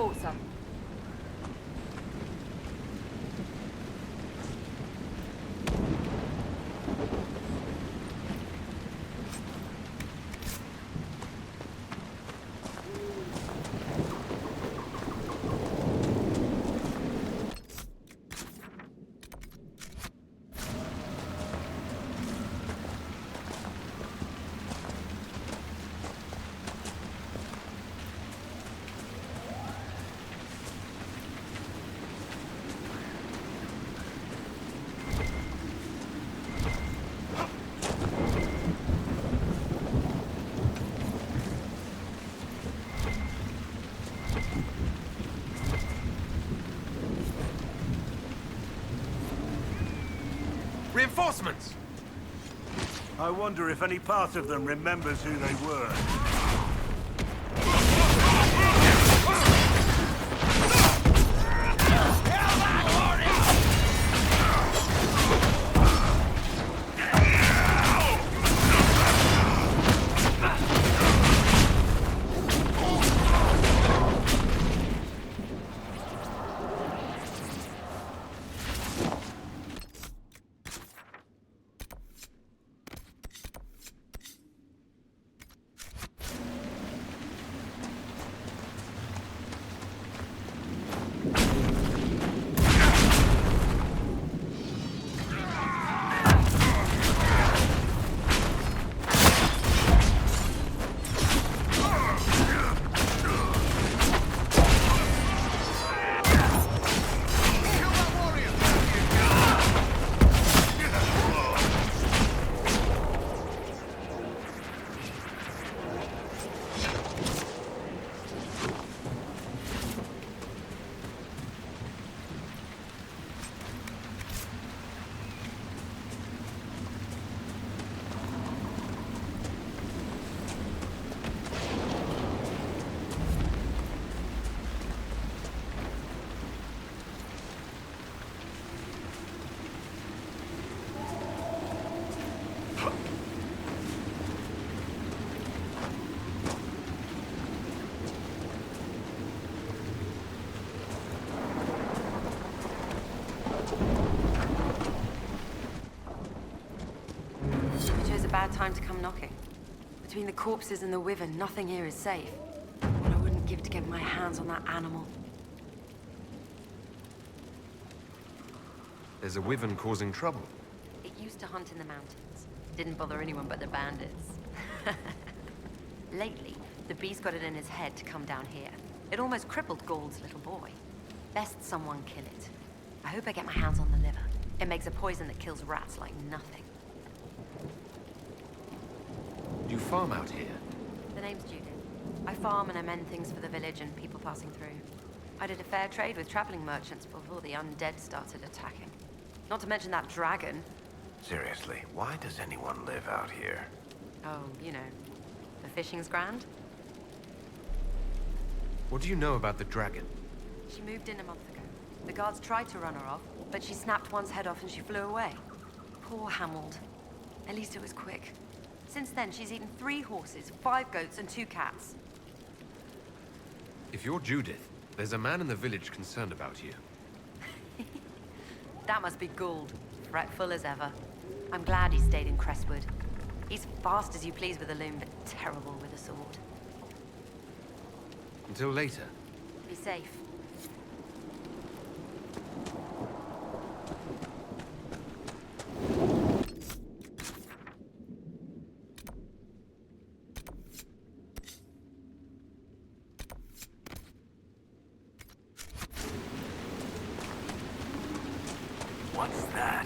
report, sir. Reinforcements! I wonder if any part of them remembers who they were. Bad time to come knocking. Between the corpses and the wyvern, nothing here is safe. What I wouldn't give to get my hands on that animal. There's a wyvern causing trouble. It used to hunt in the mountains. Didn't bother anyone but the bandits. Lately, the beast got it in his head to come down here. It almost crippled Gauld's little boy. Best someone kill it. I hope I get my hands on the liver. It makes a poison that kills rats like nothing. You farm out here? The name's Judith. I farm and I mend things for the village and people passing through. I did a fair trade with traveling merchants before the undead started attacking. Not to mention that dragon. Seriously, why does anyone live out here? Oh, you know, the fishing's grand. What do you know about the dragon? She moved in a month ago. The guards tried to run her off, but she snapped one's head off and she flew away. Poor Hamold. At least it was quick. Since then, she's eaten 3 horses, 5 goats, and 2 cats. If you're Judith, there's a man in the village concerned about you. That must be Gould. Fretful as ever. I'm glad he stayed in Crestwood. He's fast as you please with a loom, but terrible with a sword. Until later. Be safe. What's that?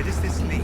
does this lead?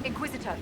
Inquisitor.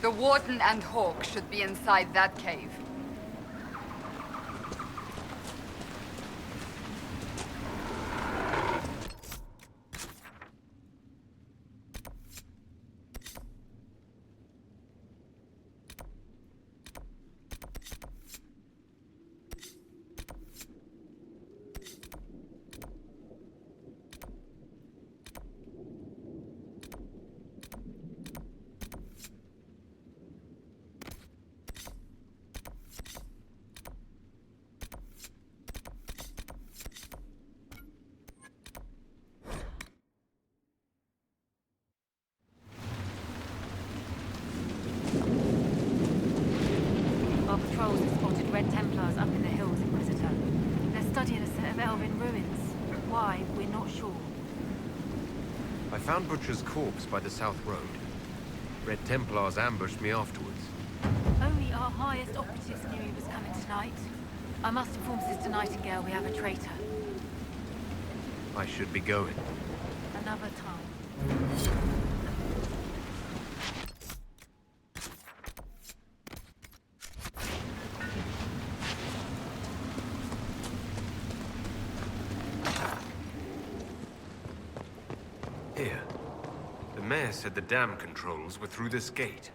The Warden and Hawk should be inside that cave. Templars up in the hills, Inquisitor. They're studying a set of elven ruins. Why, we're not sure. I found Butcher's corpse by the South Road. Red Templars ambushed me afterwards. Only our highest operatives knew he was coming tonight. I must inform Sister Nightingale we have a traitor. I should be going. Another time. Here. The mayor said the dam controls were through this gate.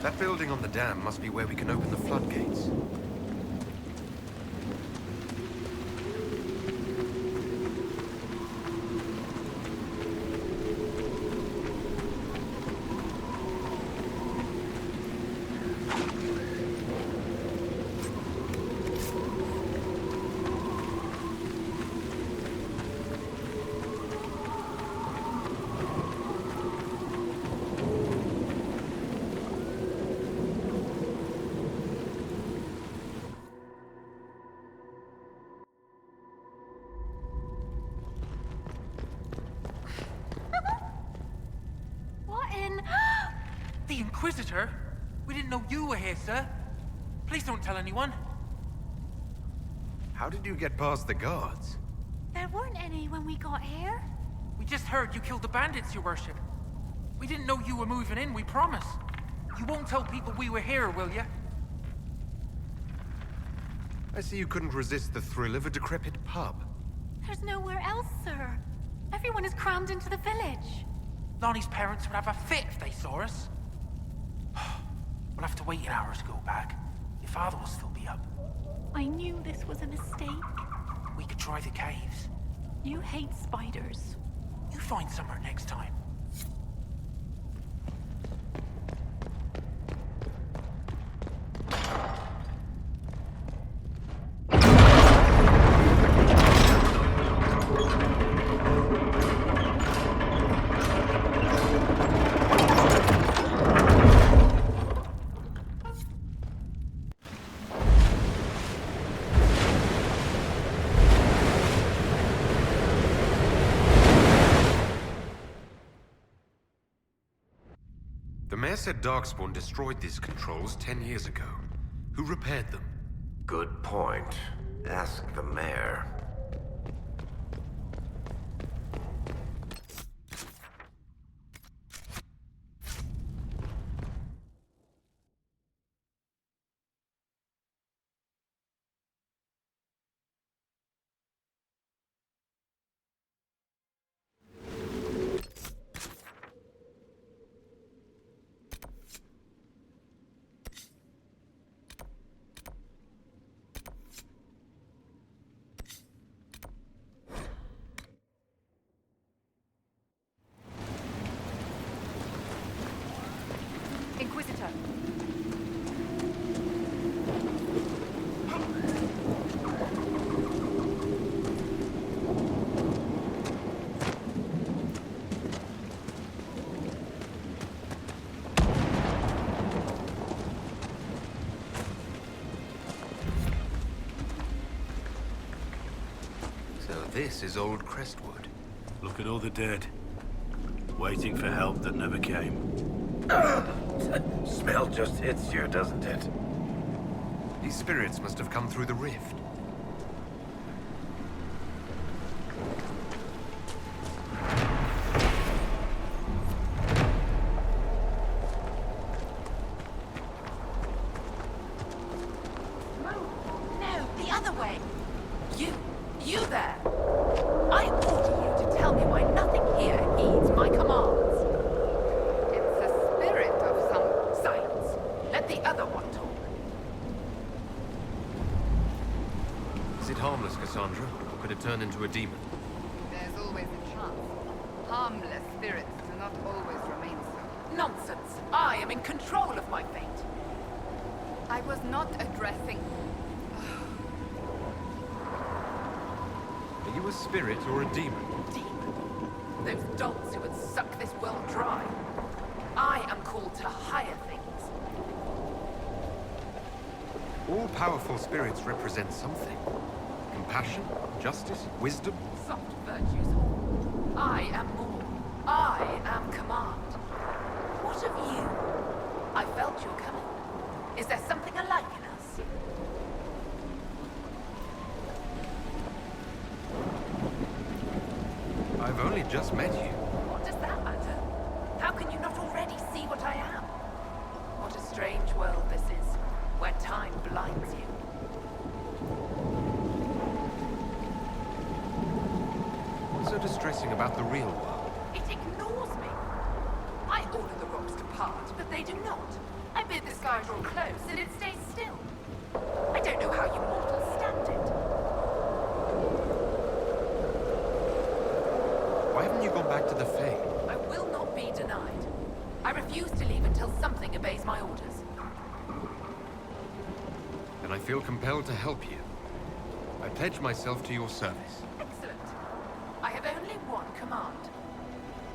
That building on the dam must be where we can open the floodgates. The Inquisitor? We didn't know you were here, sir. Please don't tell anyone. How did you get past the guards? There weren't any when we got here. We just heard you killed the bandits, your worship. We didn't know you were moving in, we promise. You won't tell people we were here, will you? I see you couldn't resist the thrill of a decrepit pub. There's nowhere else, sir. Everyone is crammed into the village. Lonnie's parents would have a fit if they saw us. We'll have to wait an hour to go back. Your father will still be up. I knew this was a mistake. We could try the caves. You hate spiders. You find somewhere next time. The mayor said Darkspawn destroyed these controls 10 years ago. Who repaired them? Good point. Ask the mayor. Inquisitor. So this is old Crestwood. Look at all the dead. Waiting for help that never came. Smell just hits you, doesn't it? These spirits must have come through the rift. No, the other way. You there. I order you to tell me why nothing here heeds my commands. It's a spirit of some... Silence. Let the other one talk. Is it harmless, Cassandra? Or could it turn into a demon? There harmless spirits do not always remain so. Nonsense! I am in control of my fate! I was not addressing... Are you a spirit or a demon? Demon? Those dolts who would suck this world dry. I am called to higher things. All powerful spirits represent something. Compassion, justice, wisdom. Soft virtues all. I am more. I am command. What of you? I felt your coming. Is there something alike in us? I've only just met you. What does that matter? How can you not already see what I am? What a strange world this is, where time blinds you. What's so distressing about the real world? It ignores me. I order the rocks to part, but they do not. I bid the sky draw close, and it stays still. I don't know how you mortals stand it. Why haven't you gone back to the Fae? I will not be denied. I refuse to leave until something obeys my orders. And I feel compelled to help you. I pledge myself to your service. Excellent. I have only one command.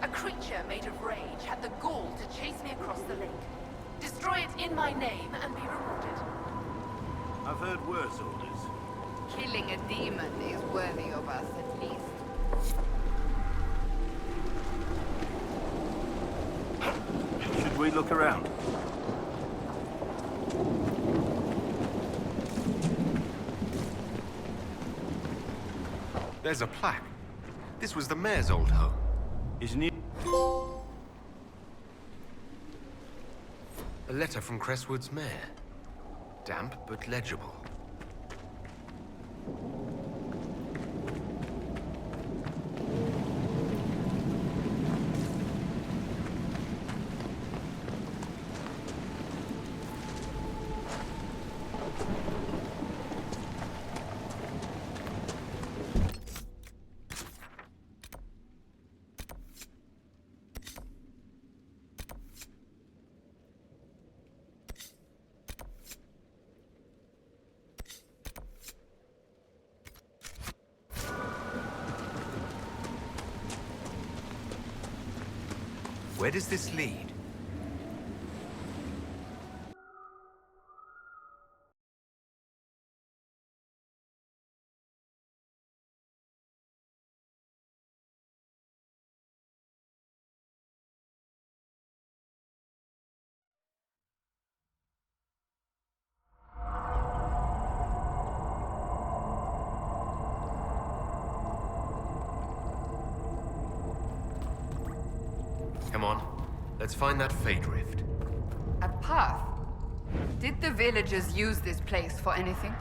A creature made of rage had the gall to chase me across the lake. Destroy it in my name and be rewarded. I've heard worse orders. Killing a demon is worthy of us, at least. Should we look around? There's a plaque. This was the mayor's old home. Isn't it? A letter from Crestwood's mayor. Damp but legible. Where does this lead? Come on, let's find that Fade Rift. A path? Did the villagers use this place for anything?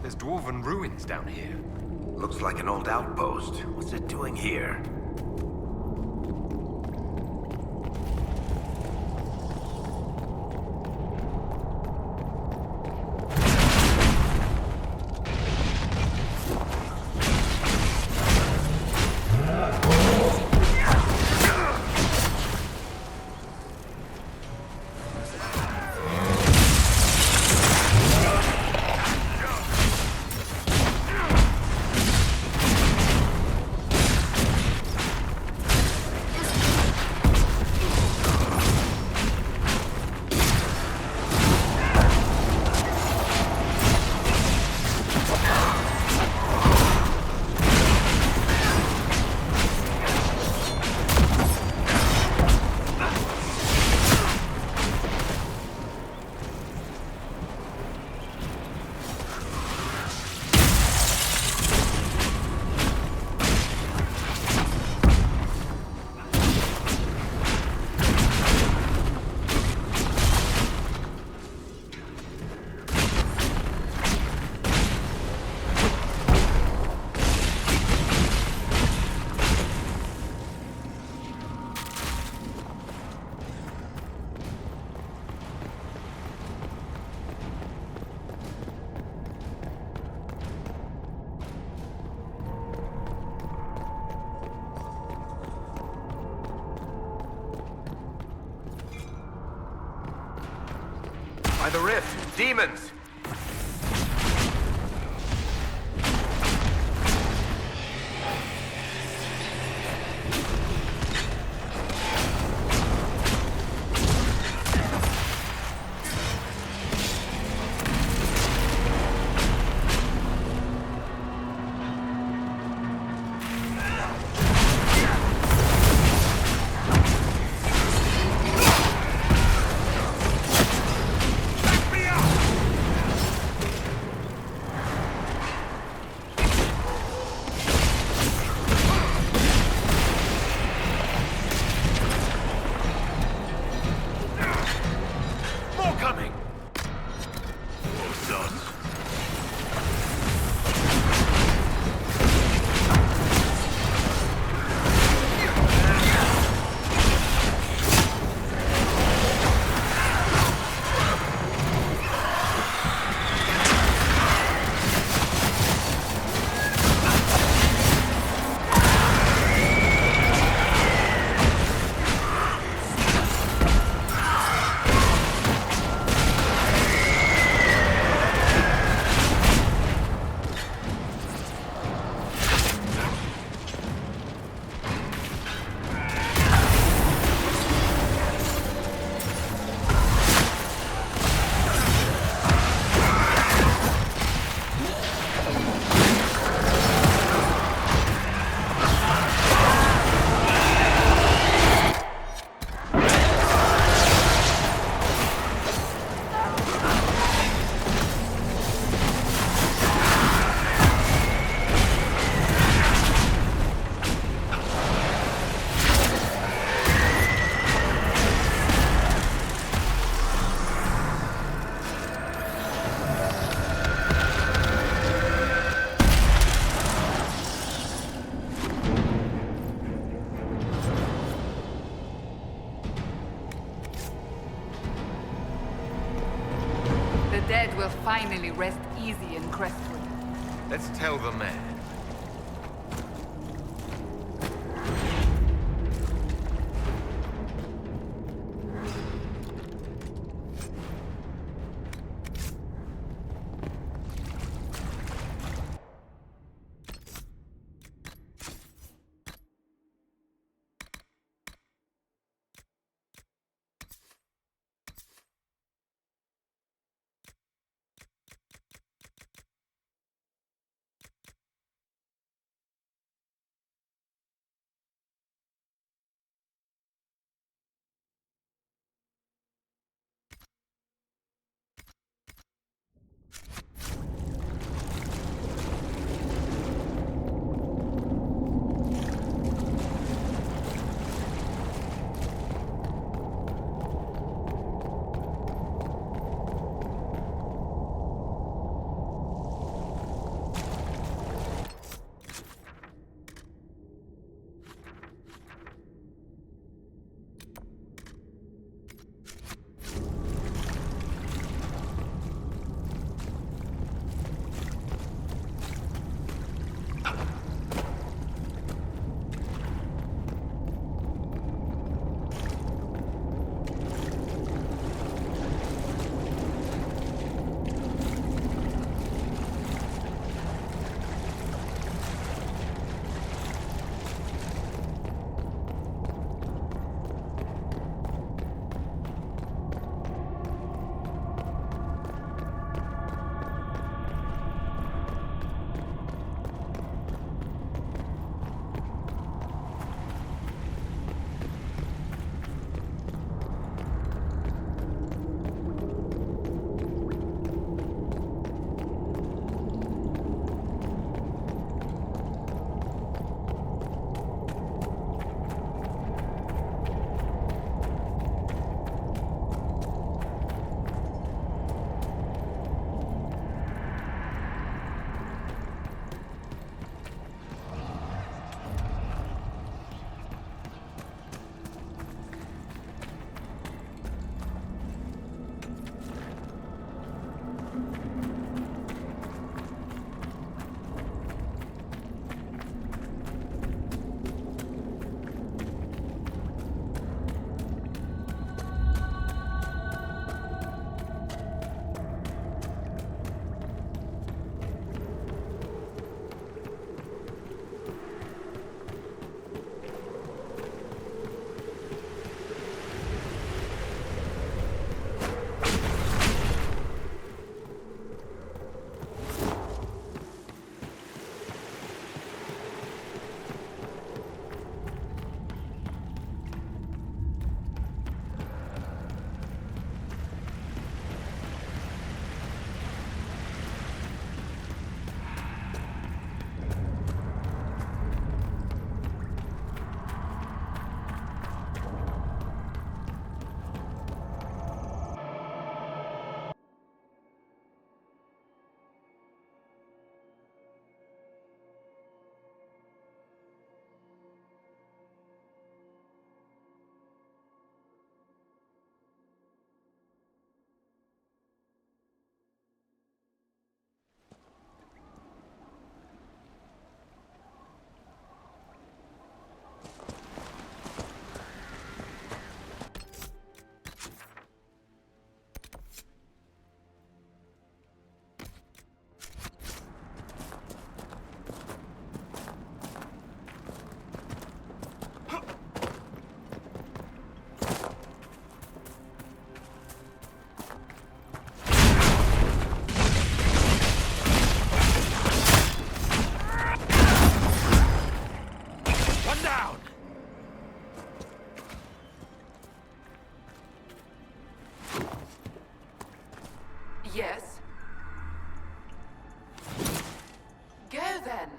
There's dwarven ruins down here. Looks like an old outpost. What's it doing here? By the rift, demons! Dead will finally rest easy in Crestwood. Let's tell the mayor. Yes? Go then.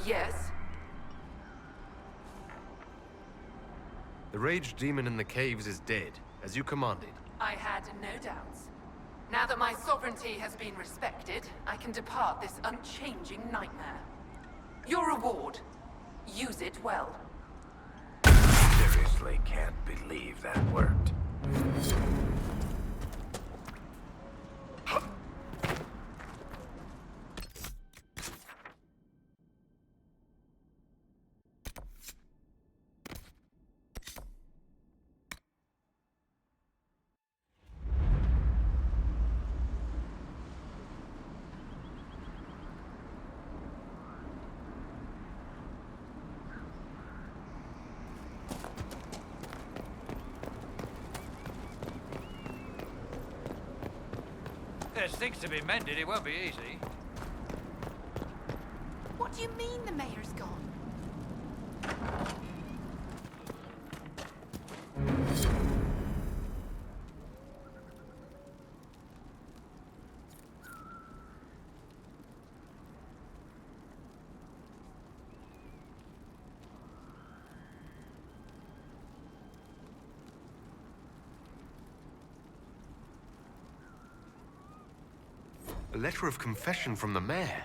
Yes? The rage demon in the caves is dead, as you commanded. I had no doubts. Now that my sovereignty has been respected, I can depart this unchanging nightmare. Your reward. Use it well. Seriously can't believe that worked. There's things to be mended, it won't be easy. What do you mean the mayor's gone? A letter of confession from the mayor.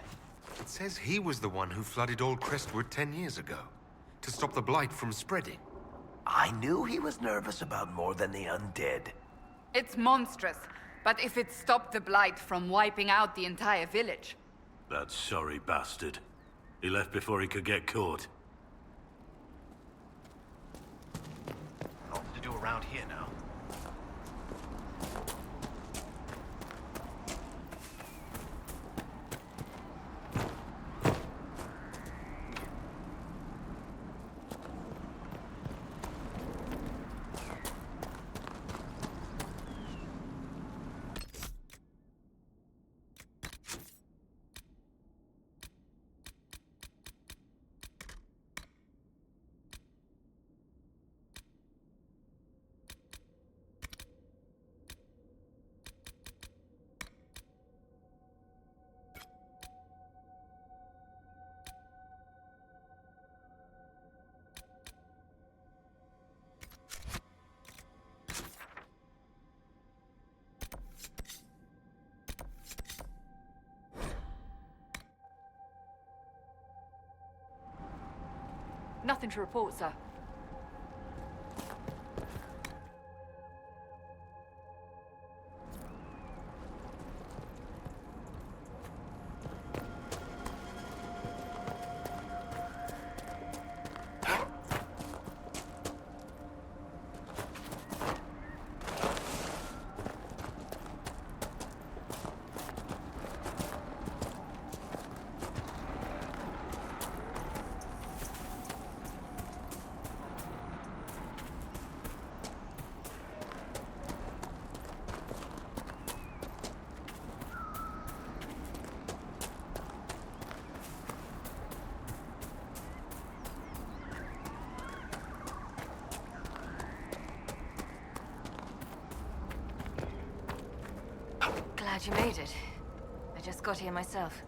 It says he was the one who flooded Old Crestwood 10 years ago, to stop the blight from spreading. I knew he was nervous about more than the undead. It's monstrous, but if it stopped the blight from wiping out the entire village... That sorry bastard. He left before he could get caught. Nothing to do around here now. Nothing to report, sir. Glad you made it. I just got here myself.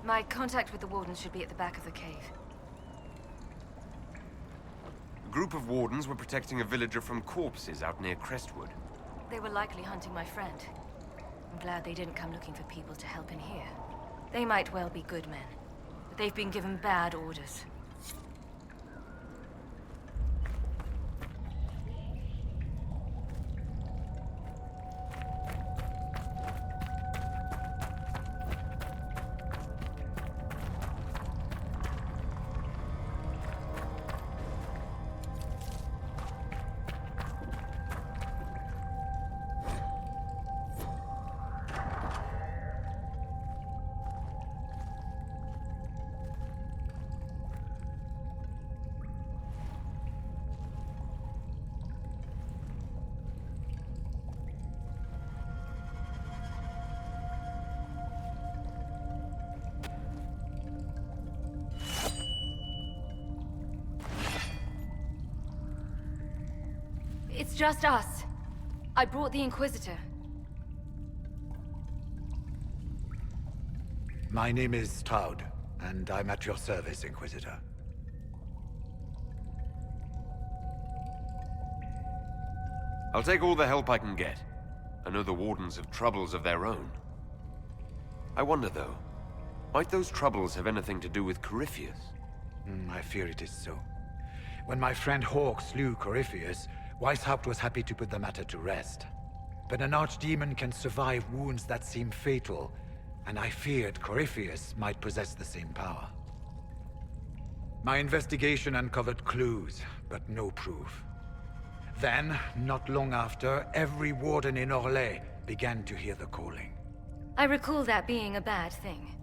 My contact with the wardens should be at the back of the cave. A group of wardens were protecting a villager from corpses out near Crestwood. They were likely hunting my friend. I'm glad they didn't come looking for people to help in here. They might well be good men, but they've been given bad orders. It's just us. I brought the Inquisitor. My name is Stroud, and I'm at your service, Inquisitor. I'll take all the help I can get. I know the Wardens have troubles of their own. I wonder, though, might those troubles have anything to do with Corypheus? I fear it is so. When my friend Hawk slew Corypheus, Weishaupt was happy to put the matter to rest. But an archdemon can survive wounds that seem fatal, and I feared Corypheus might possess the same power. My investigation uncovered clues, but no proof. Then, not long after, every warden in Orlais began to hear the calling. I recall that being a bad thing.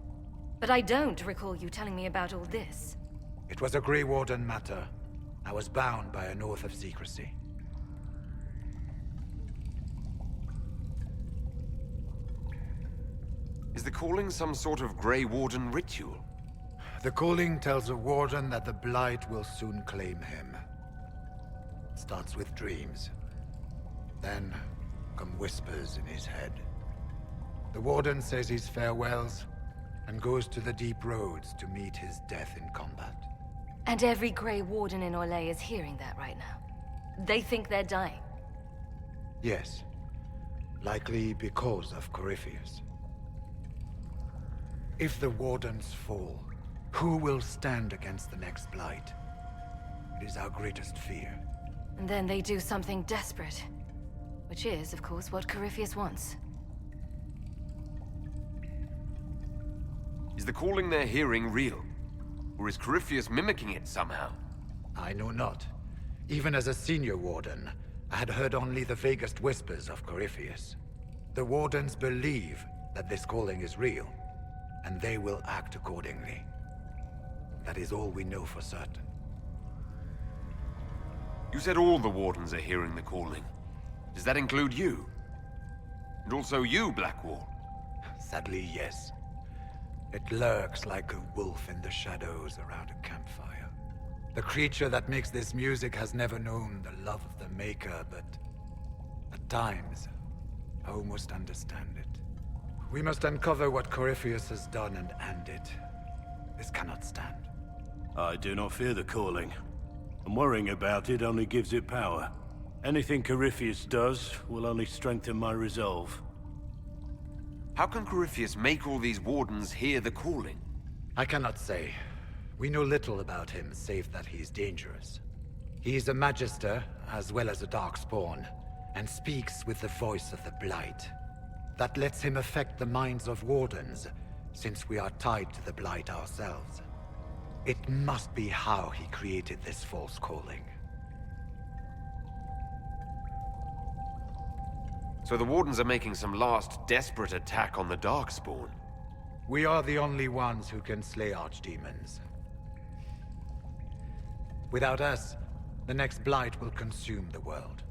But I don't recall you telling me about all this. It was a Grey Warden matter. I was bound by an oath of secrecy. Is the calling some sort of Grey Warden ritual? The calling tells a warden that the Blight will soon claim him. Starts with dreams. Then come whispers in his head. The warden says his farewells and goes to the deep roads to meet his death in combat. And every Grey Warden in Orlais is hearing that right now. They think they're dying. Yes. Likely because of Corypheus. If the Wardens fall, who will stand against the next Blight? It is our greatest fear. And then they do something desperate. Which is, of course, what Corypheus wants. Is the calling they're hearing real? Or is Corypheus mimicking it somehow? I know not. Even as a senior warden, I had heard only the vaguest whispers of Corypheus. The Wardens believe that this calling is real, and they will act accordingly. That is all we know for certain. You said all the Wardens are hearing the calling. Does that include you? And also you, Blackwall? Sadly, yes. It lurks like a wolf in the shadows around a campfire. The creature that makes this music has never known the love of the Maker, but at times, I almost understand it. We must uncover what Corypheus has done and end it. This cannot stand. I do not fear the calling. And worrying about it only gives it power. Anything Corypheus does will only strengthen my resolve. How can Corypheus make all these Wardens hear the calling? I cannot say. We know little about him, save that he is dangerous. He is a Magister, as well as a Darkspawn, and speaks with the voice of the Blight. That lets him affect the minds of Wardens, since we are tied to the Blight ourselves. It must be how he created this false calling. So the Wardens are making some last desperate attack on the Darkspawn. We are the only ones who can slay archdemons. Without us, the next Blight will consume the world.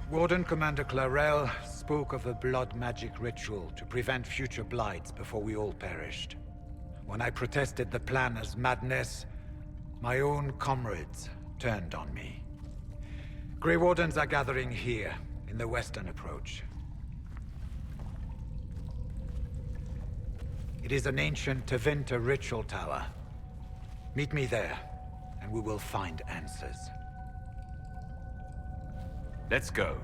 Warden Commander Clarel spoke of a blood magic ritual to prevent future Blights before we all perished. When I protested the plan as madness, my own comrades turned on me. Grey Wardens are gathering here, in the western approach. It is an ancient Tevinter ritual tower. Meet me there, and we will find answers. Let's go.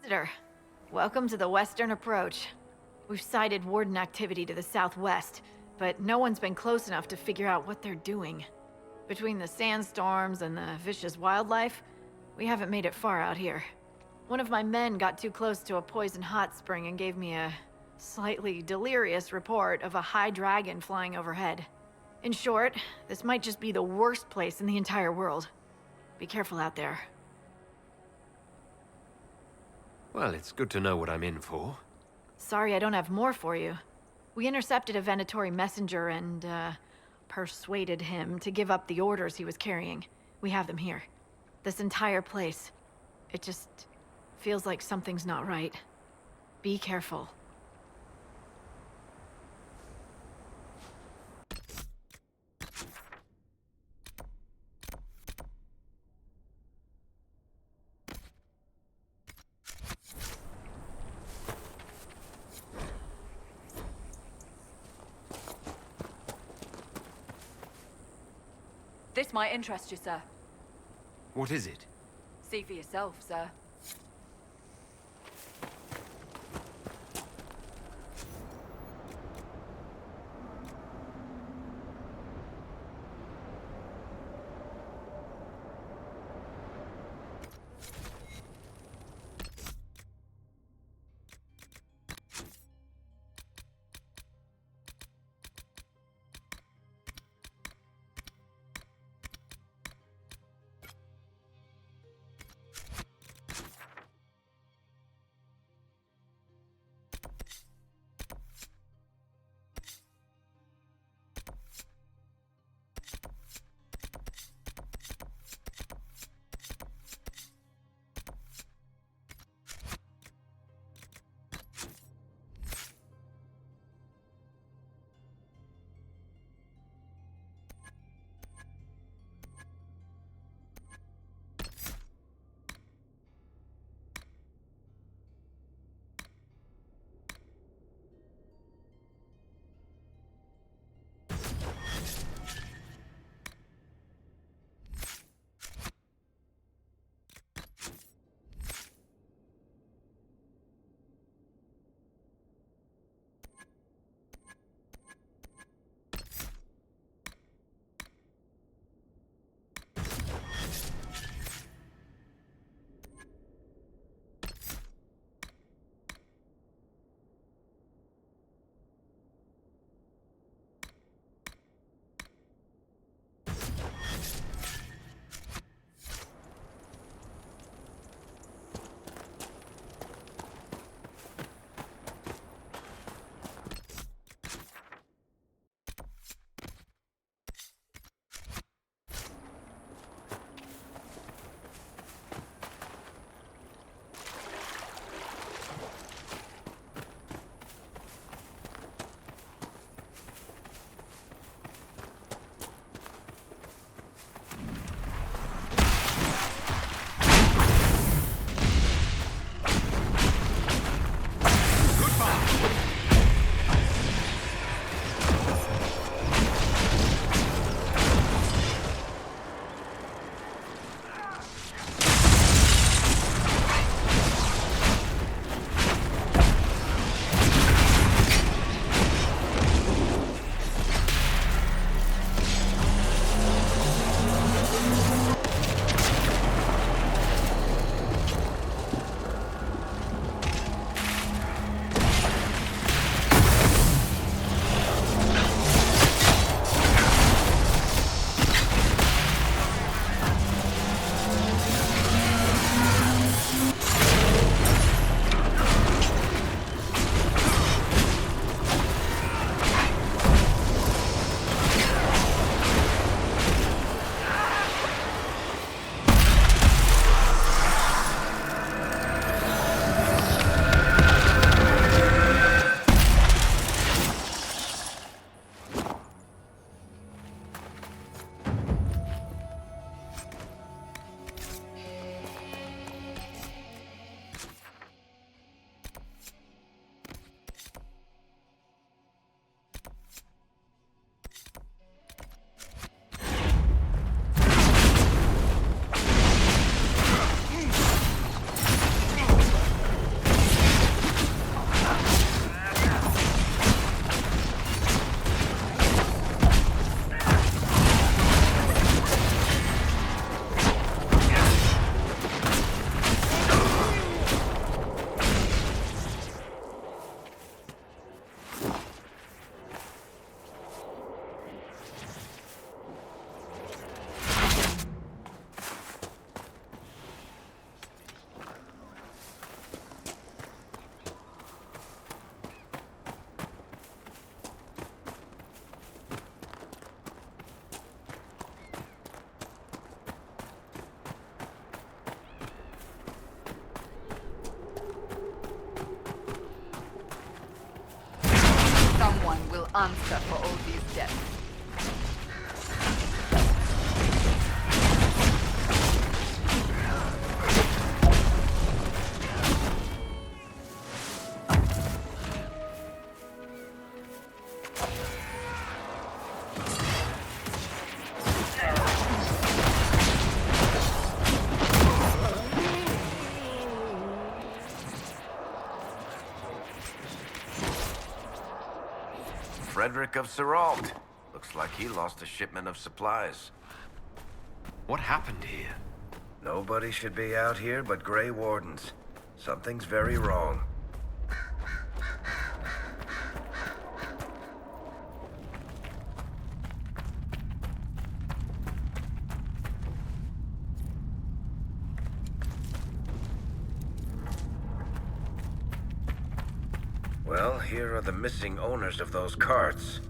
Visitor, welcome to the Western Approach. We've sighted Warden activity to the southwest, but no one's been close enough to figure out what they're doing. Between the sandstorms and the vicious wildlife, we haven't made it far out here. One of my men got too close to a poison hot spring and gave me a slightly delirious report of a high dragon flying overhead. In short, this might just be the worst place in the entire world. Be careful out there. Well, it's good to know what I'm in for. Sorry I don't have more for you. We intercepted a Venatori messenger and, persuaded him to give up the orders he was carrying. We have them here. This entire place. It just feels like something's not right. Be careful. This might interest you, sir. What is it? See for yourself, sir. answer for all these deaths. Frederick of Seralt. Looks like he lost a shipment of supplies. What happened here? Nobody should be out here but Grey Wardens. Something's very wrong. Well, here are the missing owners of those carts.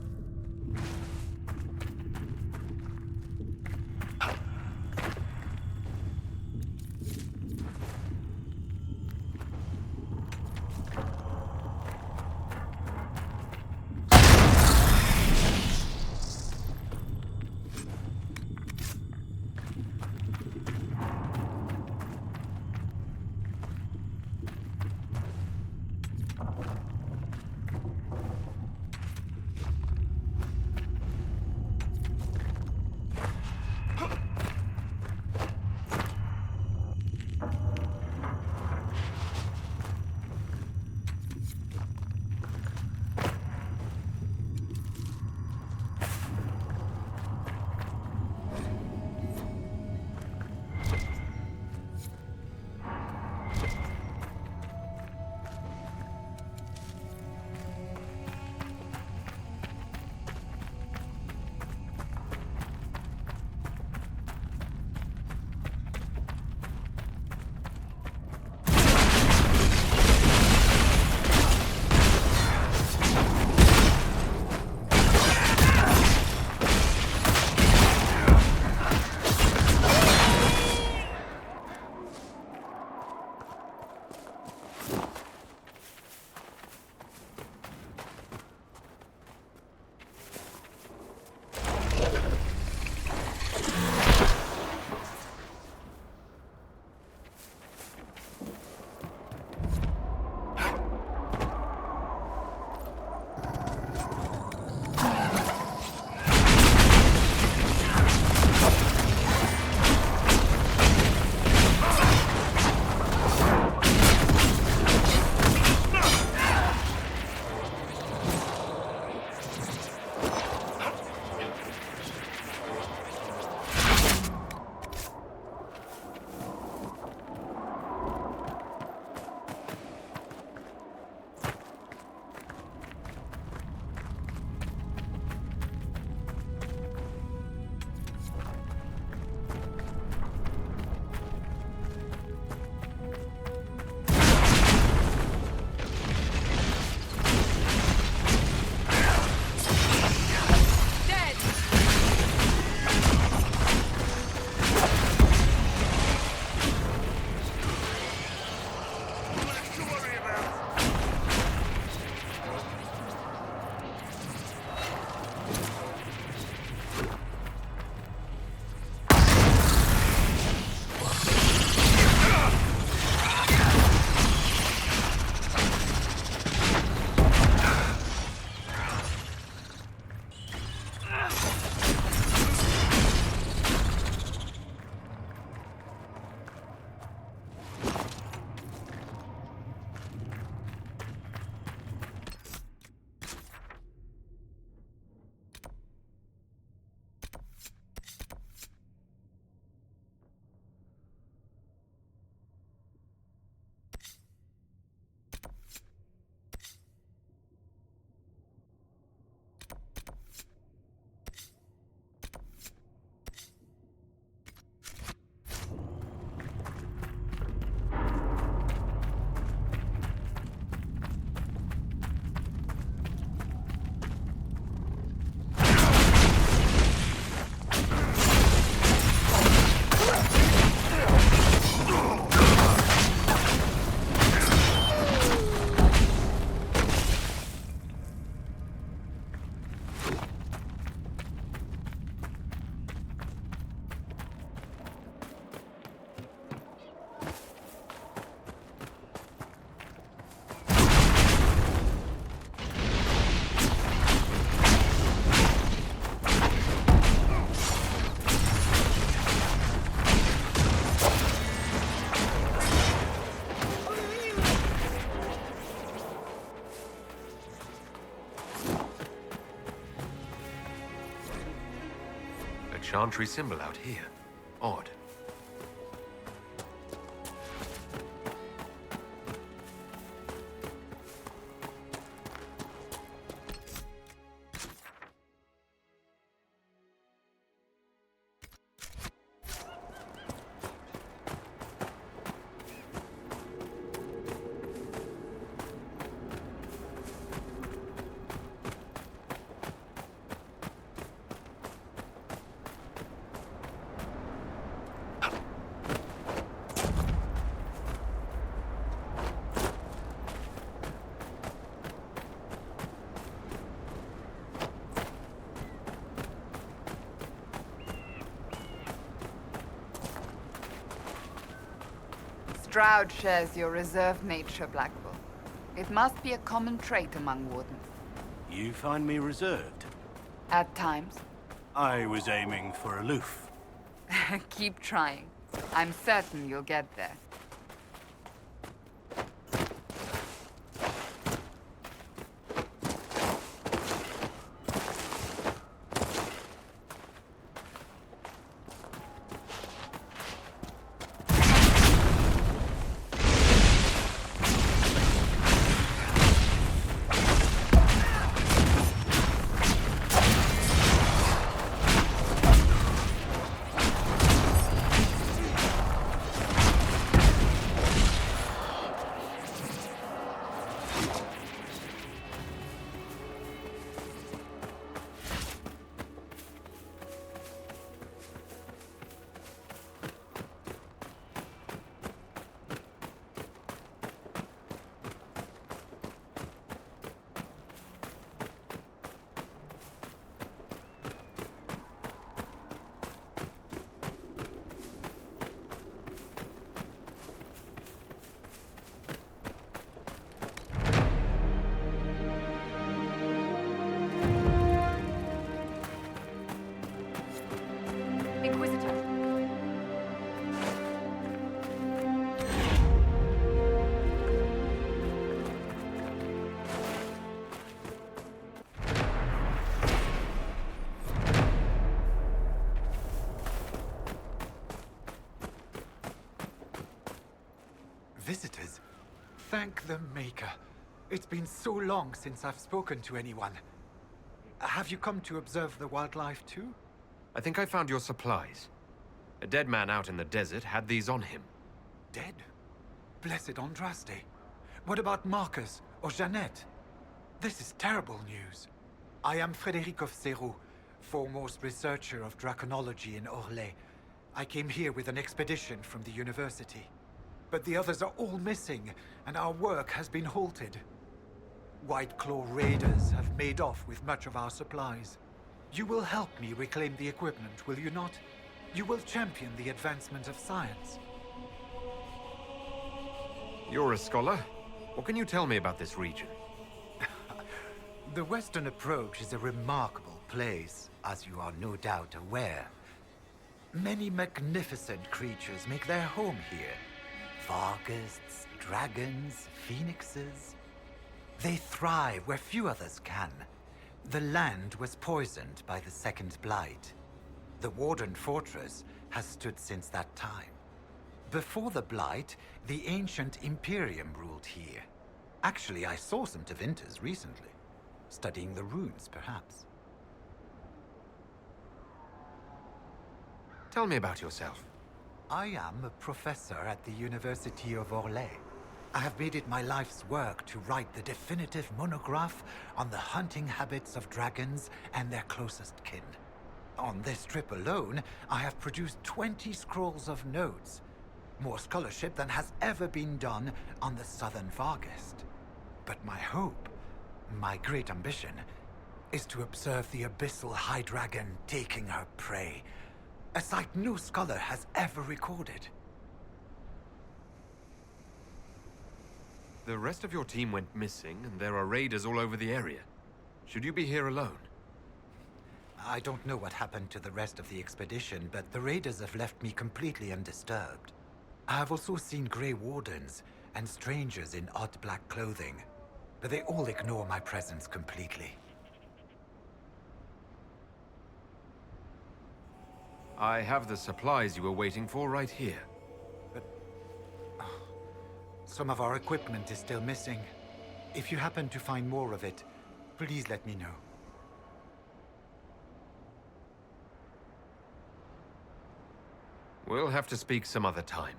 chantry symbol out here. Odd. Stroud shares your reserved nature, Blackwell. It must be a common trait among wardens. You find me reserved? At times. I was aiming for aloof. Keep trying. I'm certain you'll get there. Visitors? Thank the Maker. It's been so long since I've spoken to anyone. Have you come to observe the wildlife too? I think I found your supplies. A dead man out in the desert had these on him. Dead? Blessed Andraste. What about Marcus or Jeannette? This is terrible news. I am Frédéric of Serrault, foremost researcher of draconology in Orlais. I came here with an expedition from the university. But the others are all missing, and our work has been halted. White Claw raiders have made off with much of our supplies. You will help me reclaim the equipment, will you not? You will champion the advancement of science. You're a scholar. What can you tell me about this region? The Western Approach is a remarkable place, as you are no doubt aware. Many magnificent creatures make their home here. Vargusts, dragons, phoenixes. They thrive where few others can. The land was poisoned by the Second Blight. The Warden Fortress has stood since that time. Before the Blight, the ancient Imperium ruled here. Actually, I saw some Tevinters recently. Studying the runes, perhaps. Tell me about yourself. I am a professor at the University of Orlais. I have made it my life's work to write the definitive monograph on the hunting habits of dragons and their closest kin. On this trip alone, I have produced 20 scrolls of notes. More scholarship than has ever been done on the Southern Vargest. But my hope, my great ambition, is to observe the abyssal high dragon taking her prey. A sight no scholar has ever recorded. The rest of your team went missing, and there are raiders all over the area. Should you be here alone? I don't know what happened to the rest of the expedition, but the raiders have left me completely undisturbed. I have also seen Grey Wardens and strangers in odd black clothing, but they all ignore my presence completely. I have the supplies you were waiting for right here. Some of our equipment is still missing. If you happen to find more of it, please let me know. We'll have to speak some other time.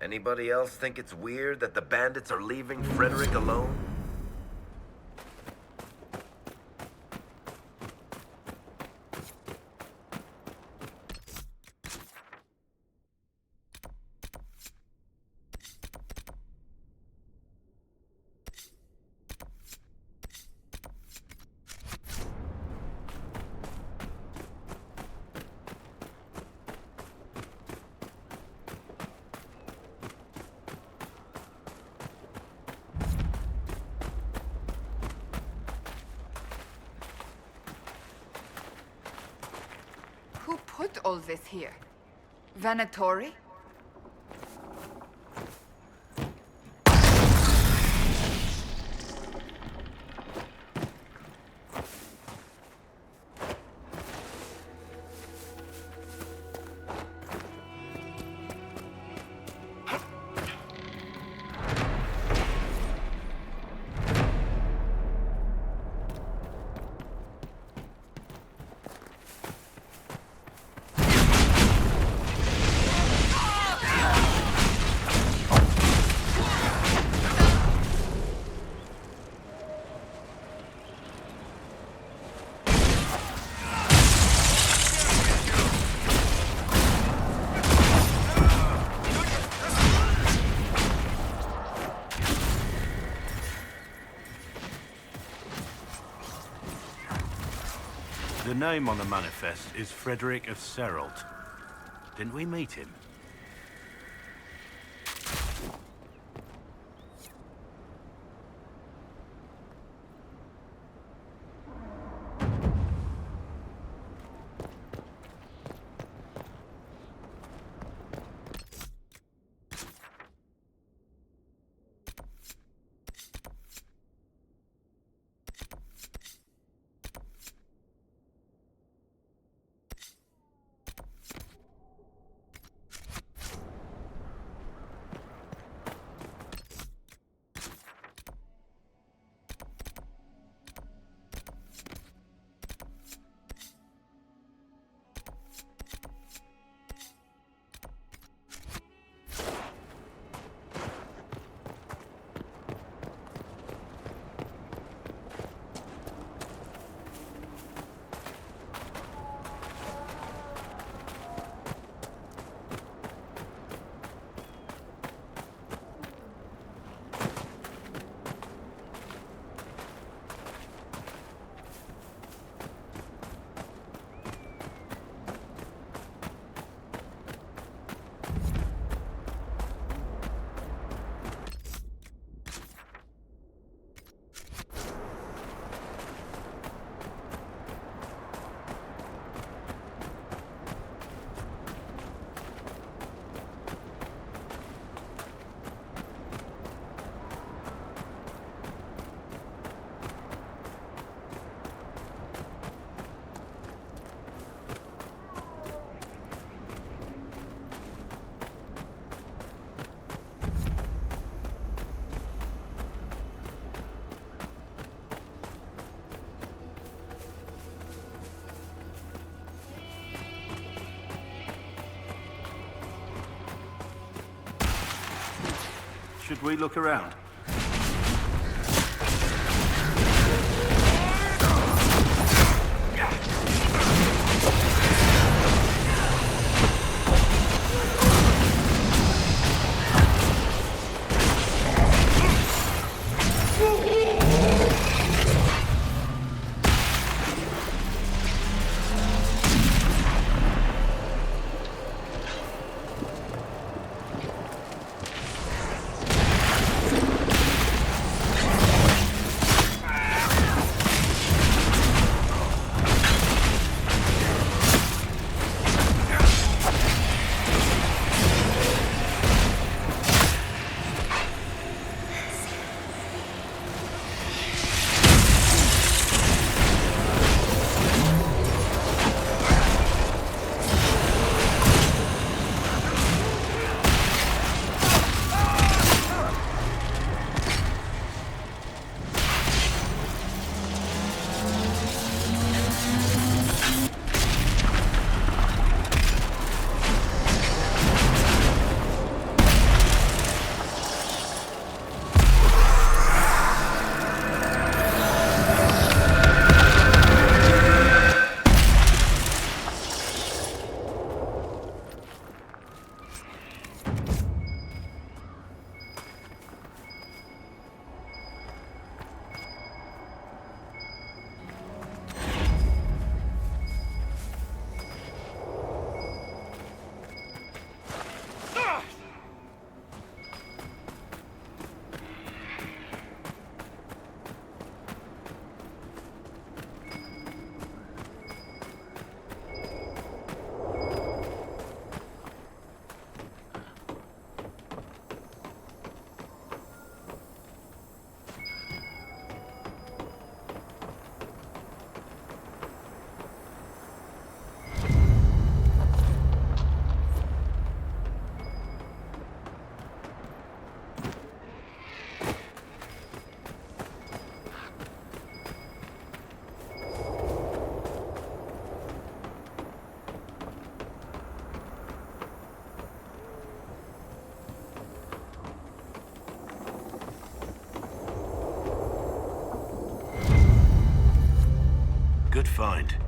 Anybody else think it's weird that the bandits are leaving Frederick alone? Who put all this here? Venatori? The name on the manifest is Frederick of Seralt. Didn't we meet him? Should we look around? find?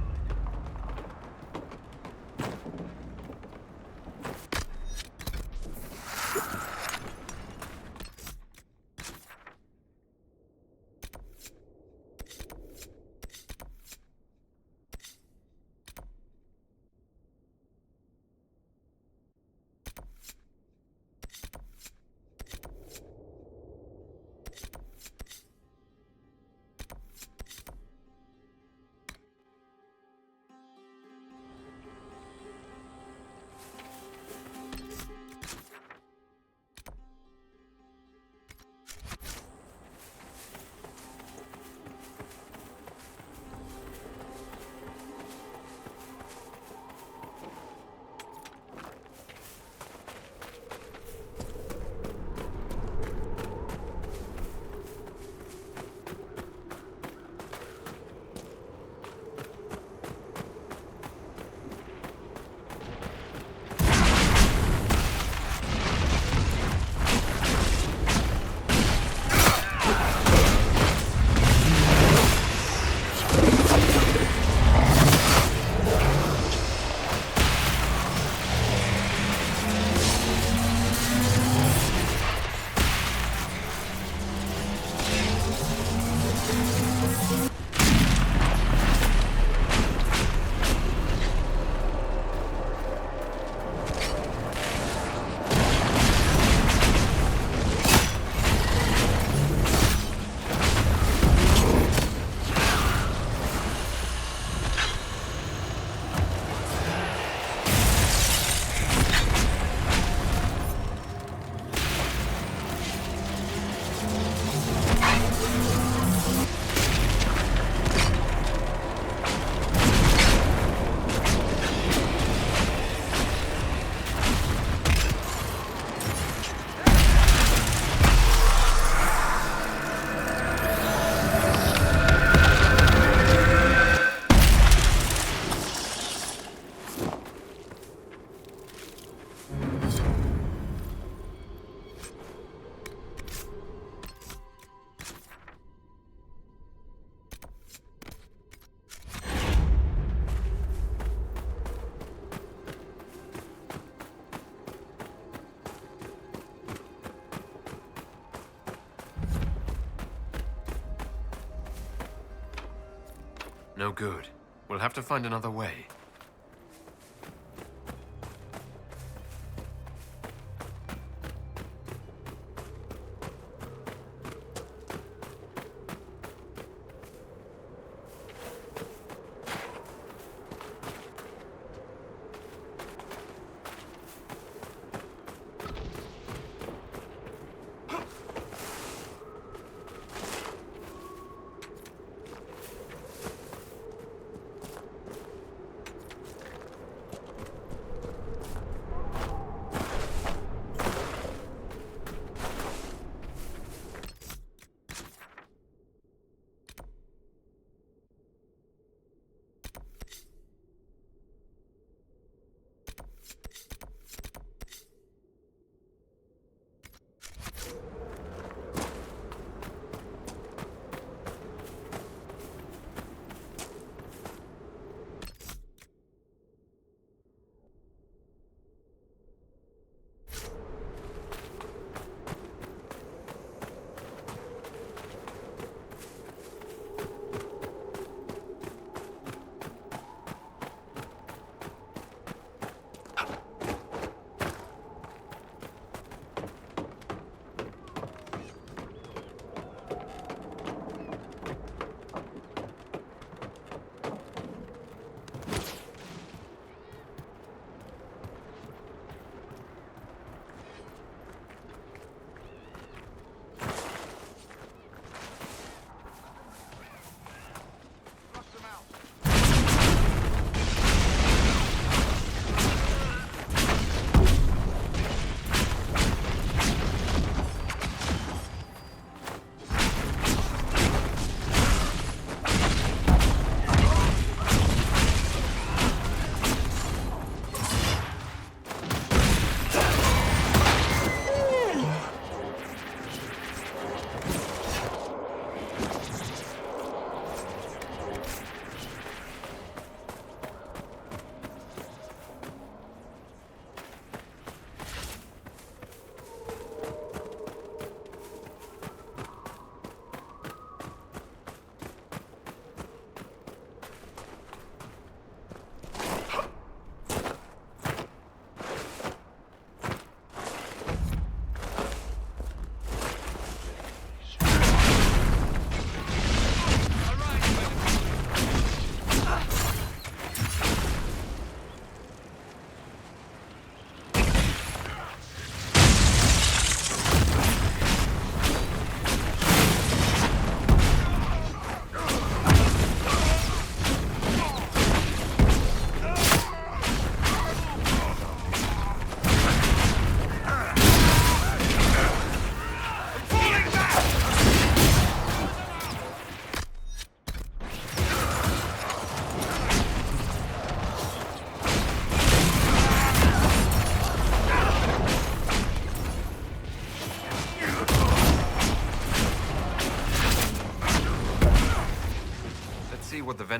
No good. We'll have to find another way.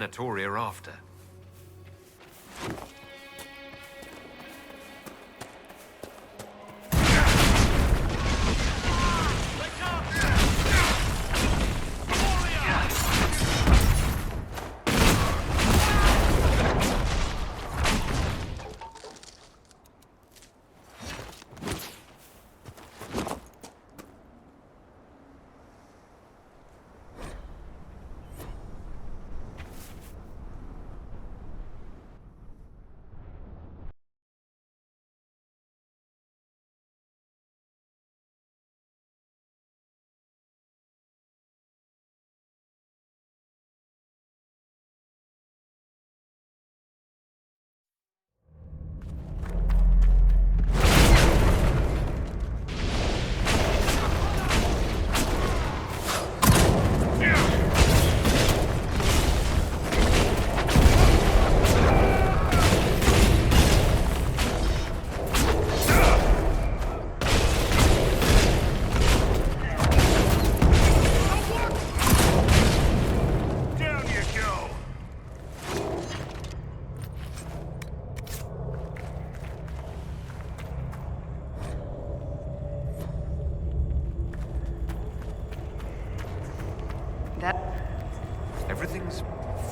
Venatori are after. Everything's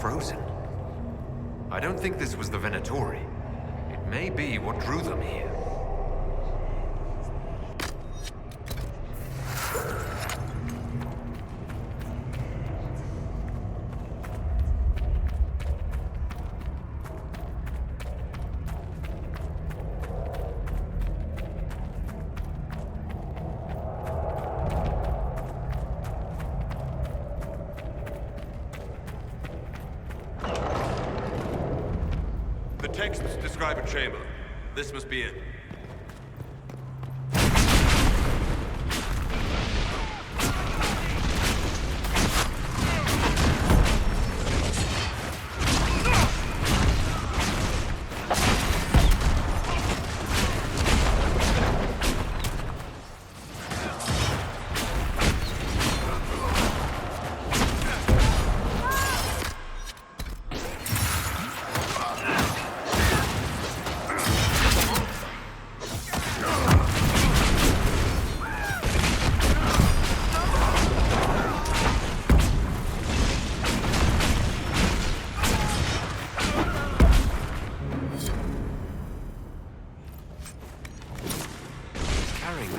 frozen. I don't think this was the Venatori. It may be what drew them here. The texts describe a chamber. This must be it.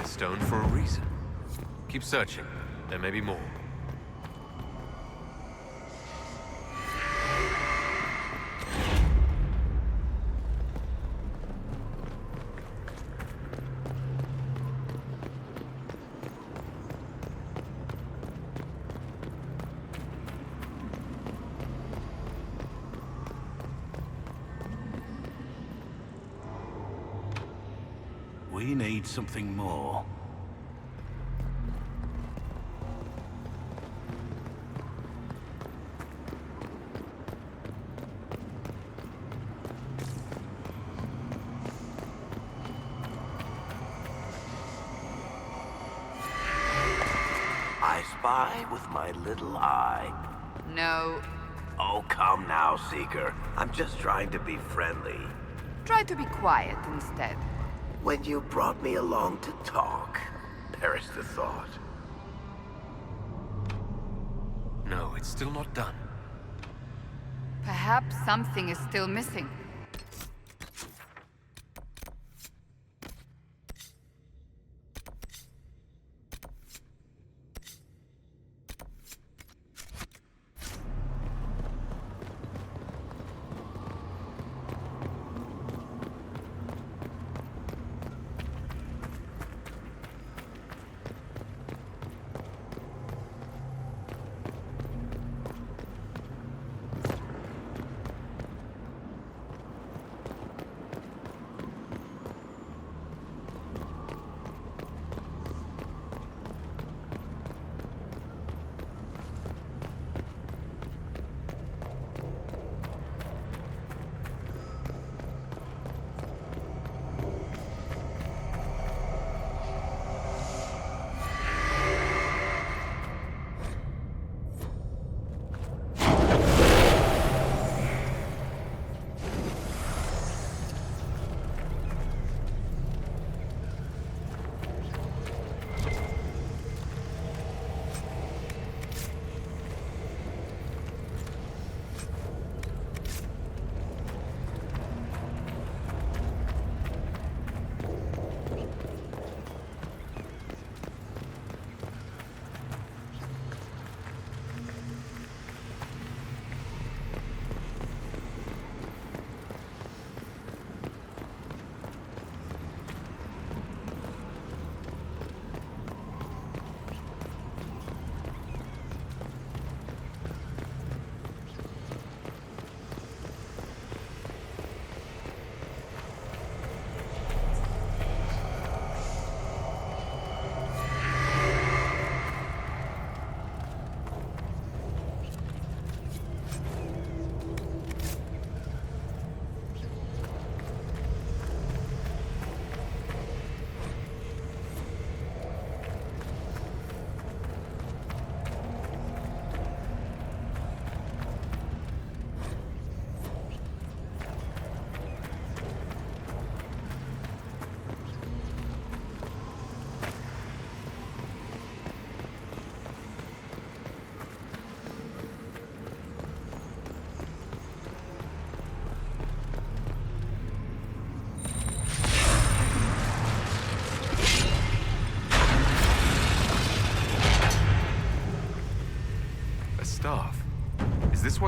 Stone for a reason. Keep searching. There may be more. We need something more. I spy with my little eye. No. Oh, come now, Seeker. I'm just trying to be friendly. Try to be quiet instead. When you brought me along to talk, perish the thought. No, it's still not done. Perhaps something is still missing.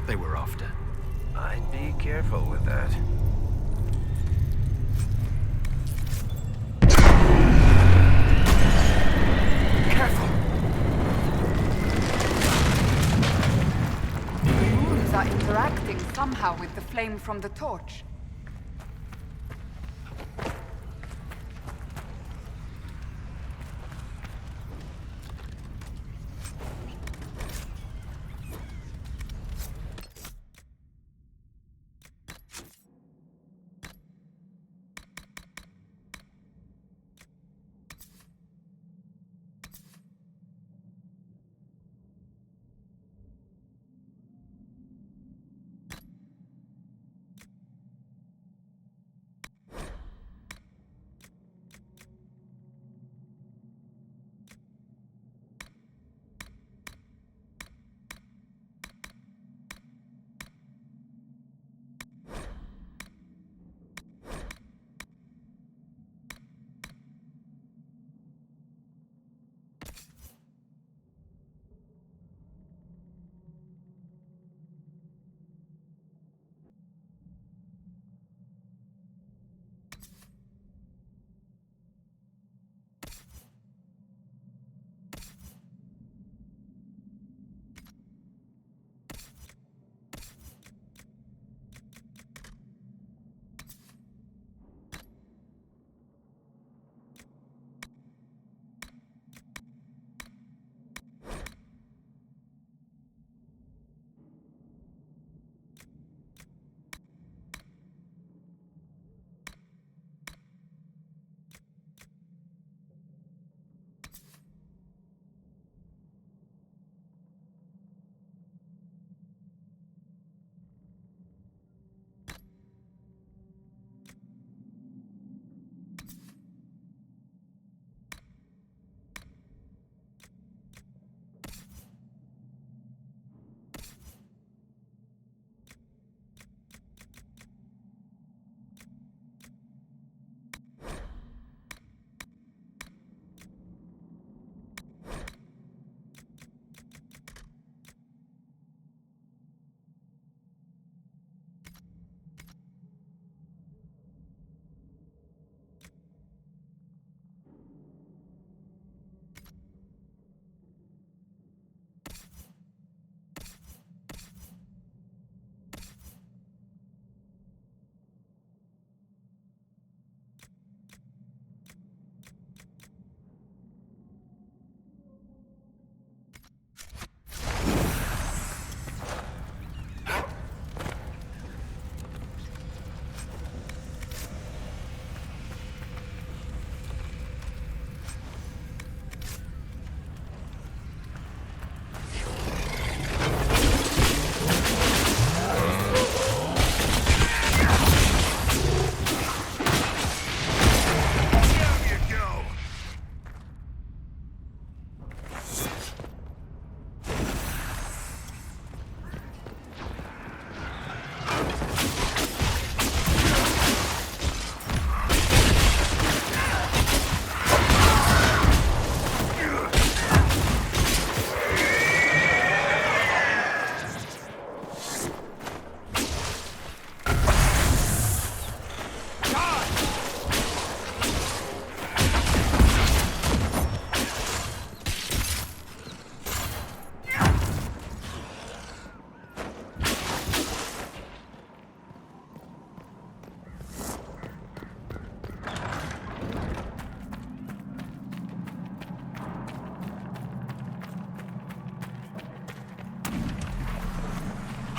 what they were after. I'd be careful with that. Careful! The moons are interacting somehow with the flame from the torch.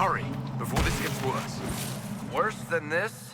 Hurry, before this gets worse. Worse than this?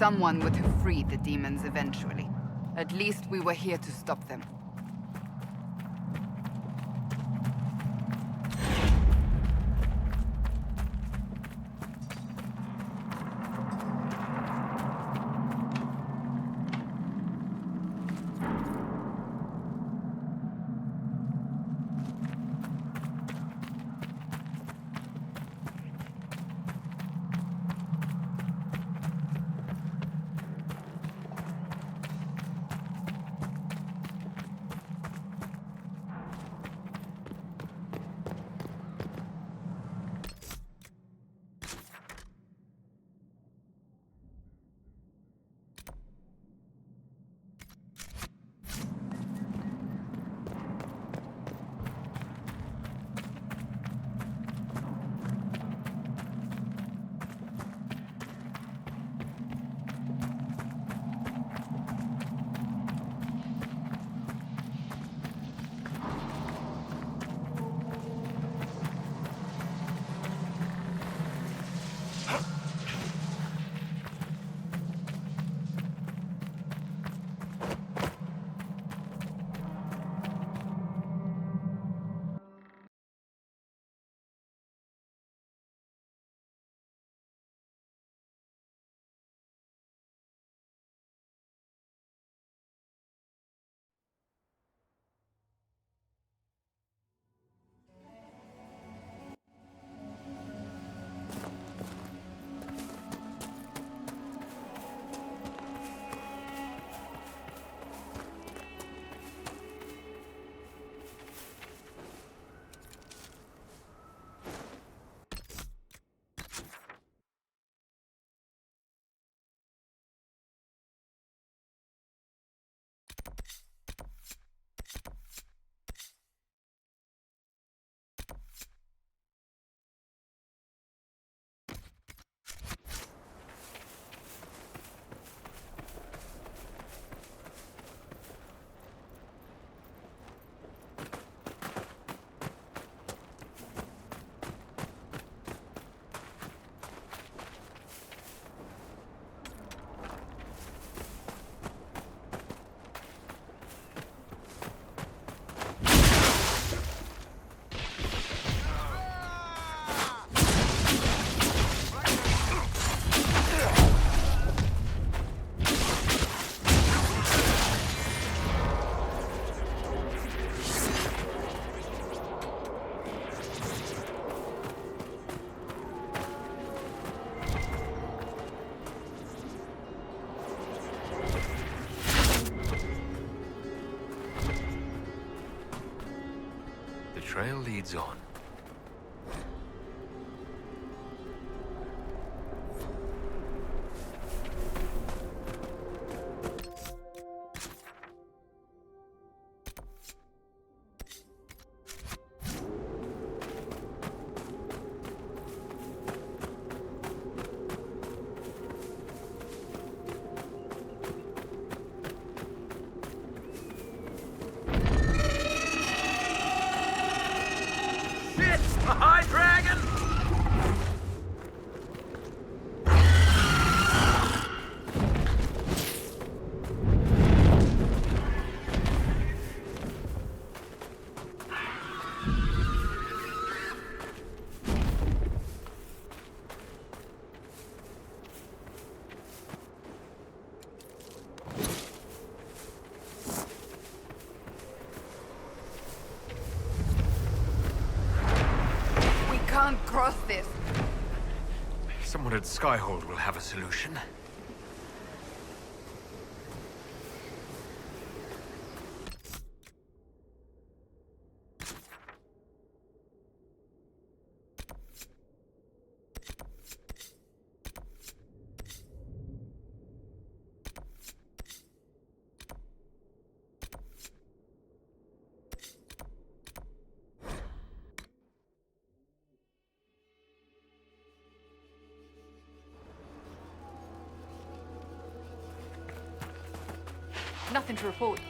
someone would have freed the demons eventually. At least we were here to stop them. Trail leads on. Can't cross this. Someone at Skyhold will have a solution. Nothing to report.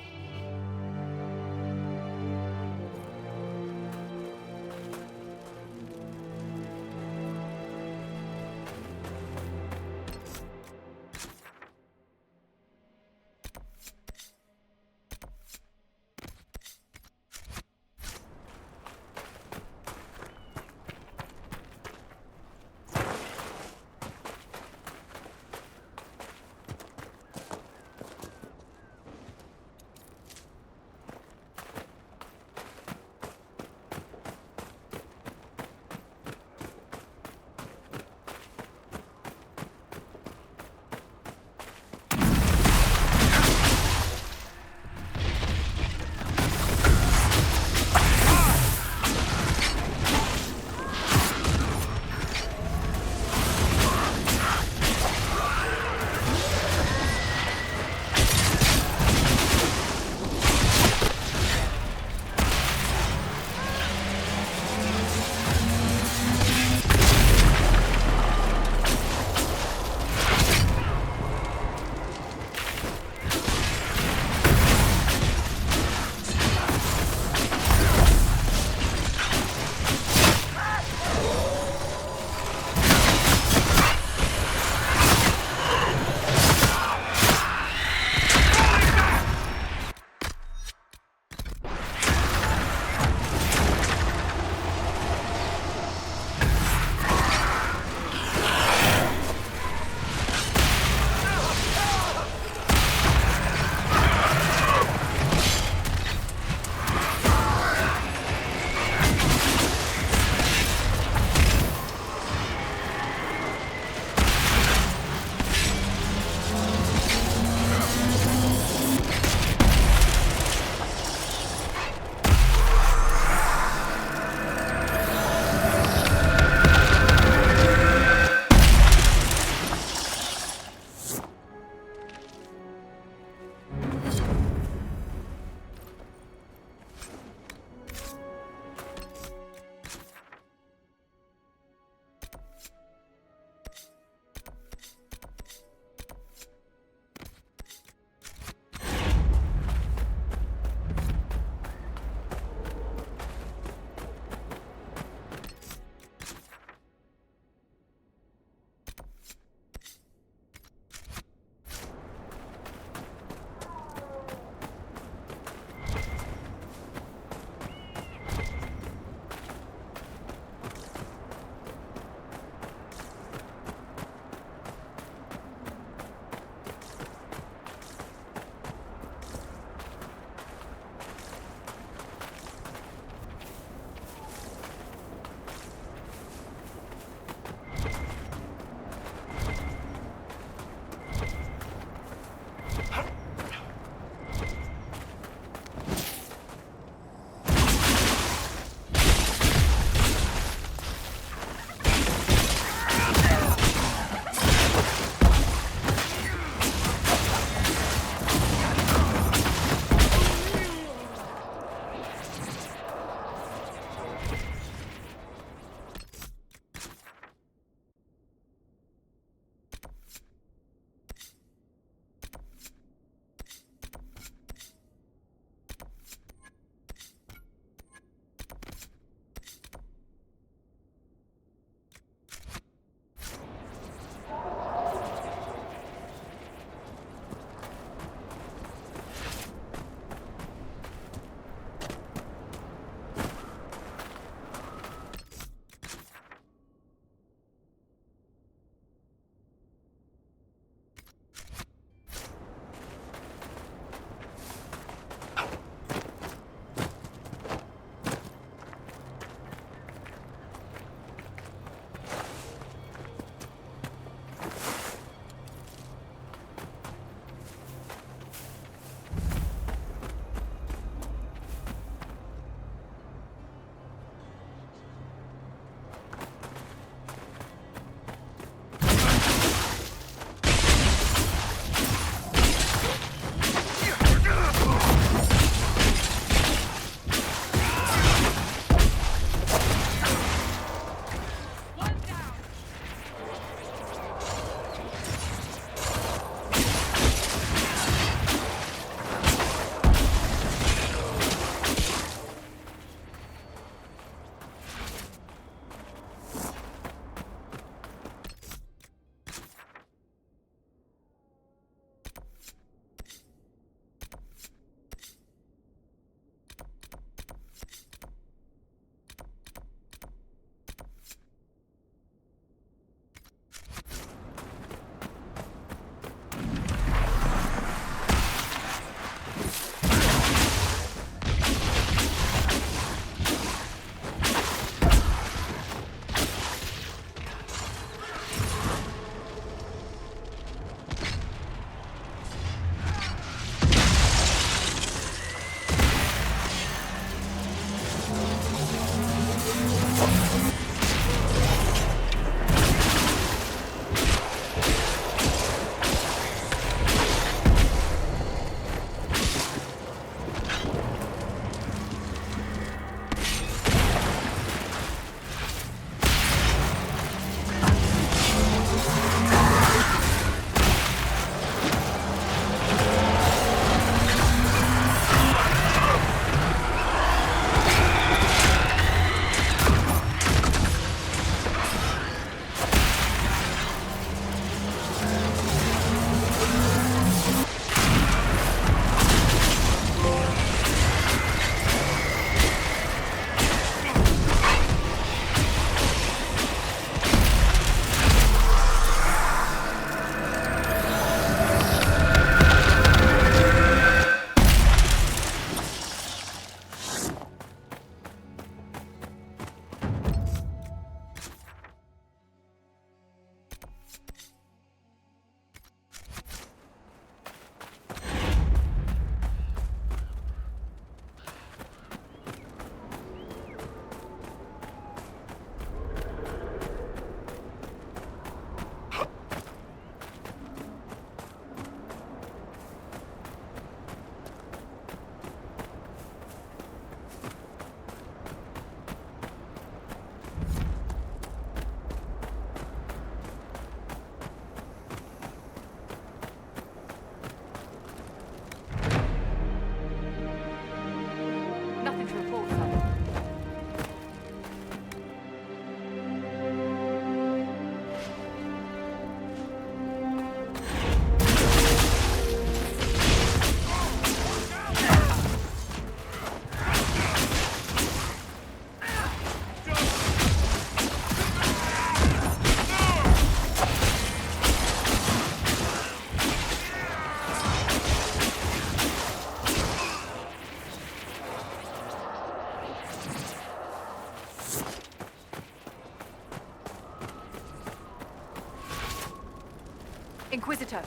Inquisitor.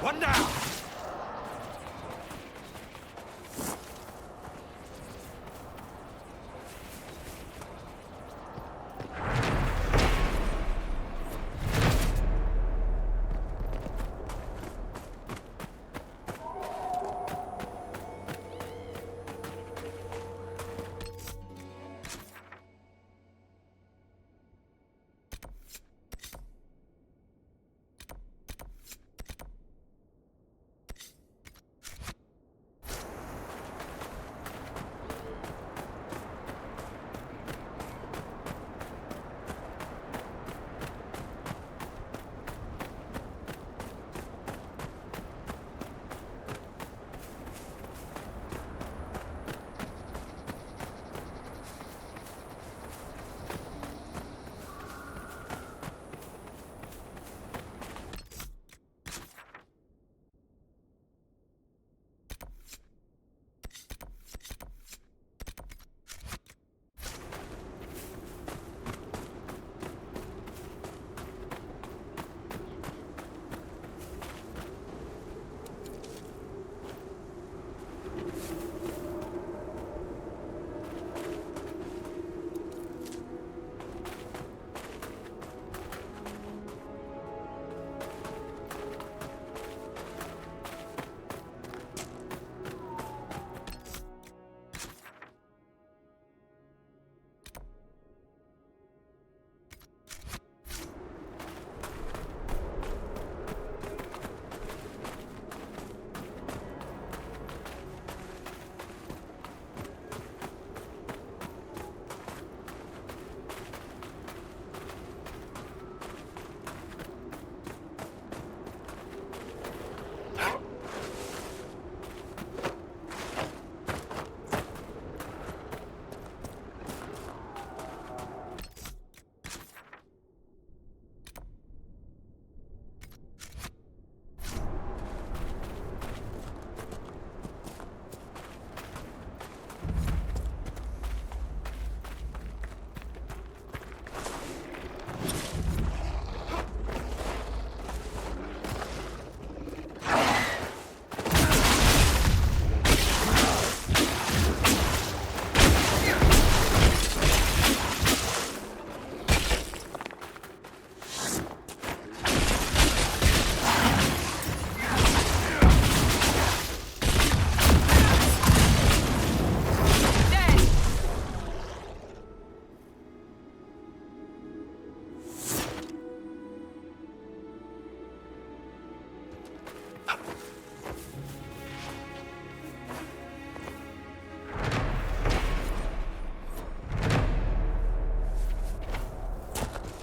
One down!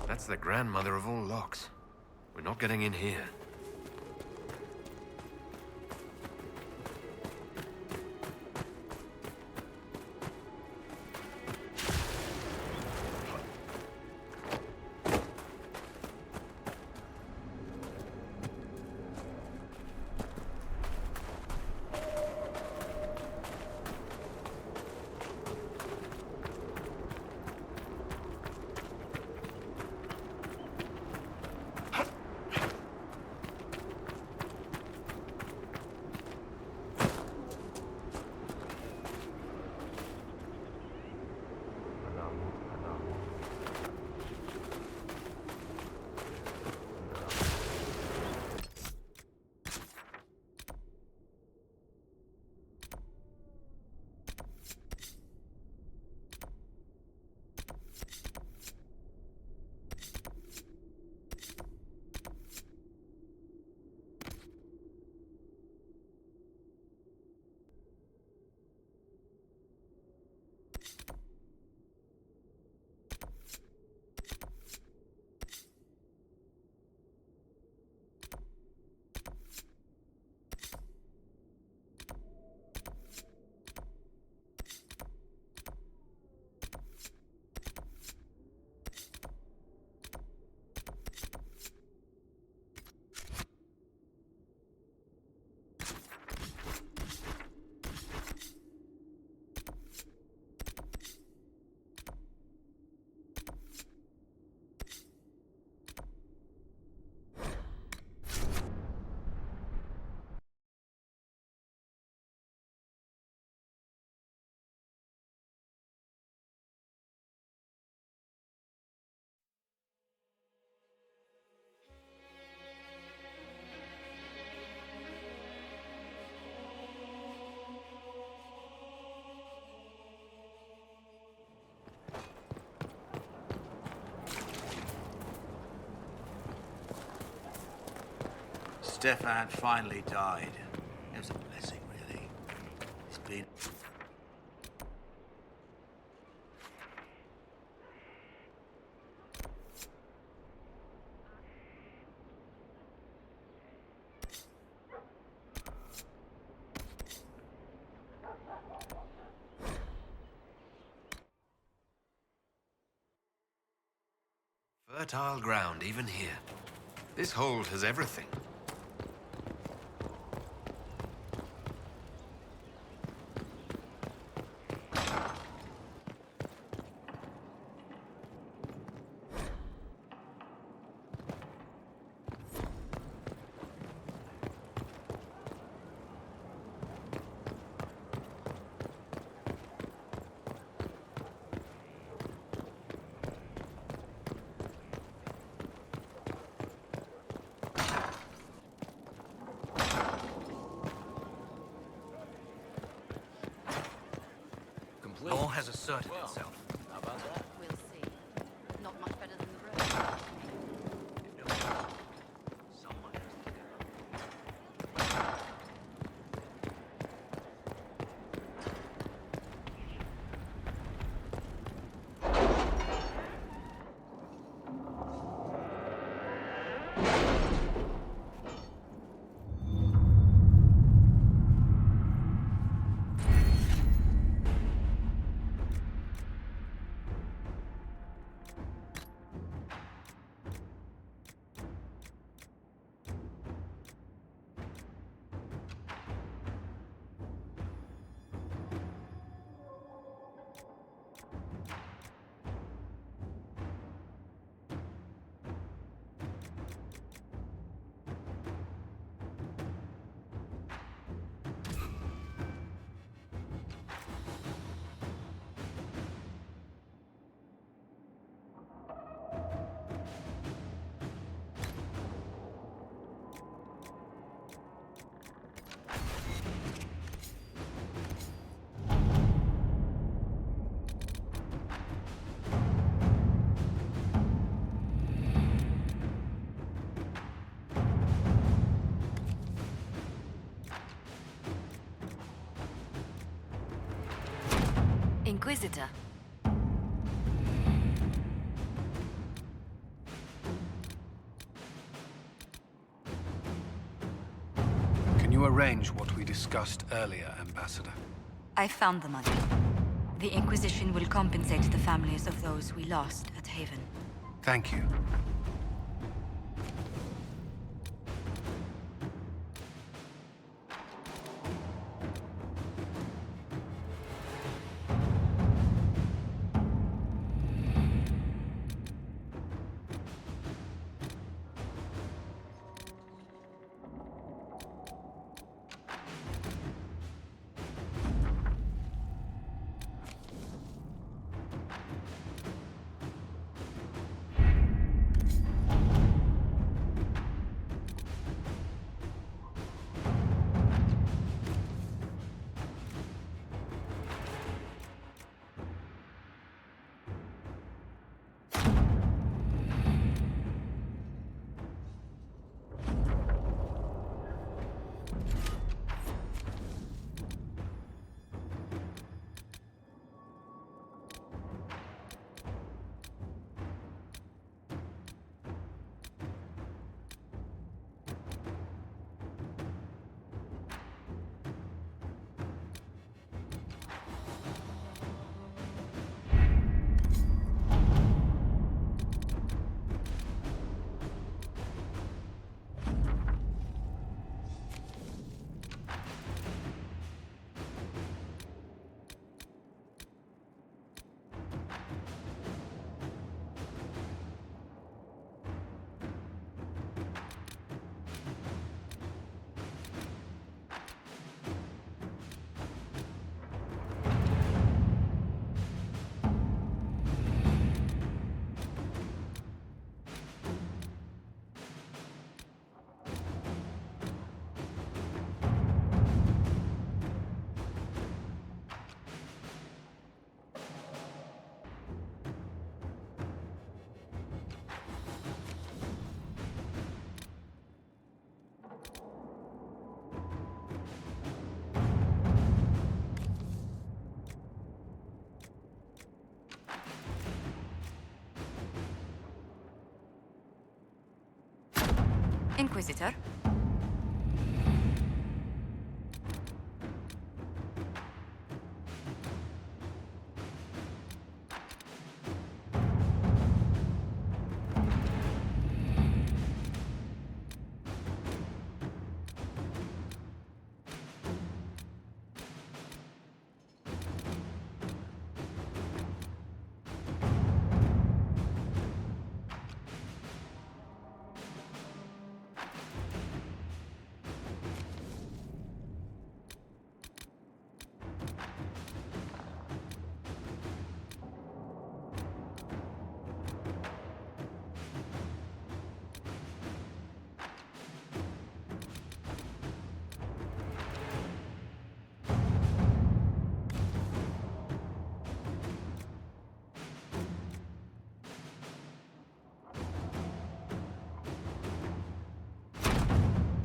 That's the grandmother of all locks. We're not getting in here. Stefan finally died. It was a blessing, really. It's been... Fertile ground, even here. This hold has everything. Law has asserted itself. How about that? We'll see. Not much better than the road. Inquisitor. Can you arrange what we discussed earlier, Ambassador? I found the money. The Inquisition will compensate the families of those we lost at Haven. Thank you. Inquisitor.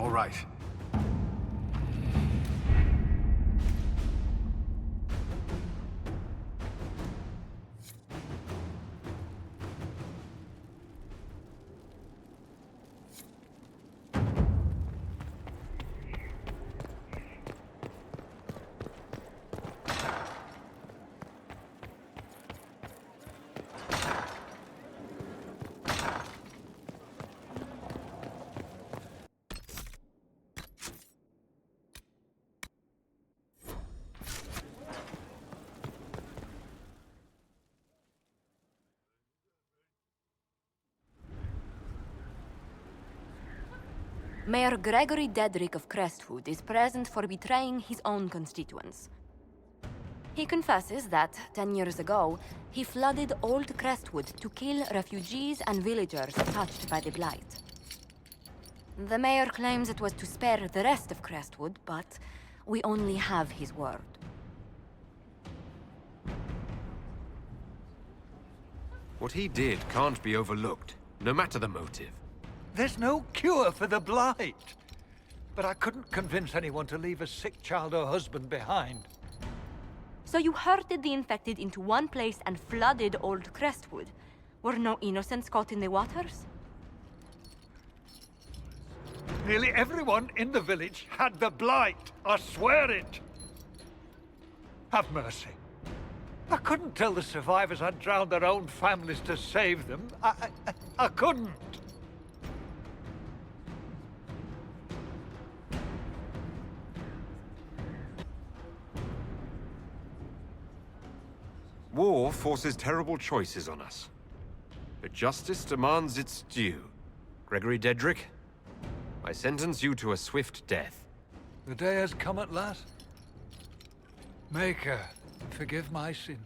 All right. Mayor Gregory Dedrick of Crestwood is present for betraying his own constituents. He confesses that, 10 years ago, he flooded Old Crestwood to kill refugees and villagers touched by the Blight. The mayor claims it was to spare the rest of Crestwood, but we only have his word. What he did can't be overlooked, no matter the motive. There's no cure for the Blight. But I couldn't convince anyone to leave a sick child or husband behind. So you herded the infected into one place and flooded Old Crestwood? Were no innocents caught in the waters? Nearly everyone in the village had the Blight. I swear it. Have mercy. I couldn't tell the survivors I'd drowned their own families to save them. I couldn't. War forces terrible choices on us. But justice demands its due. Gregory Dedrick, I sentence you to a swift death. The day has come at last. Maker, forgive my sins.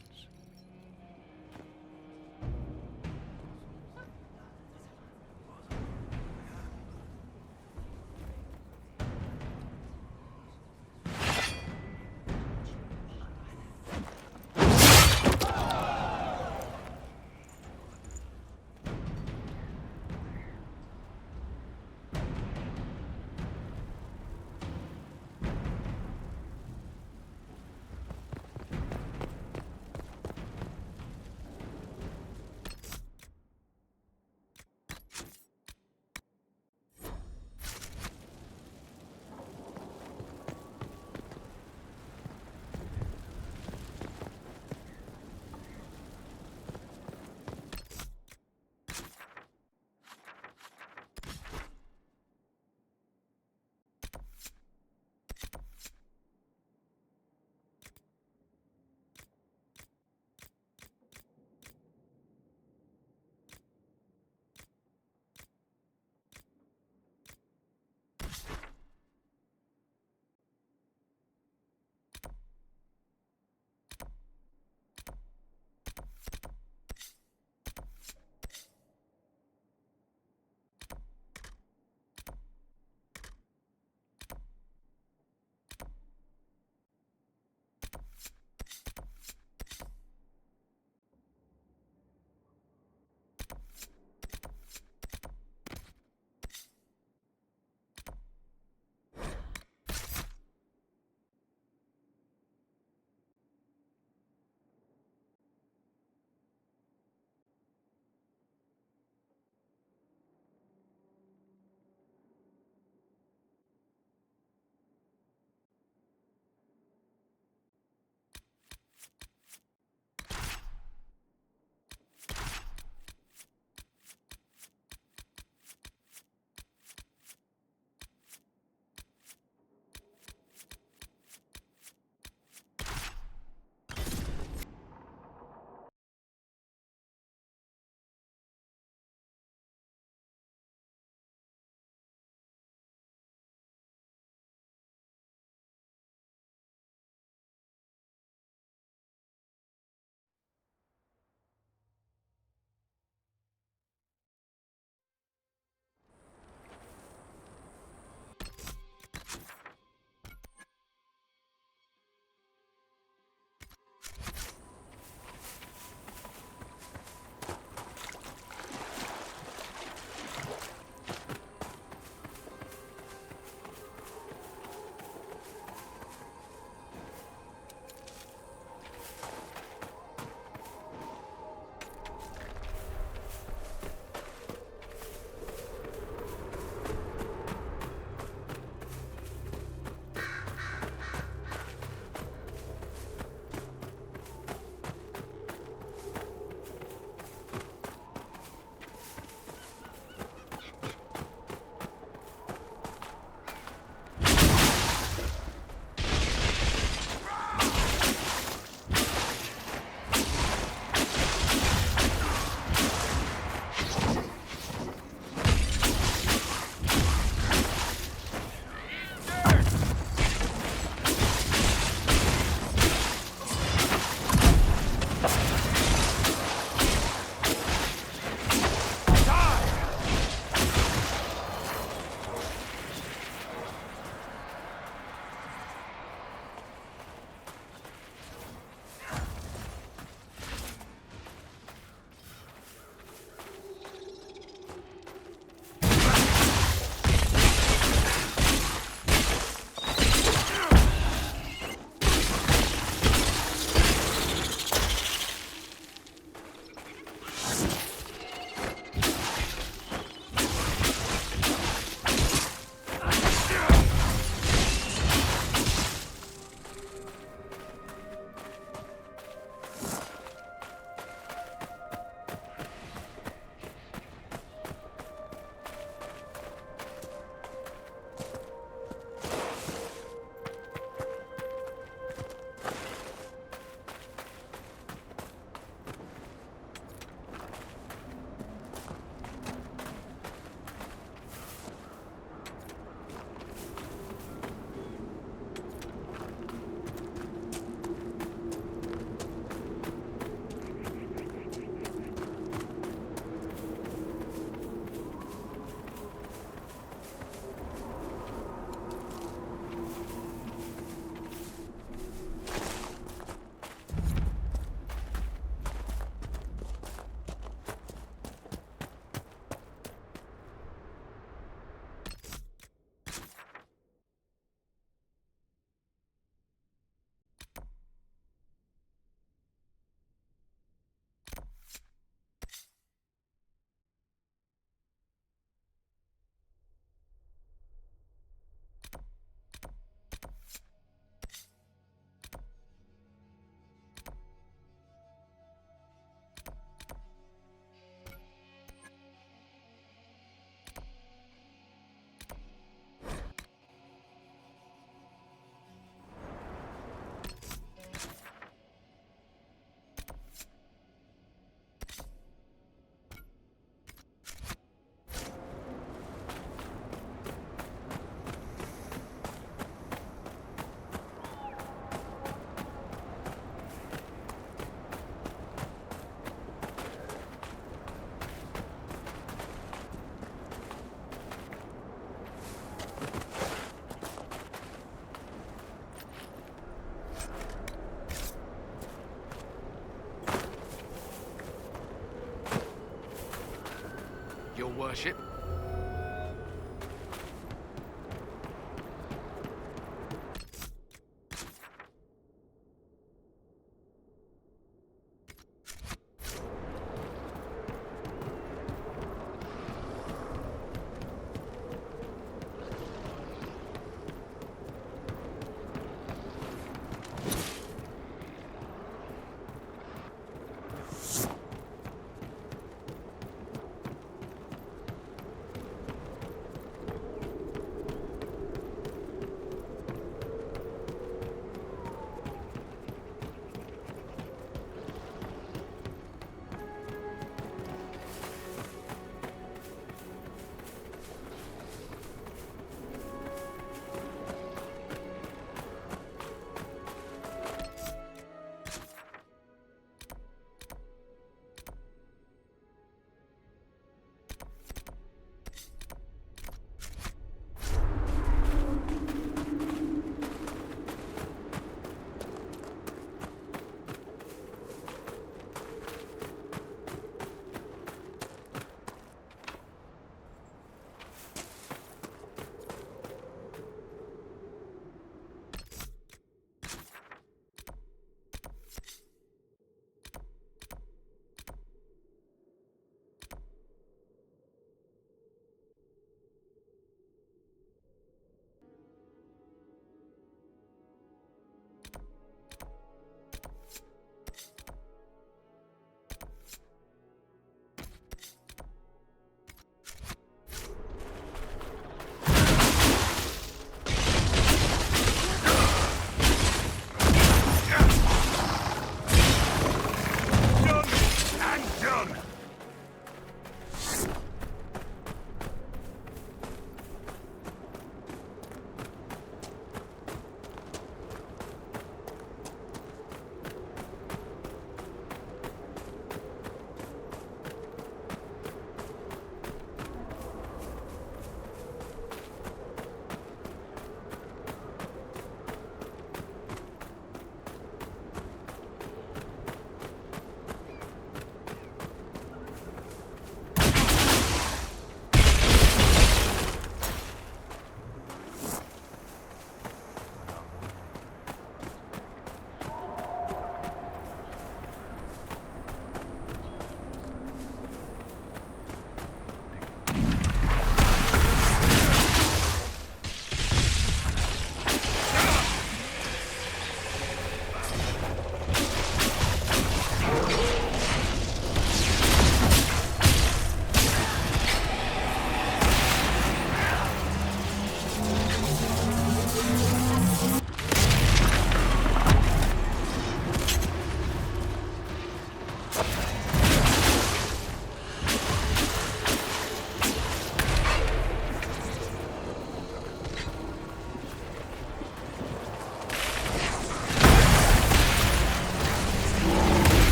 Fellowship.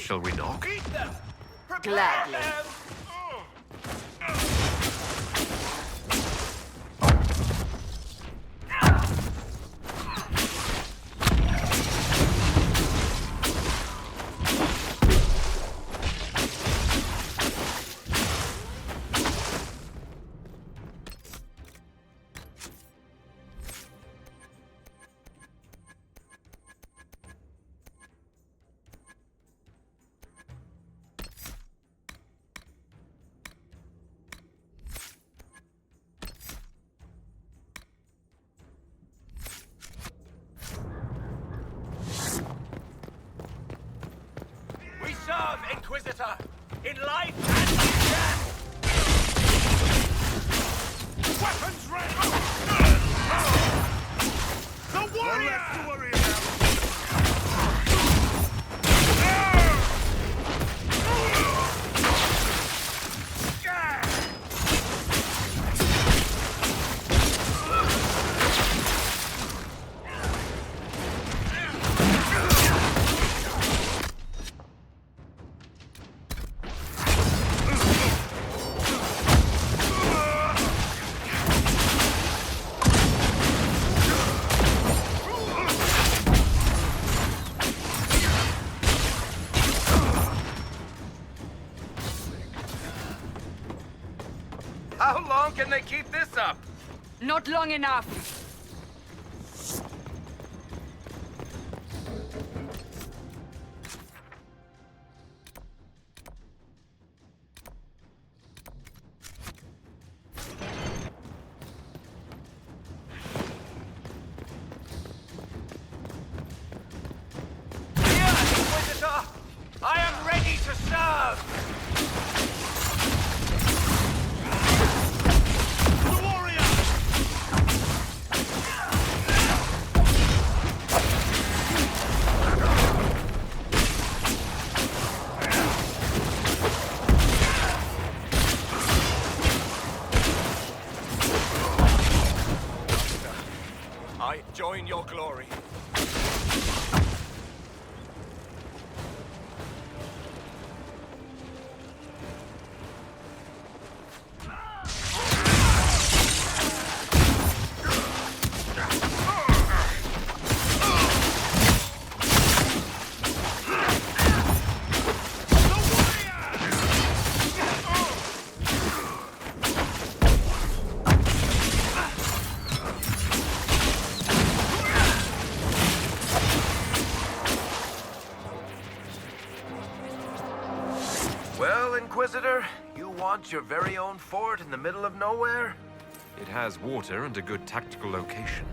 Shall we knock? Gladly. We serve, Inquisitor, in life and in death! Weapons ready! The warrior! Less to worry about. How long can they keep this up? Not long enough. Here, Inquisitor! I am ready to serve! The warrior! I join your glory. Well, Inquisitor, you want your very own fort in the middle of nowhere? It has water and a good tactical location.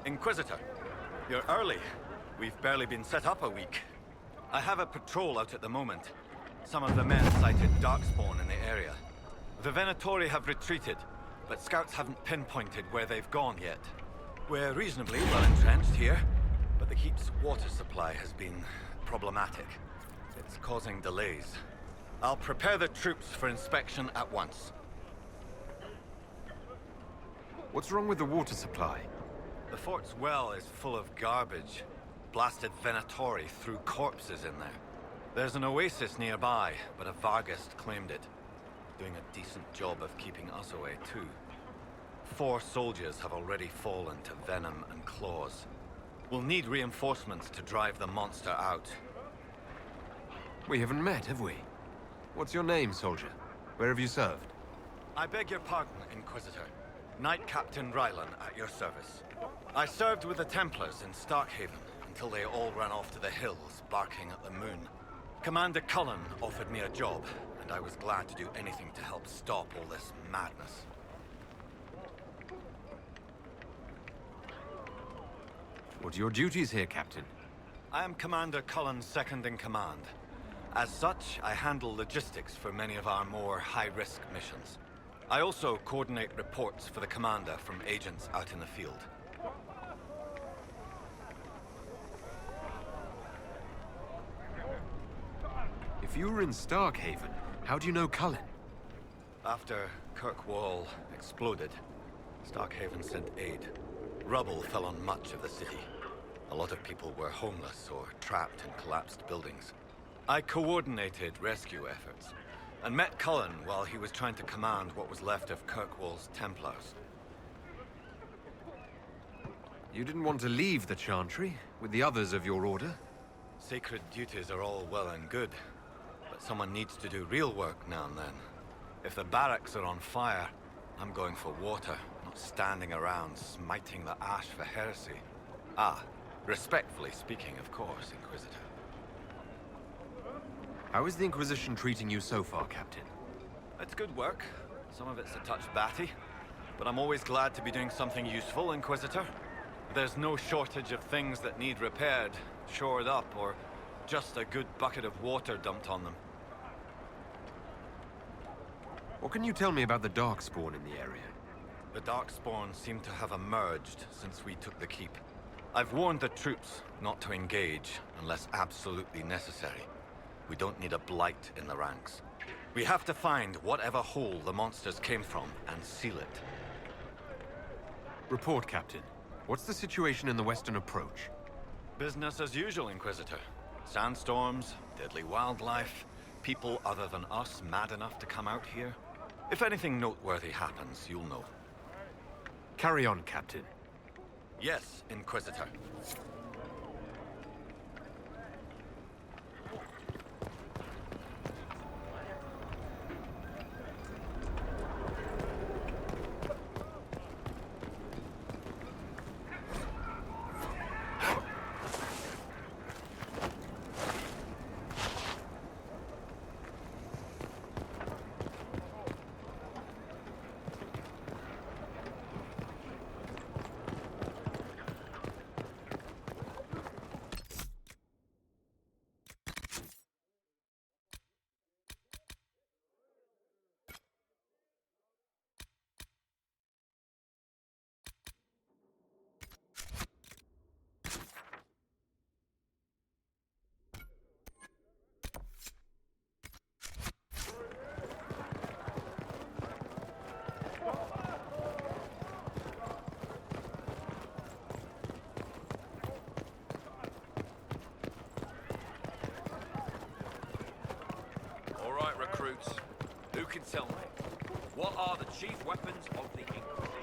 Inquisitor, you're early. We've barely been set up a week. I have a patrol out at the moment. Some of the men sighted Darkspawn in the area. The Venatori have retreated, but scouts haven't pinpointed where they've gone yet. We're reasonably well entrenched here, but the keep's water supply has been problematic. It's causing delays. I'll prepare the troops for inspection at once. What's wrong with the water supply? The fort's well is full of garbage. Blasted Venatori threw corpses in there. There's an oasis nearby, but a Vargast claimed it. Doing a decent job of keeping us away, too. 4 soldiers have already fallen to venom and claws. We'll need reinforcements to drive the monster out. We haven't met, have we? What's your name, soldier? Where have you served? I beg your pardon, Inquisitor. Knight Captain Rylan at your service. I served with the Templars in Starkhaven until they all ran off to the hills, barking at the moon. Commander Cullen offered me a job, and I was glad to do anything to help stop all this madness. What are your duties here, Captain? I am Commander Cullen's second-in-command. As such, I handle logistics for many of our more high-risk missions. I also coordinate reports for the Commander from agents out in the field. If you were in Starkhaven, how do you know Cullen? After Kirkwall exploded, Starkhaven sent aid. Rubble fell on much of the city. A lot of people were homeless or trapped in collapsed buildings. I coordinated rescue efforts, and met Cullen while he was trying to command what was left of Kirkwall's Templars. You didn't want to leave the Chantry with the others of your order? Sacred duties are all well and good, but someone needs to do real work now and then. If the barracks are on fire, I'm going for water, not standing around smiting the ash for heresy. Ah, respectfully speaking, of course, Inquisitor. How is the Inquisition treating you so far, Captain? It's good work. Some of it's a touch batty, but I'm always glad to be doing something useful, Inquisitor. There's no shortage of things that need repaired, shored up, or just a good bucket of water dumped on them. What can you tell me about the Darkspawn in the area? The Darkspawn seem to have emerged since we took the keep. I've warned the troops not to engage unless absolutely necessary. We don't need a blight in the ranks. We have to find whatever hole the monsters came from and seal it. Report, Captain. What's the situation in the western approach? Business as usual, Inquisitor. Sandstorms, deadly wildlife, people other than us mad enough to come out here. If anything noteworthy happens, you'll know. Carry on, Captain. Yes, Inquisitor. Recruits, who can tell me, what are the chief weapons of the Inquisition?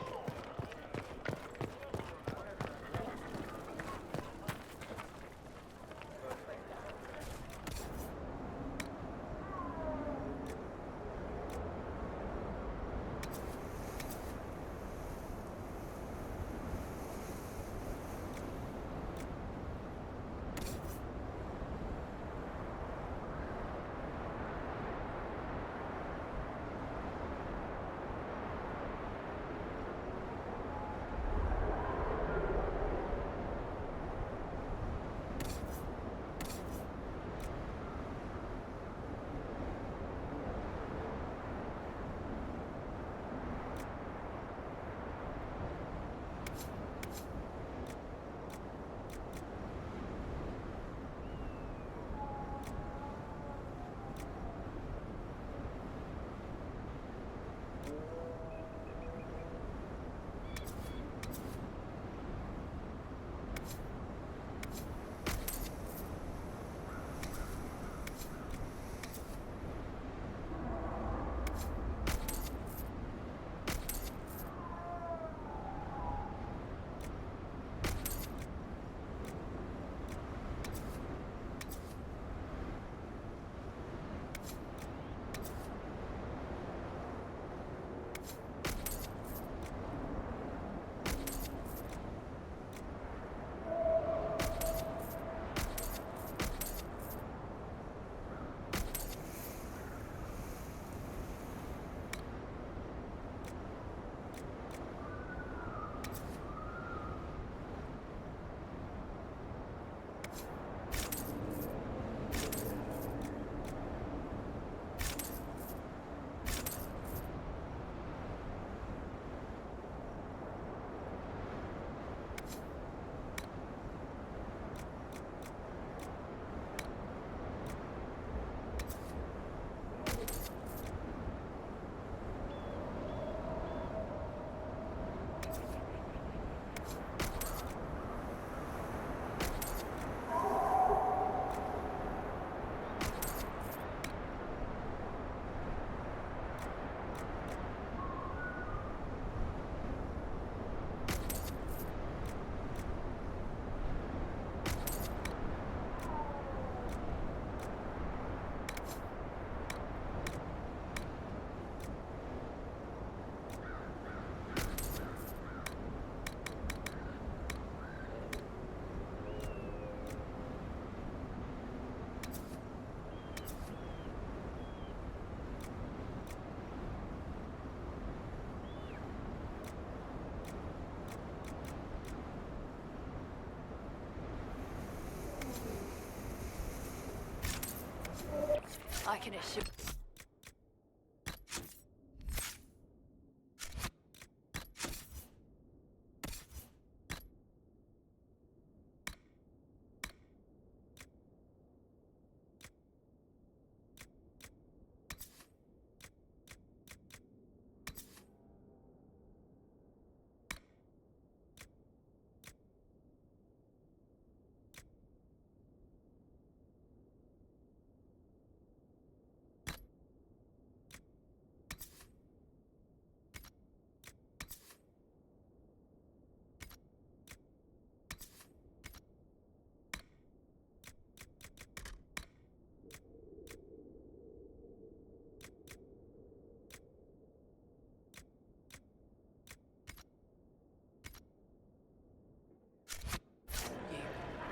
reckon it should...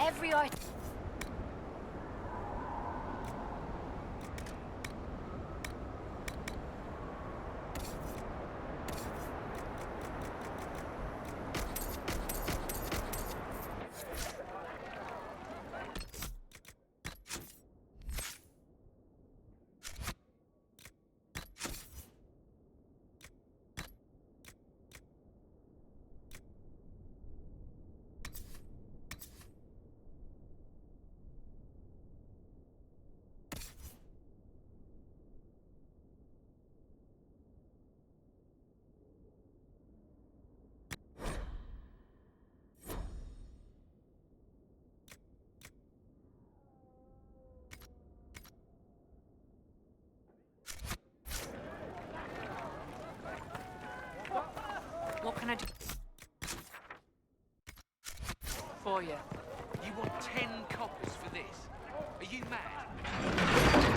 Every item... What can I do For you. You want 10 coppers for this? Are you mad?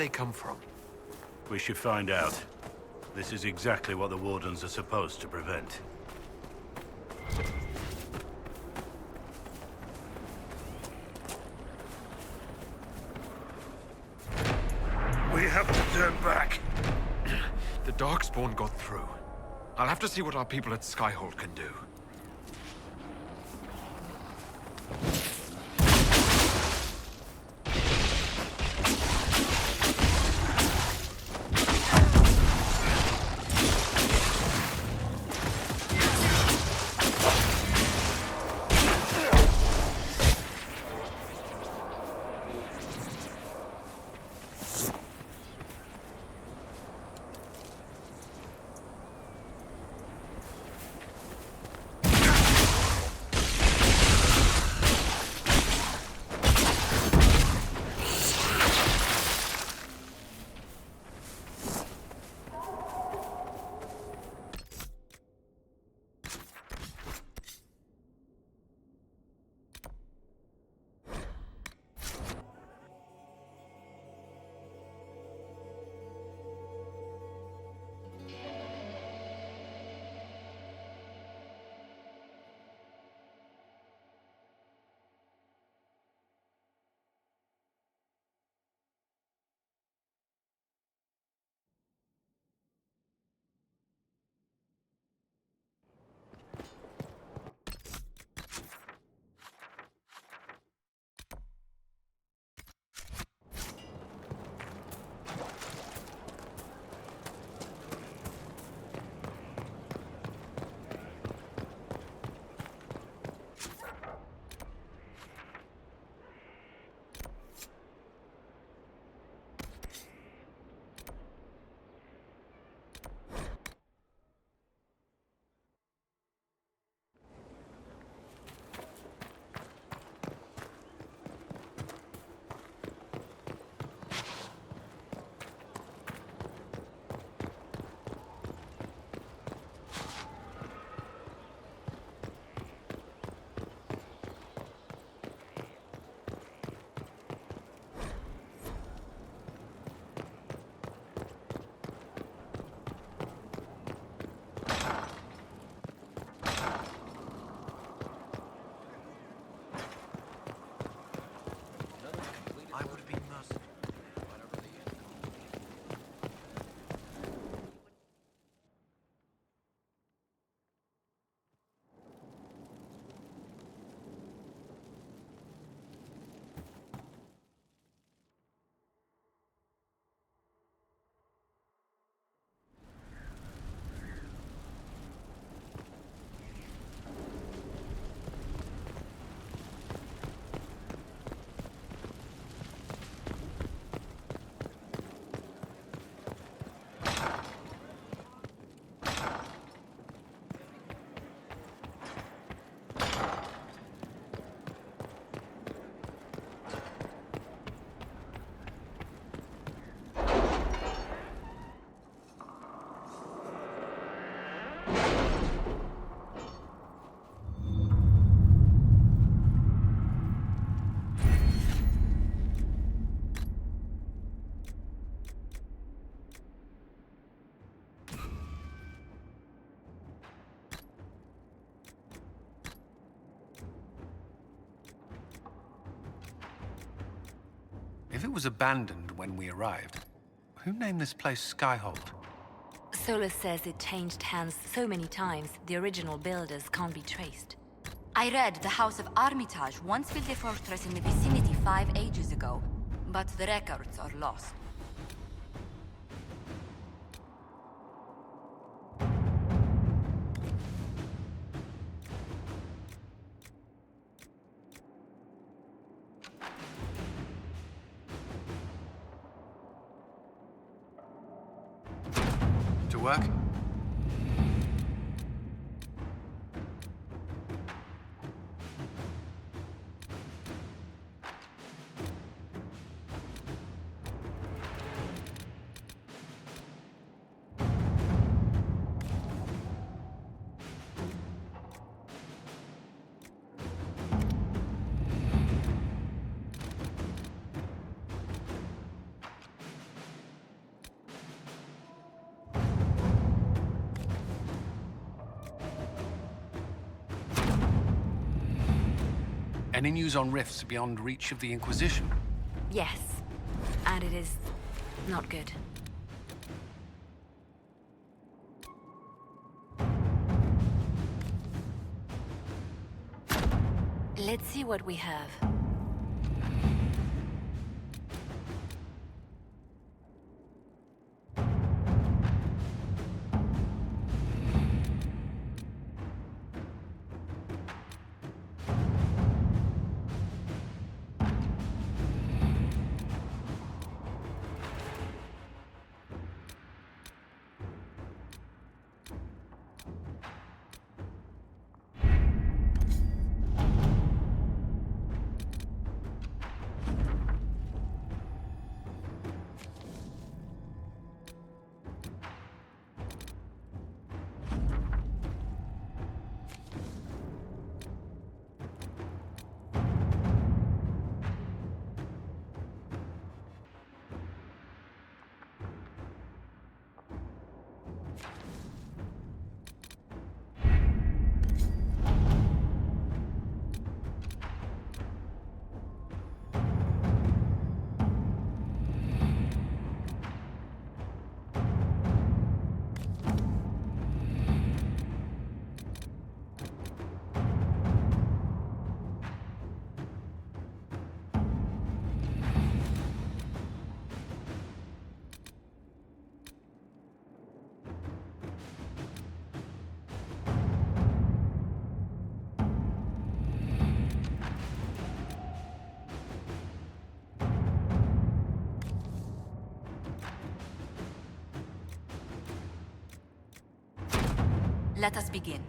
They come from? We should find out. This is exactly what the Wardens are supposed to prevent. We have to turn back. The Darkspawn got through. I'll have to see what our people at Skyhold can do. If it was abandoned when we arrived, who named this place Skyhold? Solus says it changed hands so many times, the original builders can't be traced. I read the House of Armitage once built a fortress in the vicinity 5 ages ago, but the records are lost. To work? Any news on rifts beyond reach of the Inquisition? Yes, and it is not good. Let's see what we have. Let us begin.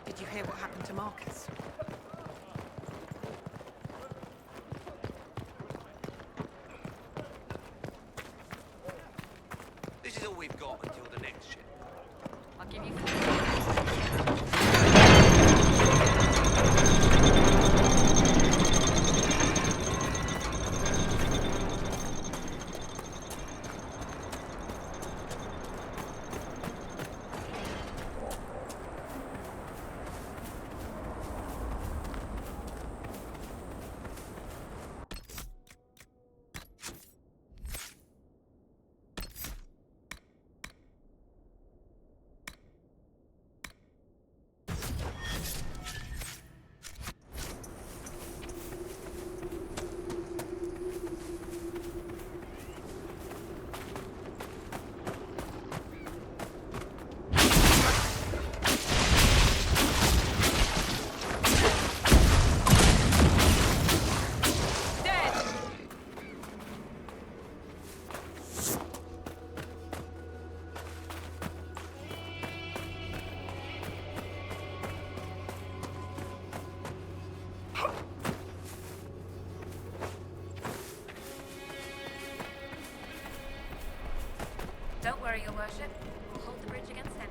Did you hear what happened to Marcus? is all we've got until the next ship. I'll give you Don't worry, Your Worship. We'll hold the bridge against him.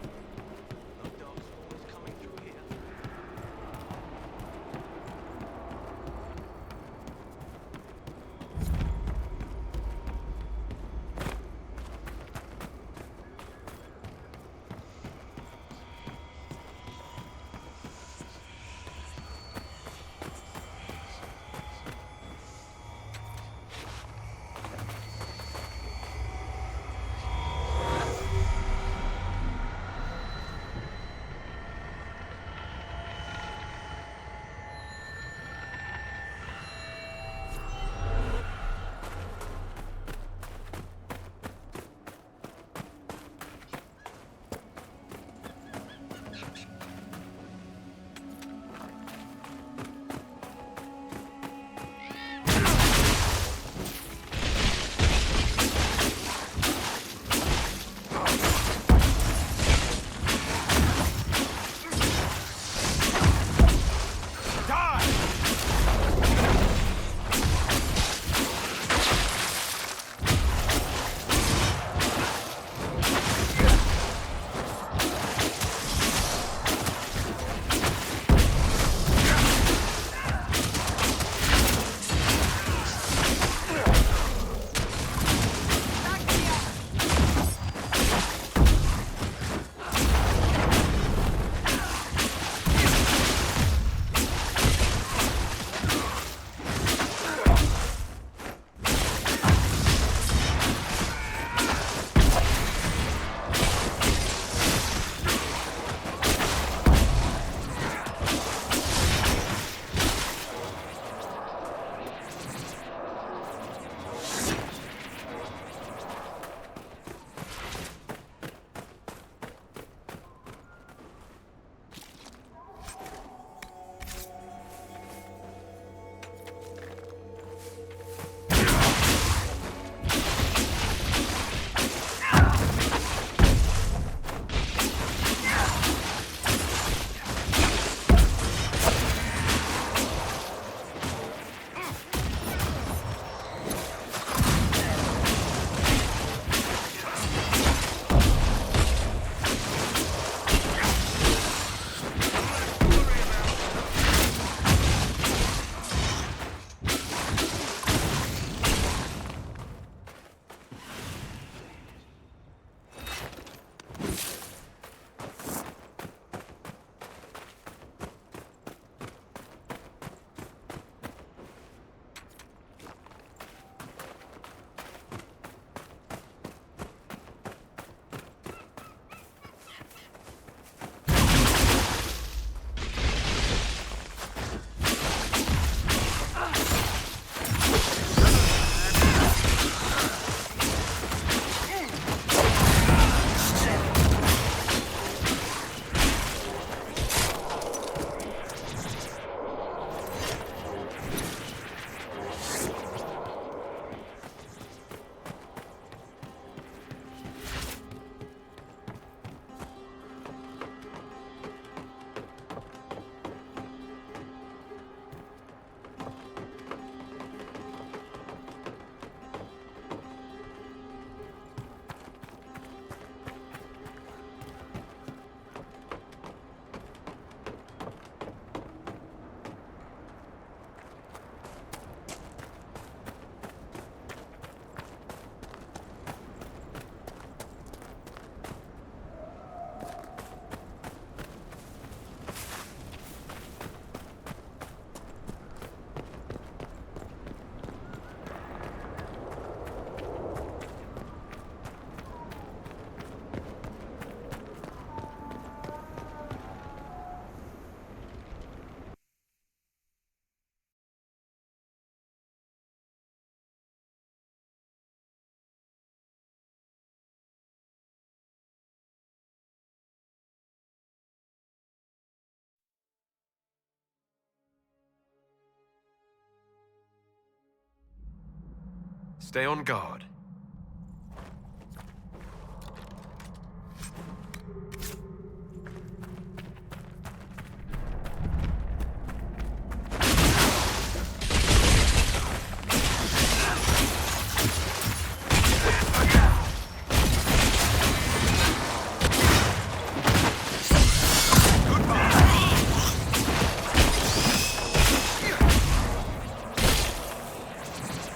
Stay on guard.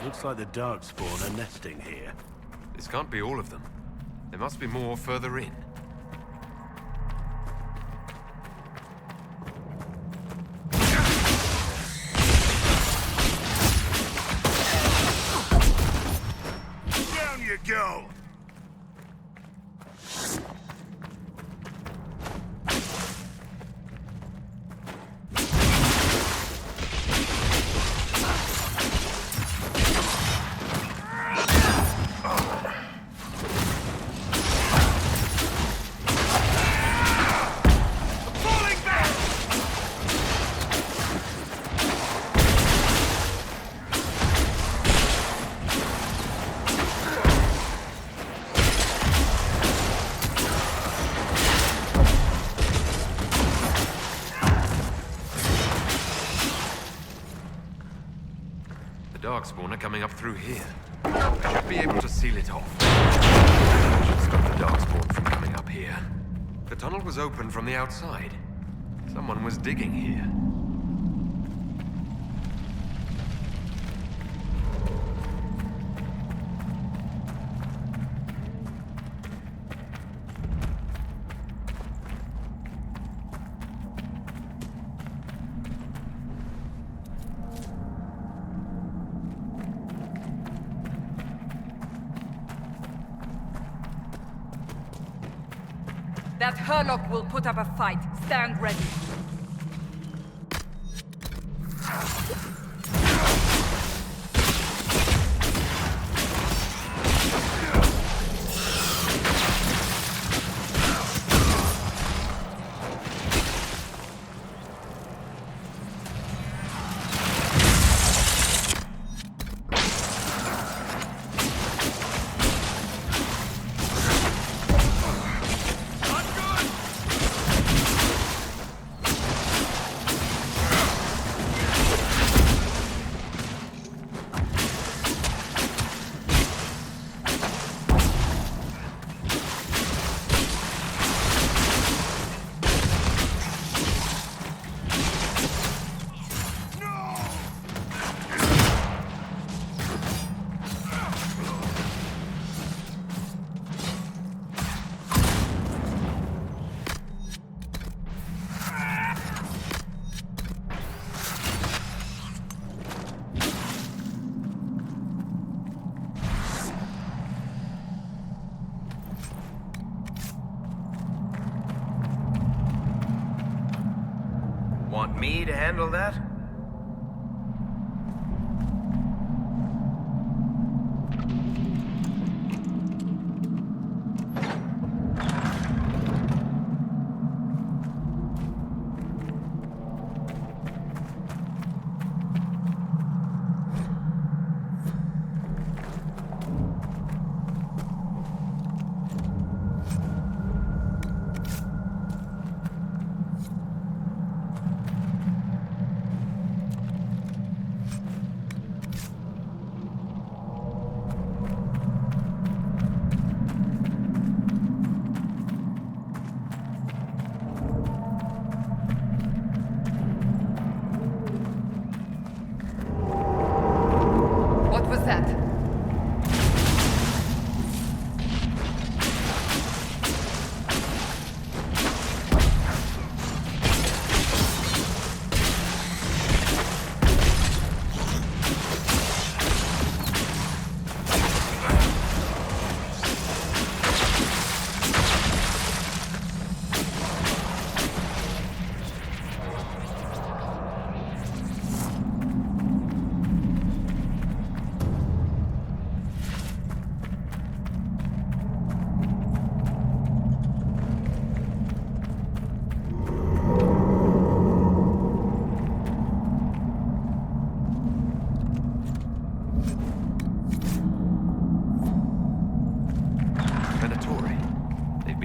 Looks like the Darkspawn are nesting here. This can't be all of them. There must be more further in. Down you go! Darkspawn are coming up through here. I should be able to seal it off. I should stop the Darkspawn from coming up here. The tunnel was open from the outside. Someone was digging here. That Herlock will put up a fight. Stand ready. Want me to handle that?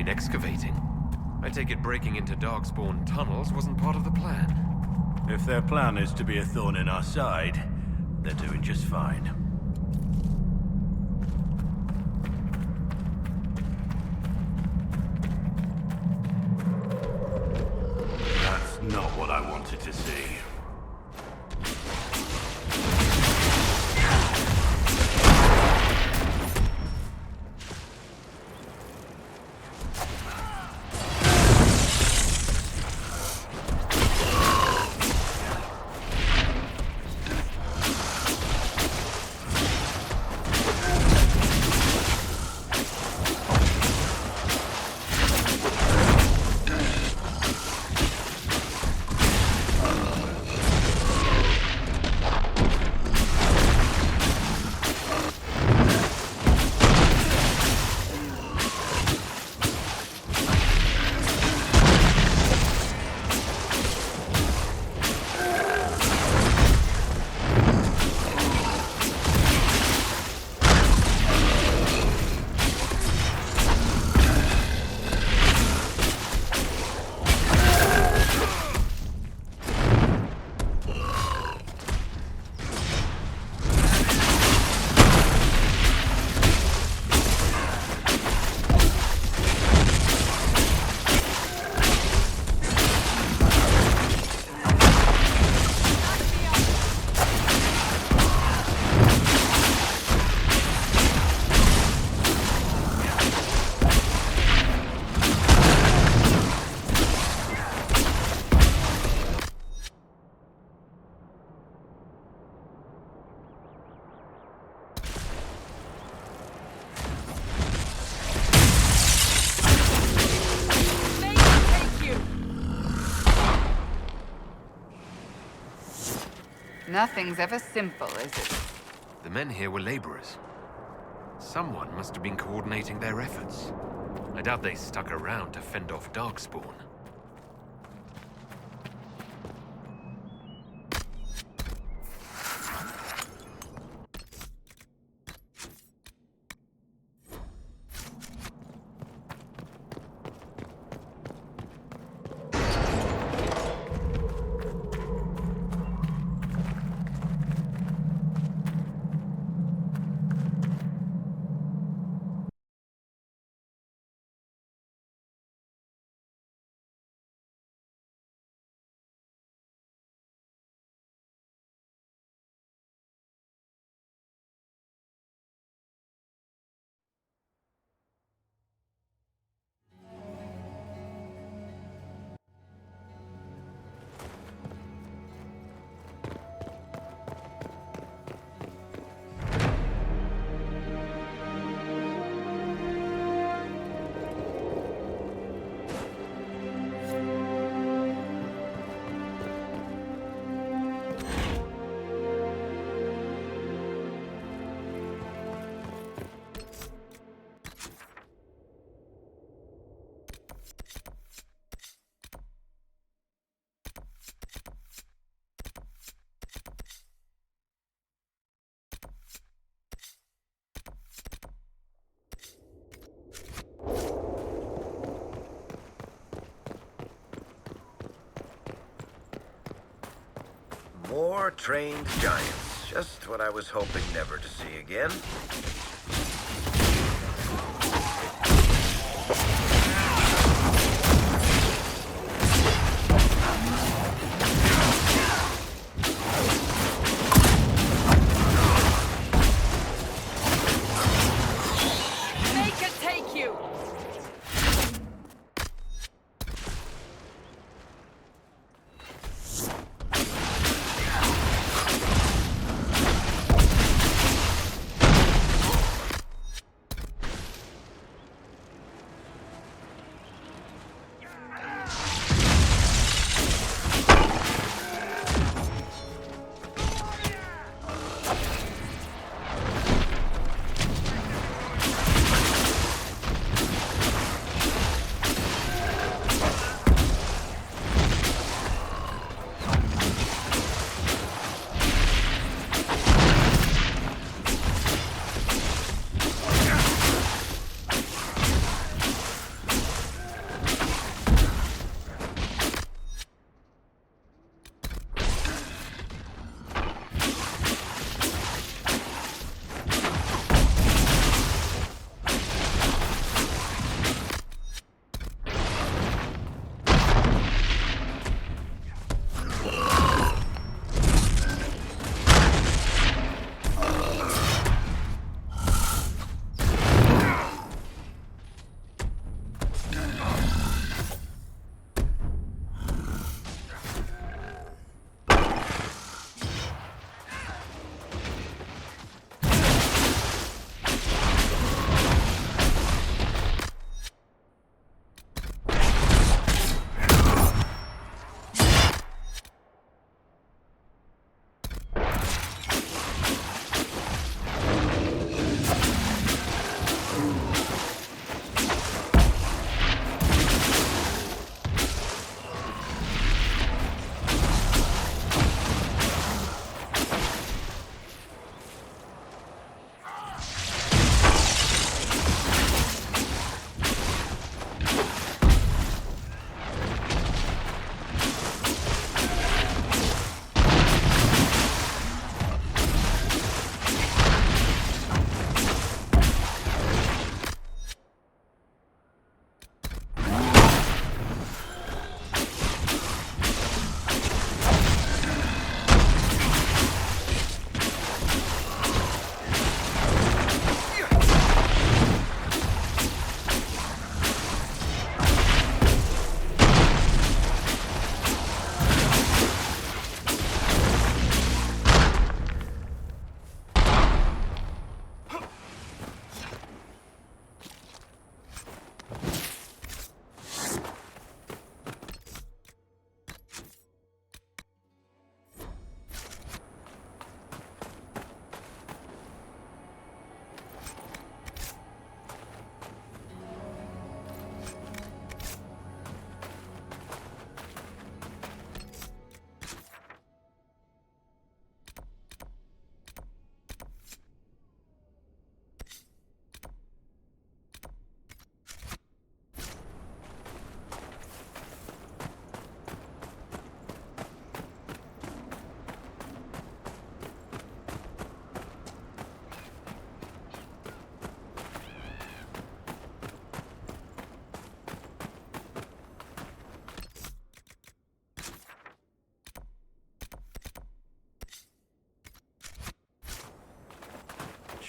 been excavating. I take it breaking into Darkspawn tunnels wasn't part of the plan. If their plan is to be a thorn in our side, they're doing just fine. That's not what I wanted to see. Nothing's ever simple, is it? The men here were laborers. Someone must have been coordinating their efforts. I doubt they stuck around to fend off Darkspawn. More trained giants. Just what I was hoping never to see again. Make it take you!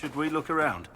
Should we look around?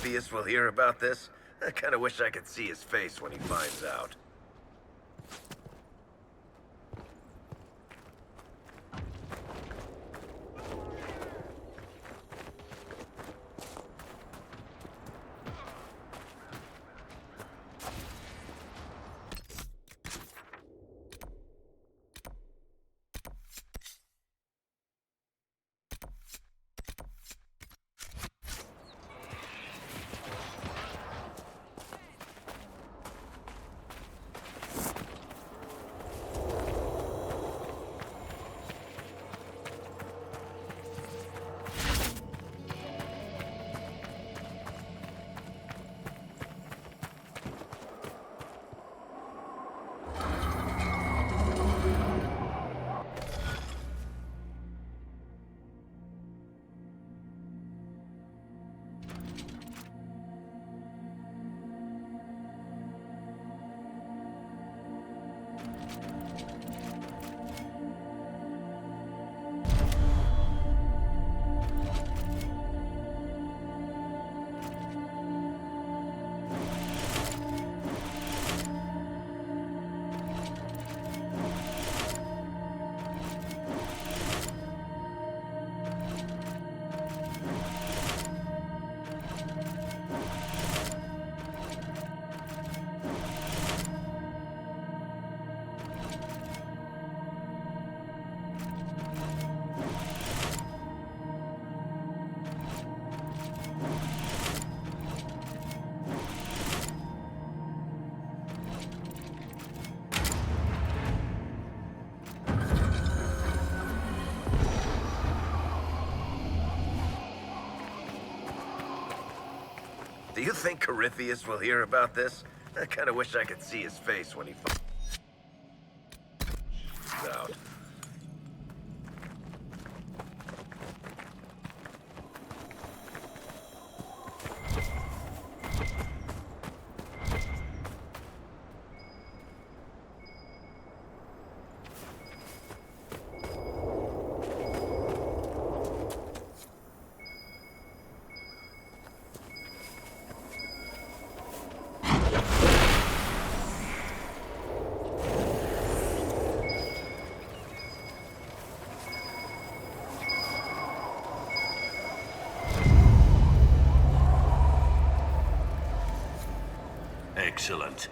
Corypheus will hear about this? I kinda wish I could see his face when he finds out. Do you think Corypheus will hear about this? I kinda wish I could see his face when he finds out. Excellent.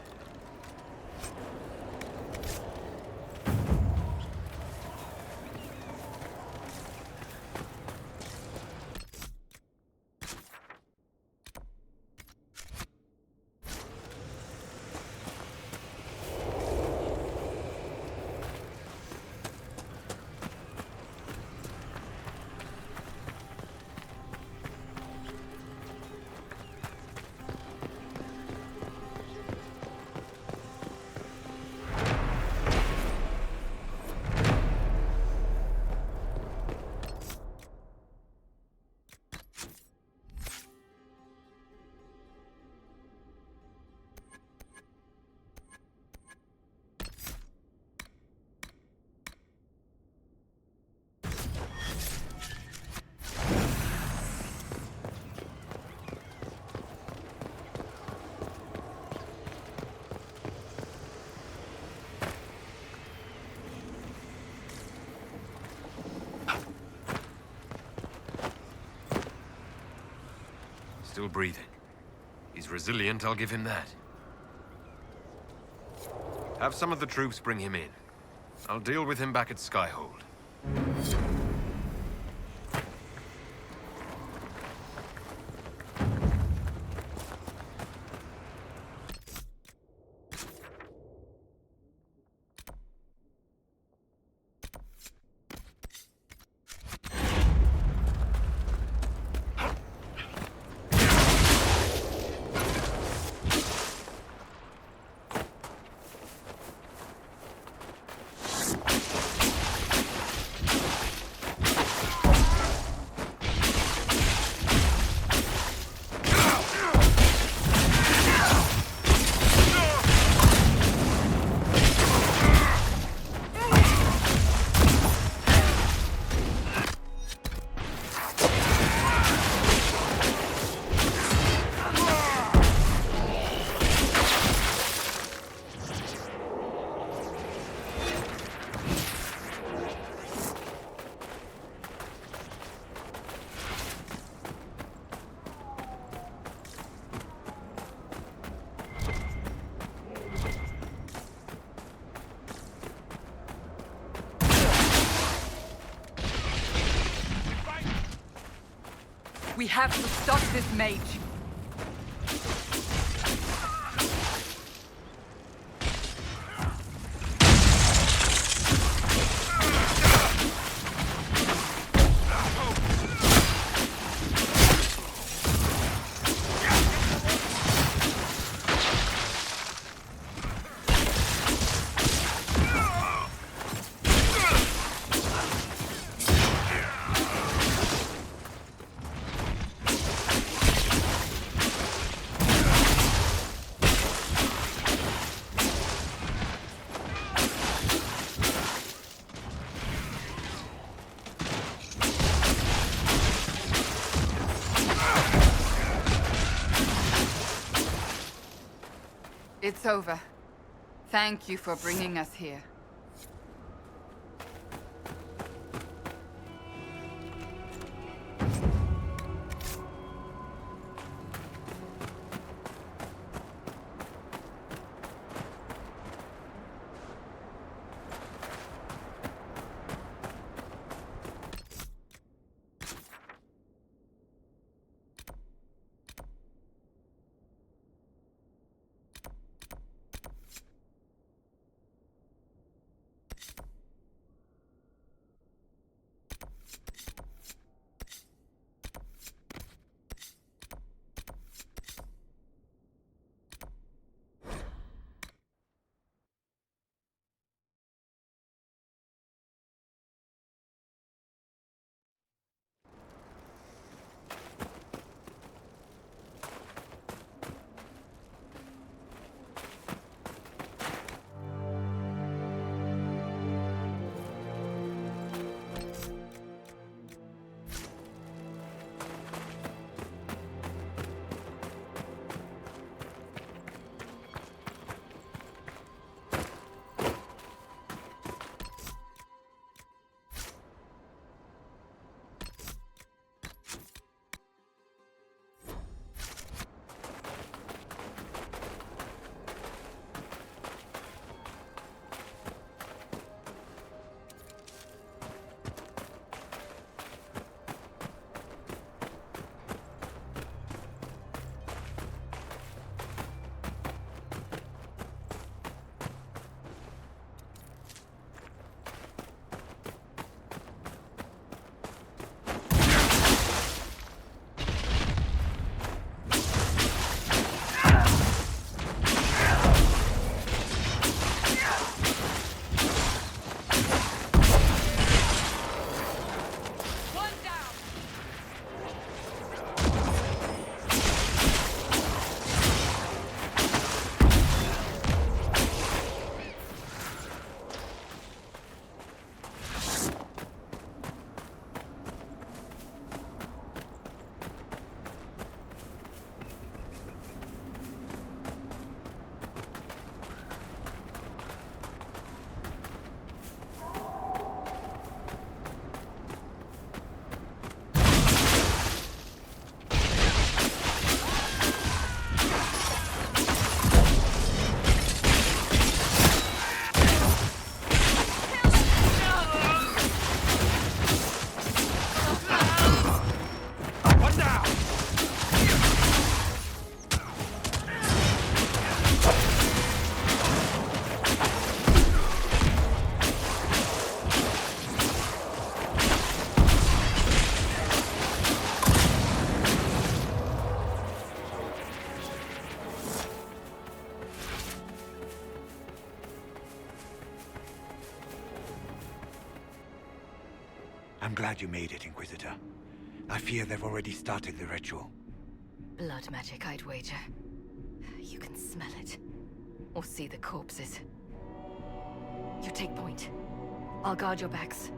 Still breathing. He's resilient, I'll give him that. Have some of the troops bring him in. I'll deal with him back at Skyhold. We have to stop this mage. It's over. Thank you for bringing us here. I'm glad you made it, Inquisitor. I fear they've already started the ritual. Blood magic, I'd wager. You can smell it. Or see the corpses. You take point. I'll guard your backs.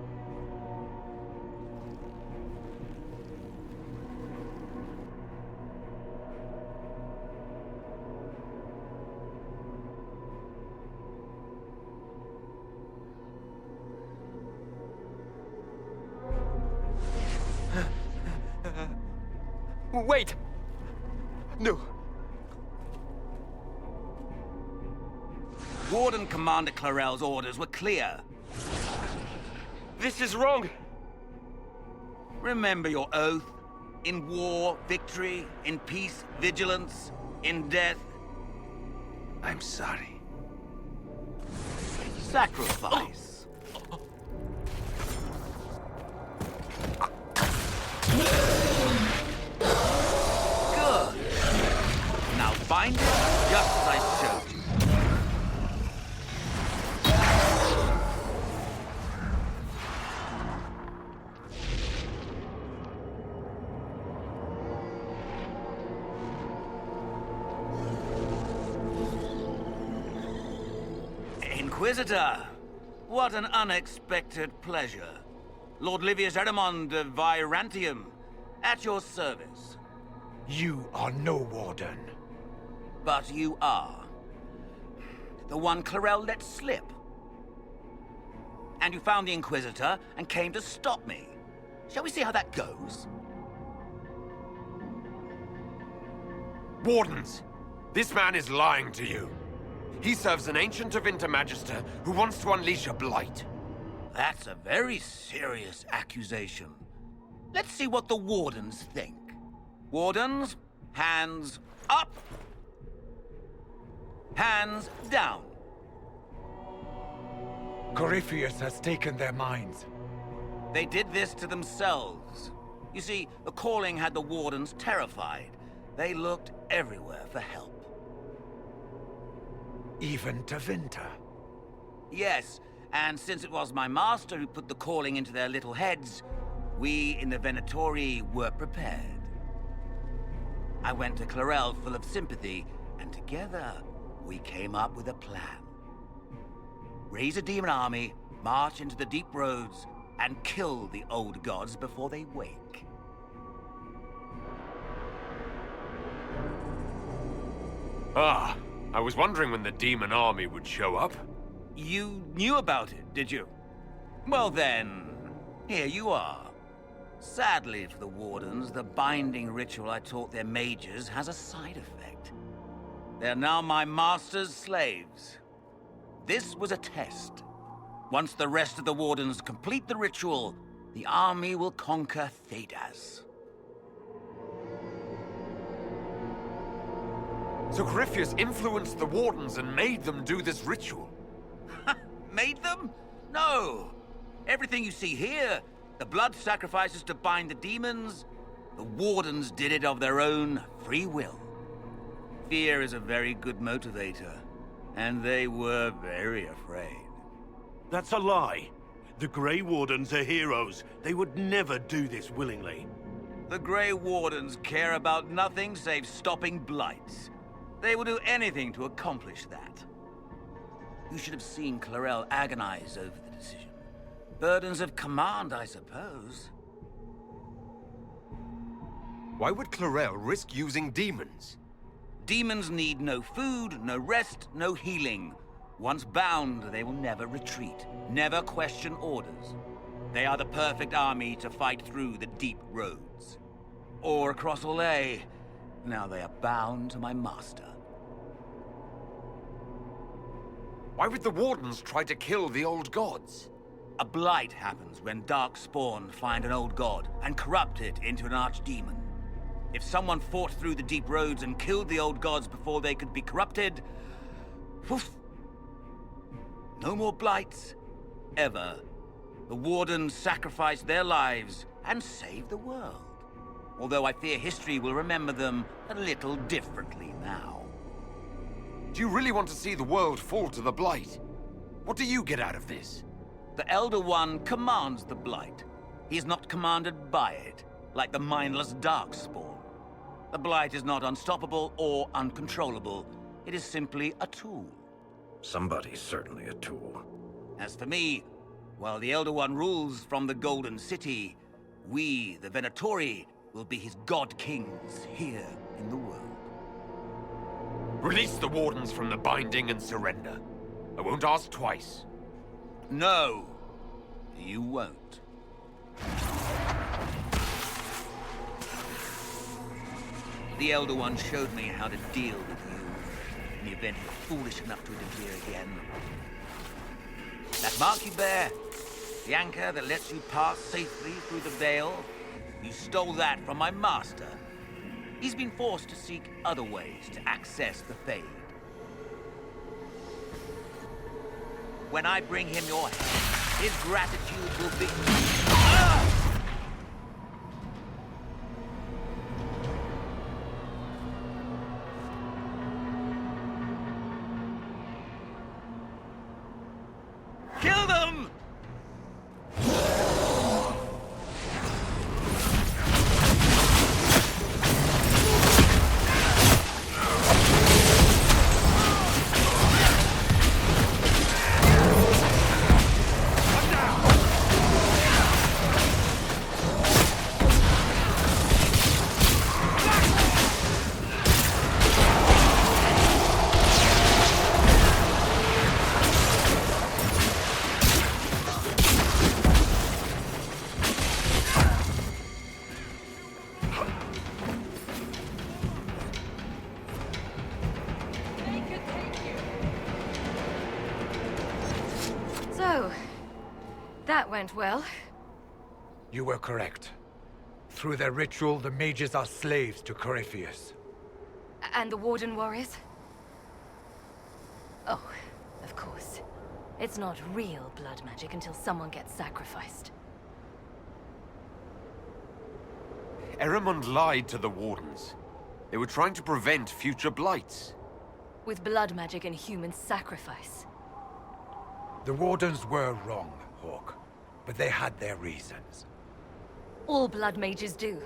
Wait! No. Warden Commander Clarel's orders were clear. This is wrong! Remember your oath. In war, victory. In peace, vigilance. In death... I'm sorry. Sacrifice. Good. Now bind it just as I showed you. Inquisitor, what an unexpected pleasure. Lord Livius Erimond of Virantium, at your service. You are no warden. But you are. The one Clarel let slip. And you found the Inquisitor and came to stop me. Shall we see how that goes? Wardens! This man is lying to you. He serves an Ancient of Intermagister who wants to unleash a blight. That's a very serious accusation. Let's see what the Wardens think. Wardens, hands up. Hands down. Corypheus has taken their minds. They did this to themselves. You see, the calling had the Wardens terrified. They looked everywhere for help. Even to Vinter? Yes, and since it was my master who put the calling into their little heads, we in the Venatori were prepared. I went to Clarel full of sympathy, and together we came up with a plan. Raise a demon army, march into the deep roads, and kill the old gods before they wake. Ah, I was wondering when the demon army would show up. You knew about it, did you? Well then, here you are. Sadly for the Wardens, the binding ritual I taught their mages has a side effect. They're now my master's slaves. This was a test. Once the rest of the Wardens complete the ritual, the army will conquer Thedas. So Corypheus influenced the Wardens and made them do this ritual? Made them? No! Everything you see here, the blood sacrifices to bind the demons, the Wardens did it of their own free will. Fear is a very good motivator, and they were very afraid. That's a lie. The Grey Wardens are heroes. They would never do this willingly. The Grey Wardens care about nothing save stopping blights. They will do anything to accomplish that. You should have seen Clarel agonize over the decision. Burdens of command, I suppose. Why would Clarel risk using demons? Demons need no food, no rest, no healing. Once bound, they will never retreat, never question orders. They are the perfect army to fight through the deep roads. Or across Olay. Now they are bound to my master. Why would the Wardens try to kill the old gods? A blight happens when Darkspawn find an old god and corrupt it into an archdemon. If someone fought through the deep roads and killed the old gods before they could be corrupted... Woof! No more blights, ever. The Wardens sacrificed their lives and saved the world. Although I fear history will remember them a little differently now. Do you really want to see the world fall to the Blight? What do you get out of this? The Elder One commands the Blight. He's not commanded by it, like the mindless Darkspawn. The Blight is not unstoppable or uncontrollable. It is simply a tool. Somebody's certainly a tool. As for me, while the Elder One rules from the Golden City, we, the Venatori, will be his God Kings here in the world. Release the Wardens from the binding and surrender. I won't ask twice. No, you won't. The Elder One showed me how to deal with you in the event you're foolish enough to interfere again. That mark you bear, the anchor that lets you pass safely through the veil, you stole that from my master. He's been forced to seek other ways to access the Fade. When I bring him your head, his gratitude will be... Kill them! So, that went well. You were correct. Through their ritual, the mages are slaves to Corypheus. And the Warden warriors? Oh, of course. It's not real blood magic until someone gets sacrificed. Erimund lied to the Wardens. They were trying to prevent future blights. With blood magic and human sacrifice. The Wardens were wrong, Hawk, but they had their reasons. All blood mages do.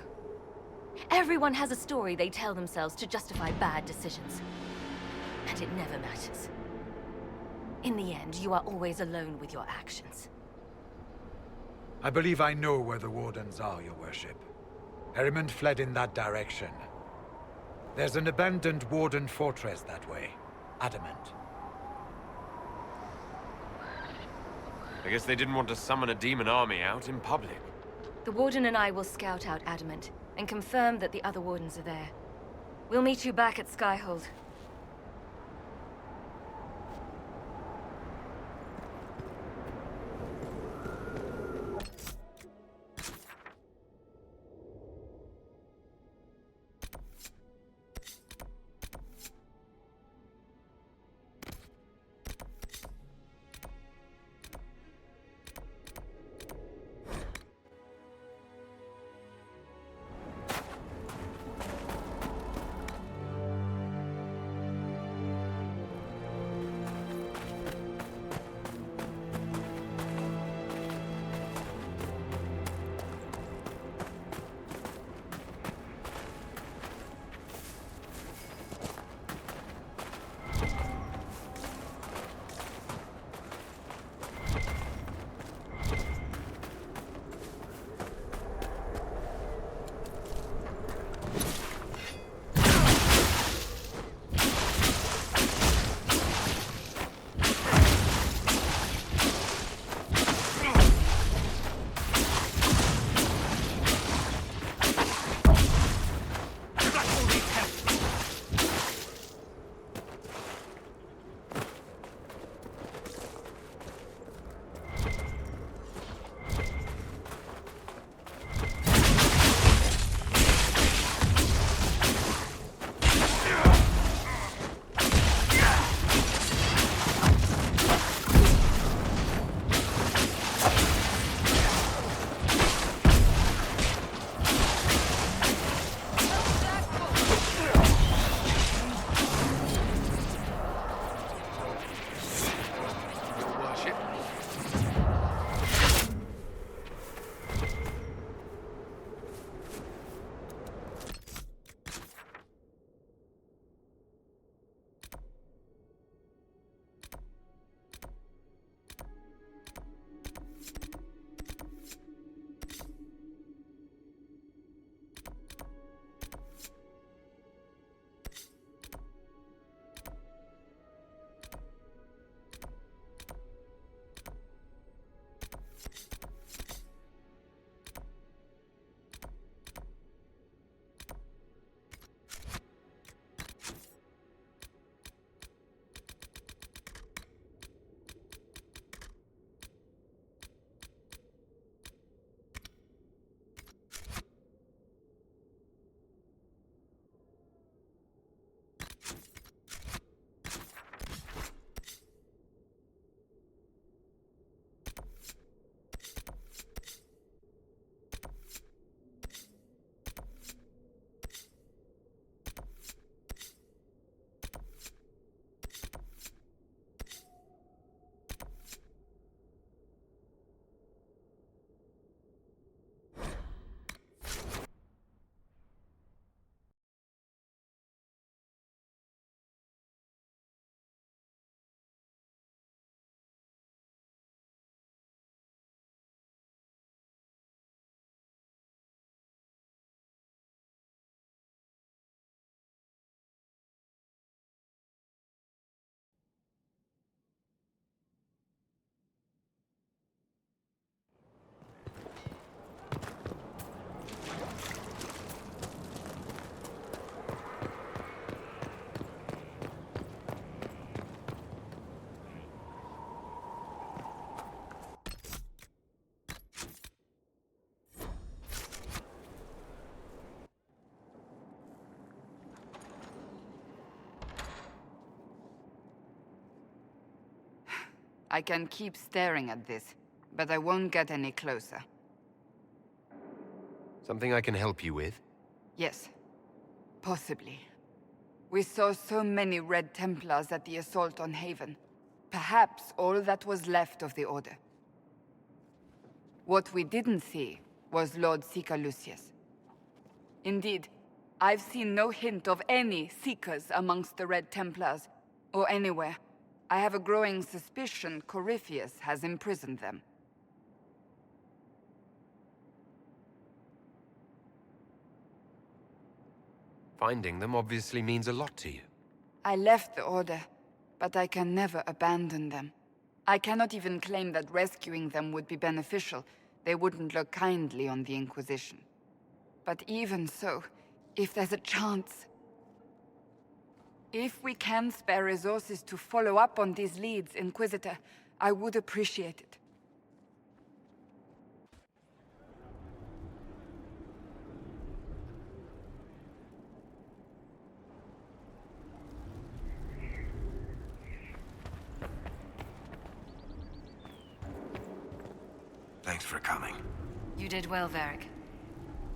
Everyone has a story they tell themselves to justify bad decisions. And it never matters. In the end, you are always alone with your actions. I believe I know where the Wardens are, Your Worship. Erimund fled in that direction. There's an abandoned Warden fortress that way. Adamant. I guess they didn't want to summon a demon army out in public. The Warden and I will scout out Adamant, and confirm that the other Wardens are there. We'll meet you back at Skyhold. I can keep staring at this, but I won't get any closer. Something I can help you with? Yes. Possibly. We saw so many Red Templars at the assault on Haven. Perhaps all that was left of the Order. What we didn't see was Lord Seeker Lucius. Indeed, I've seen no hint of any Seekers amongst the Red Templars, or anywhere. I have a growing suspicion Corypheus has imprisoned them. Finding them obviously means a lot to you. I left the Order, but I can never abandon them. I cannot even claim that rescuing them would be beneficial. They wouldn't look kindly on the Inquisition. But even so, if there's a chance... If we can spare resources to follow up on these leads, Inquisitor, I would appreciate it. Thanks for coming. You did well, Varric.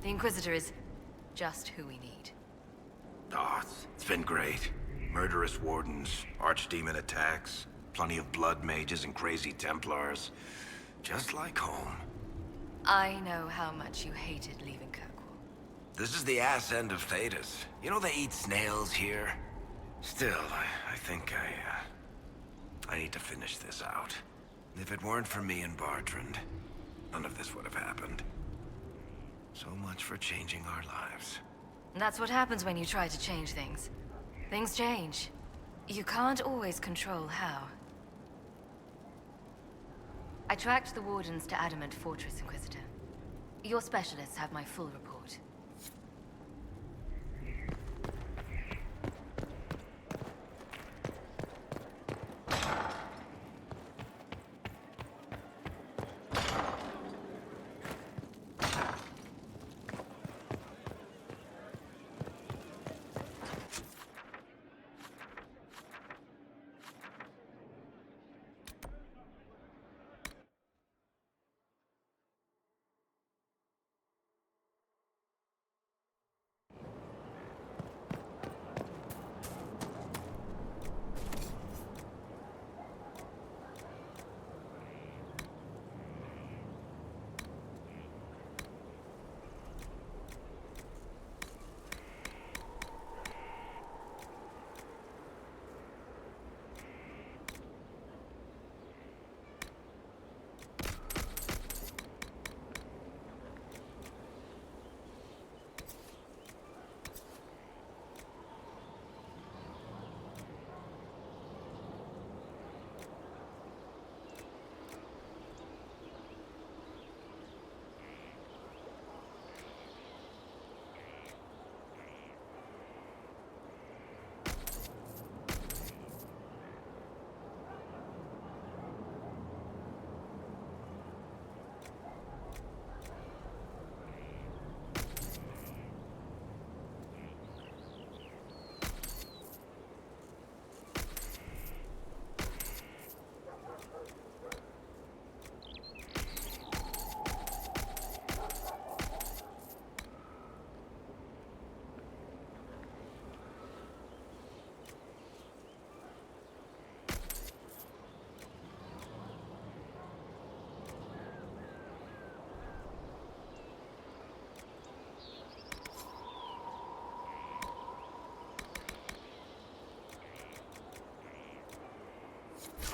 The Inquisitor is just who we need. Oh, it's been great. Murderous wardens, archdemon attacks, plenty of blood mages and crazy Templars. Just like home. I know how much you hated leaving Kirkwall. This is the ass end of Thedas. You know they eat snails here? Still, I think I need to finish this out. If it weren't for me and Bartrand, none of this would have happened. So much for changing our lives. That's what happens when you try to change things. Things change. You can't always control how. I tracked the Wardens to Adamant Fortress, Inquisitor. Your specialists have my full report.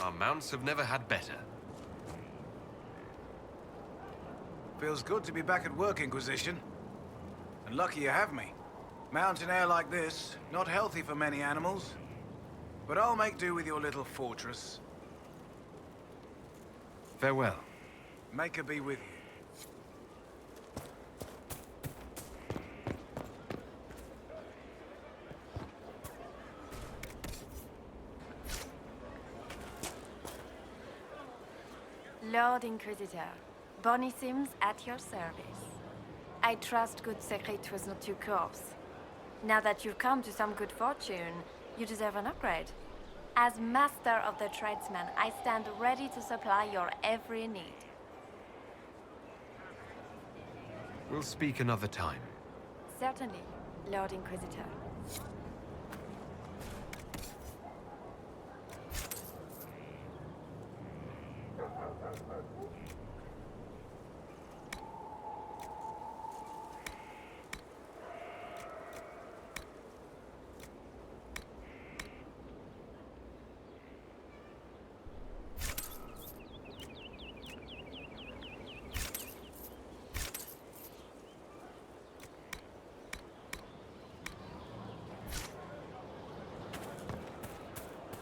Our mounts have never had better. Feels good to be back at work, Inquisition. And lucky you have me. Mountain air like this, not healthy for many animals. But I'll make do with your little fortress. Farewell. Make her be with you. Lord Inquisitor, Bonnie Sims at your service. I trust good secret was not your course. Now that you've come to some good fortune, you deserve an upgrade. As master of the tradesmen, I stand ready to supply your every need. We'll speak another time. Certainly, Lord Inquisitor.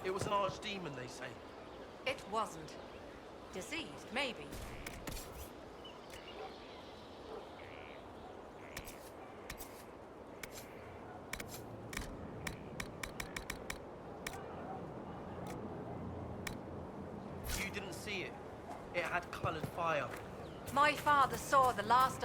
It was an archdemon, they say. It wasn't. Diseased, maybe. You didn't see it. It had colored fire. My father saw the last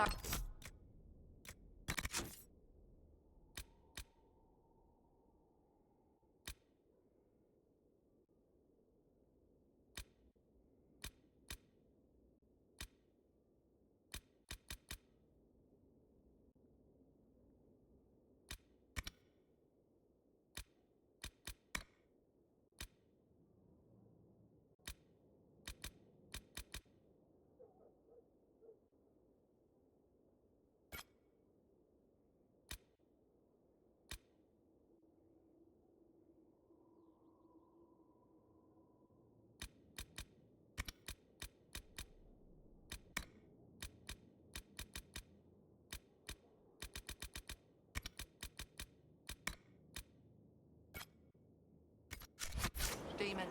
demon.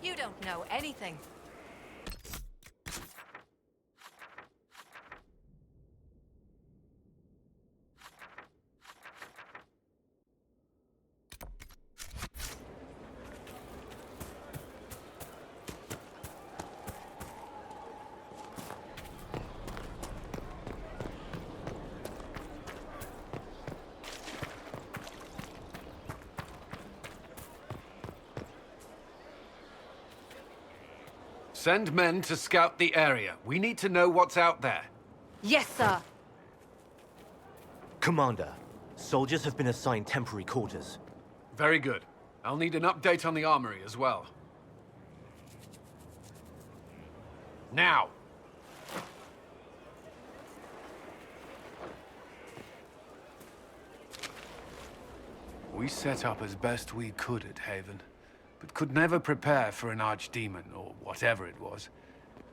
You don't know anything. Send men to scout the area. We need to know what's out there. Yes, sir. Commander, soldiers have been assigned temporary quarters. Very good. I'll need an update on the armory as well. Now! We set up as best we could at Haven, but could never prepare for an archdemon, or whatever it was.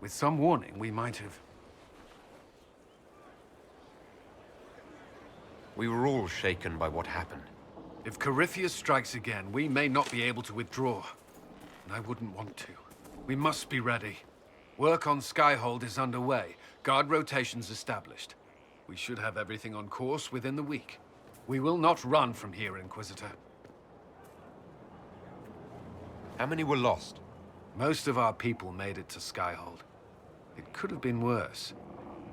With some warning, we might have... We were all shaken by what happened. If Corypheus strikes again, we may not be able to withdraw. And I wouldn't want to. We must be ready. Work on Skyhold is underway. Guard rotations established. We should have everything on course within the week. We will not run from here, Inquisitor. How many were lost? Most of our people made it to Skyhold. It could have been worse.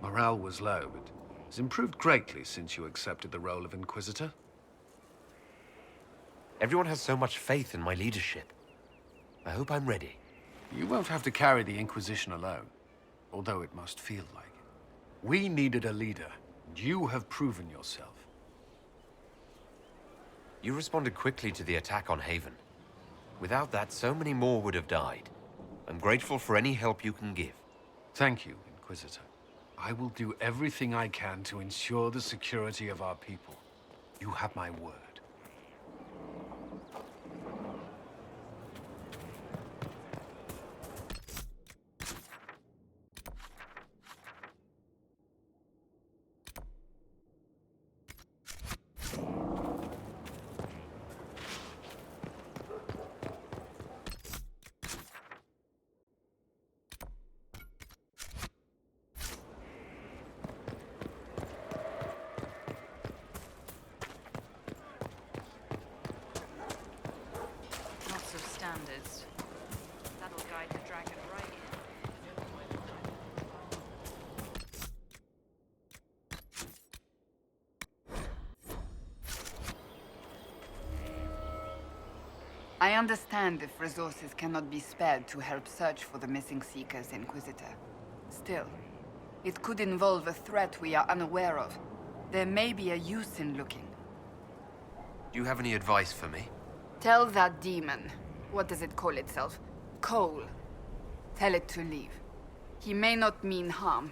Morale was low, but has improved greatly since you accepted the role of Inquisitor. Everyone has so much faith in my leadership. I hope I'm ready. You won't have to carry the Inquisition alone, although it must feel like it. We needed a leader, and you have proven yourself. You responded quickly to the attack on Haven. Without that, so many more would have died. I'm grateful for any help you can give. Thank you, Inquisitor. I will do everything I can to ensure the security of our people. You have my word. Lots of standards. That'll guide the dragon right in. I understand if resources cannot be spared to help search for the missing Seekers, Inquisitor. Still, it could involve a threat we are unaware of. There may be a use in looking. Do you have any advice for me? Tell that demon, what does it call itself? Cole. Tell it to leave. He may not mean harm,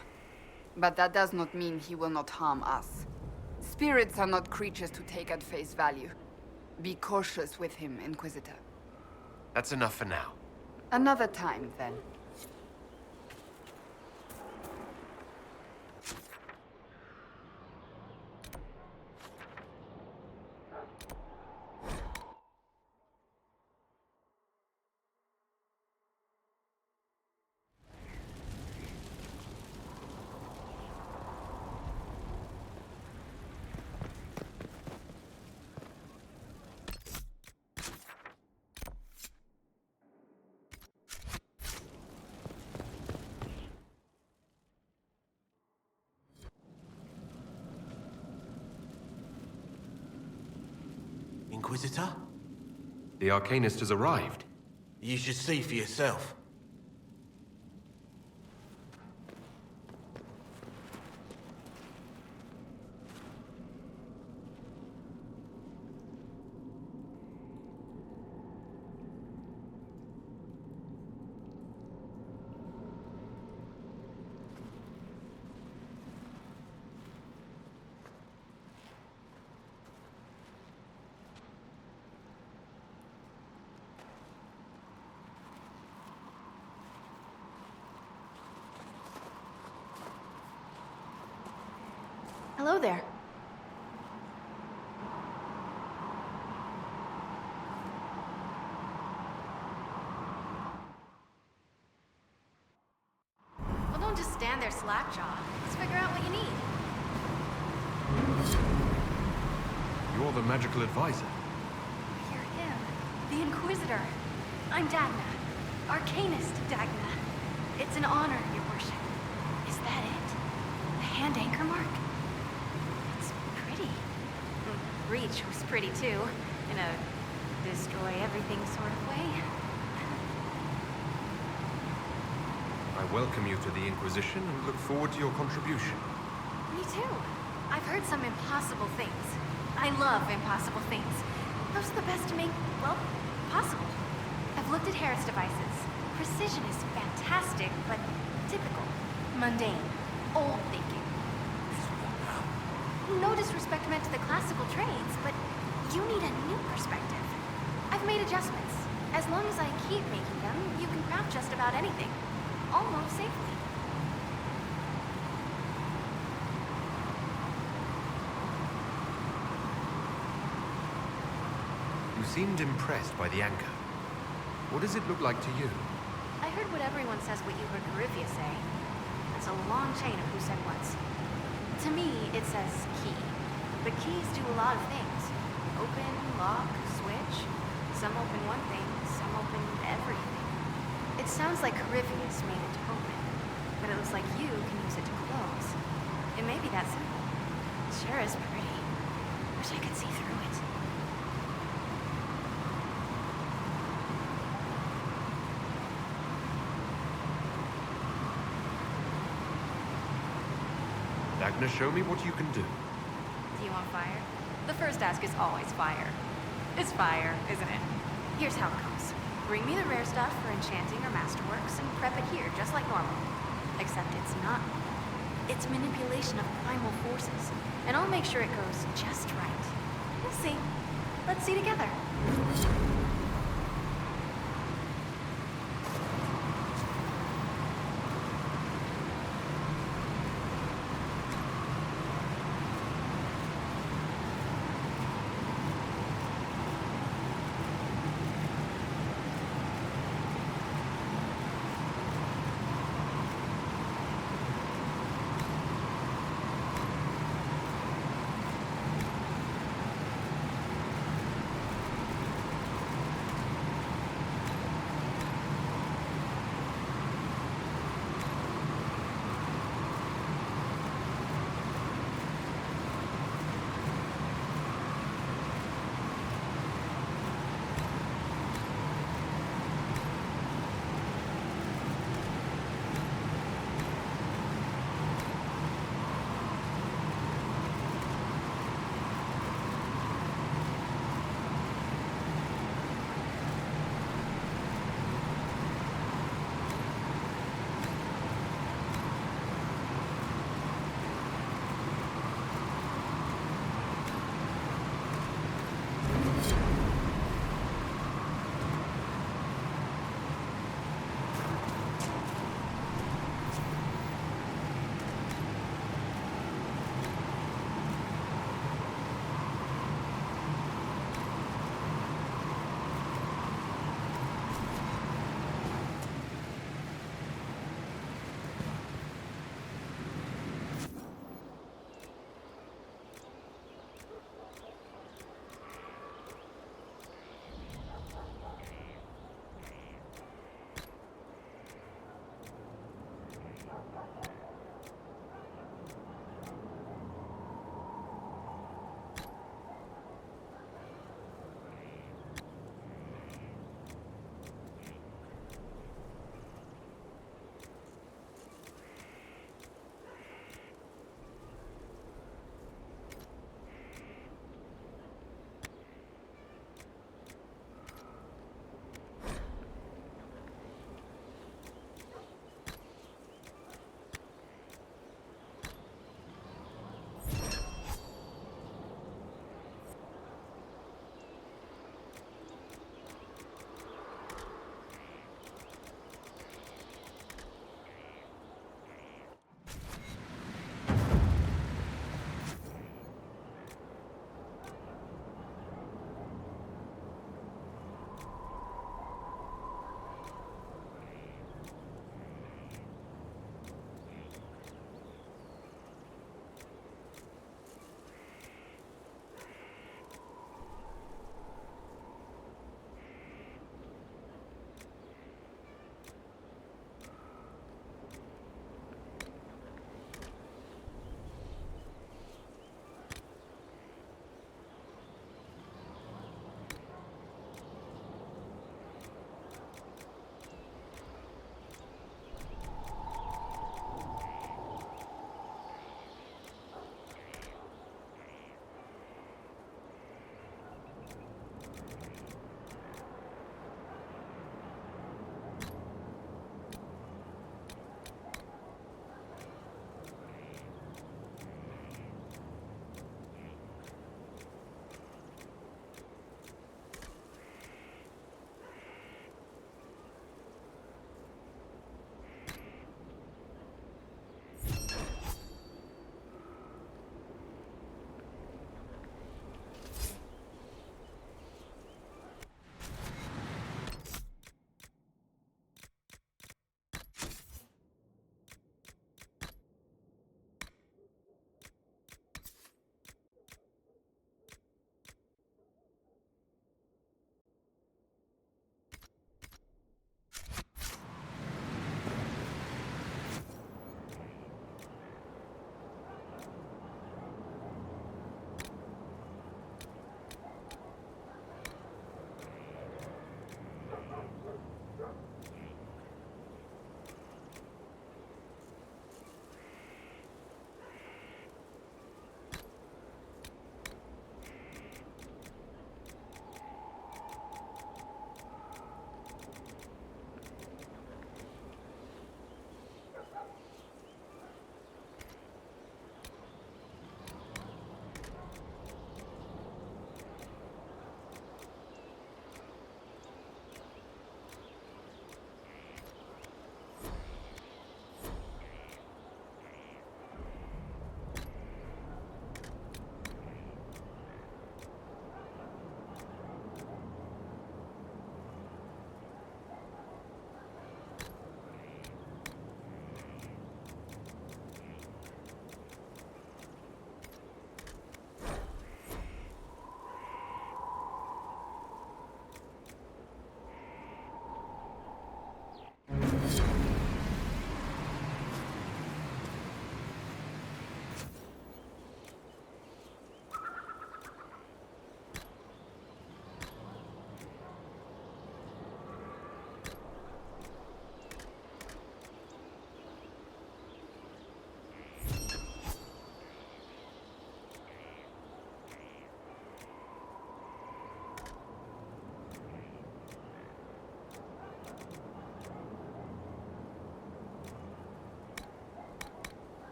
but that does not mean he will not harm us. Spirits are not creatures to take at face value. Be cautious with him, Inquisitor. That's enough for now. Another time, then. Inquisitor? The Arcanist has arrived. You should see for yourself. Hello there. Well, don't just stand there slack-jawed. Let's figure out what you need. You're the magical advisor. You're him. The Inquisitor. I'm Dagna. Arcanist Dagna. It's an honor, your worship. Is that it? The hand anchor mark? It's pretty. Reach was pretty too, in a destroy everything sort of way. I welcome you to the Inquisition and look forward to your contribution. Me too. I've heard some impossible things. I love impossible things. Those are the best to make, well, possible. I've looked at Harris devices. Precision is fantastic, but typical. Mundane. Old thinking. No disrespect meant to the classical trades, but you need a new perspective. I've made adjustments. As long as I keep making them, you can craft just about anything. Almost safely. You seemed impressed by the anchor. What does it look like to you? I heard what everyone says what you heard Garifia say. It's a long chain of who said what's. To me, it says key. But keys do a lot of things. Open, lock, switch. Some open one thing, some open everything. It sounds like Carifius made it to open, but it looks like you can use it to close. It may be that simple. It sure is pretty. Wish I could see through it. Dagna, show me what you can do. Do you want fire? The first ask is always fire. It's fire, isn't it? Here's how it goes. Bring me the rare stuff for enchanting or masterworks and prep it here, just like normal. Except it's not. It's manipulation of primal forces, and I'll make sure it goes just right. We'll see. Let's see together.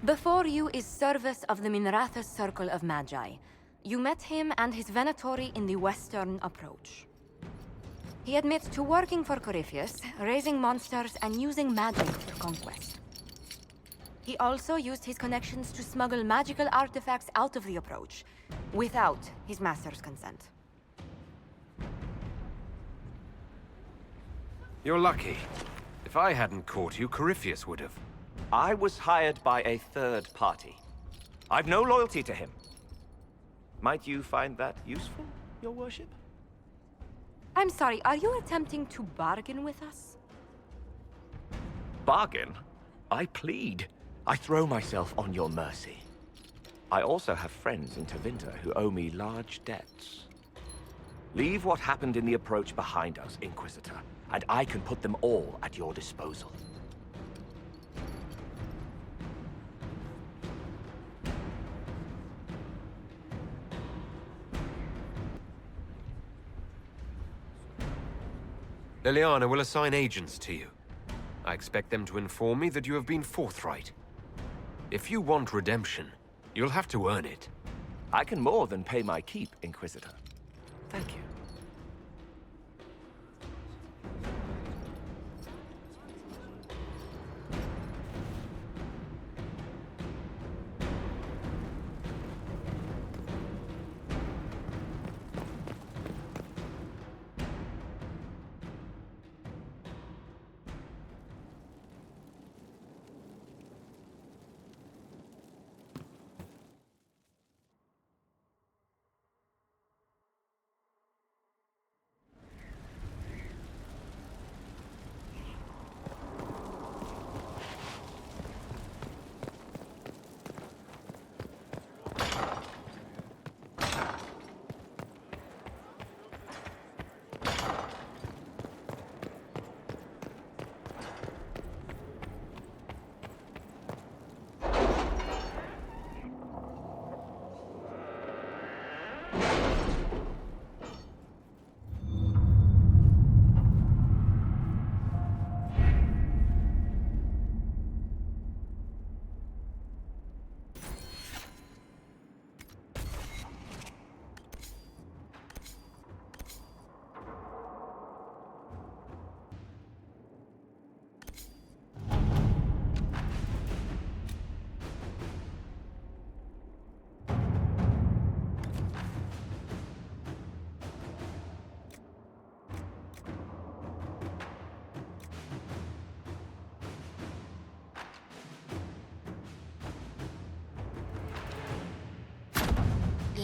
Before you is Service of the Minrathous Circle of Magi. You met him and his Venatori in the Western Approach. He admits to working for Corypheus, raising monsters, and using magic for conquest. He also used his connections to smuggle magical artifacts out of the Approach, without his master's consent. You're lucky. If I hadn't caught you, Corypheus would have. I was hired by a third party. I've no loyalty to him. Might you find that useful, your worship? I'm sorry, are you attempting to bargain with us? Bargain? I plead. I throw myself on your mercy. I also have friends in Tevinter who owe me large debts. Leave what happened in the Approach behind us, Inquisitor, and I can put them all at your disposal. Liliana will assign agents to you. I expect them to inform me that you have been forthright. If you want redemption, you'll have to earn it. I can more than pay my keep, Inquisitor. Thank you.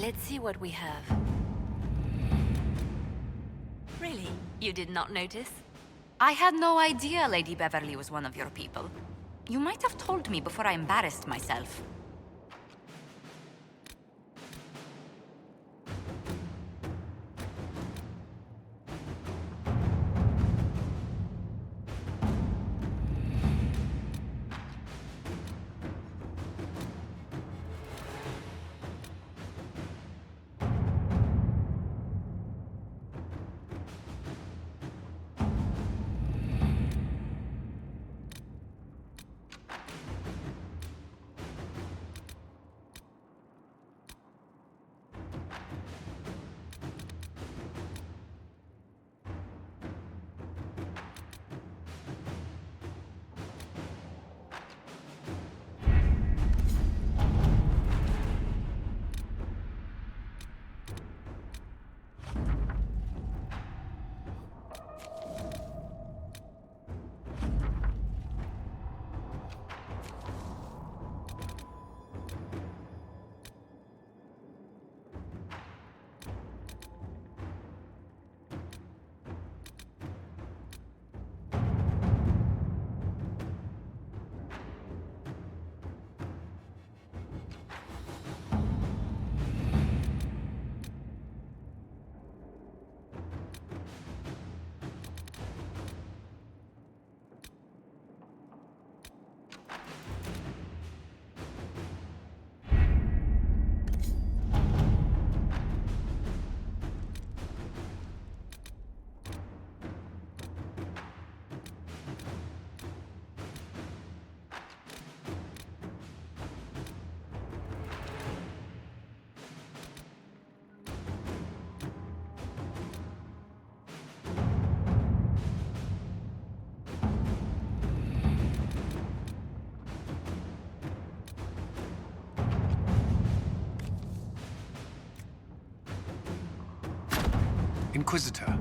Let's see what we have. Really? You did not notice? I had no idea Lady Beverly was one of your people. You might have told me before I embarrassed myself. Inquisitor,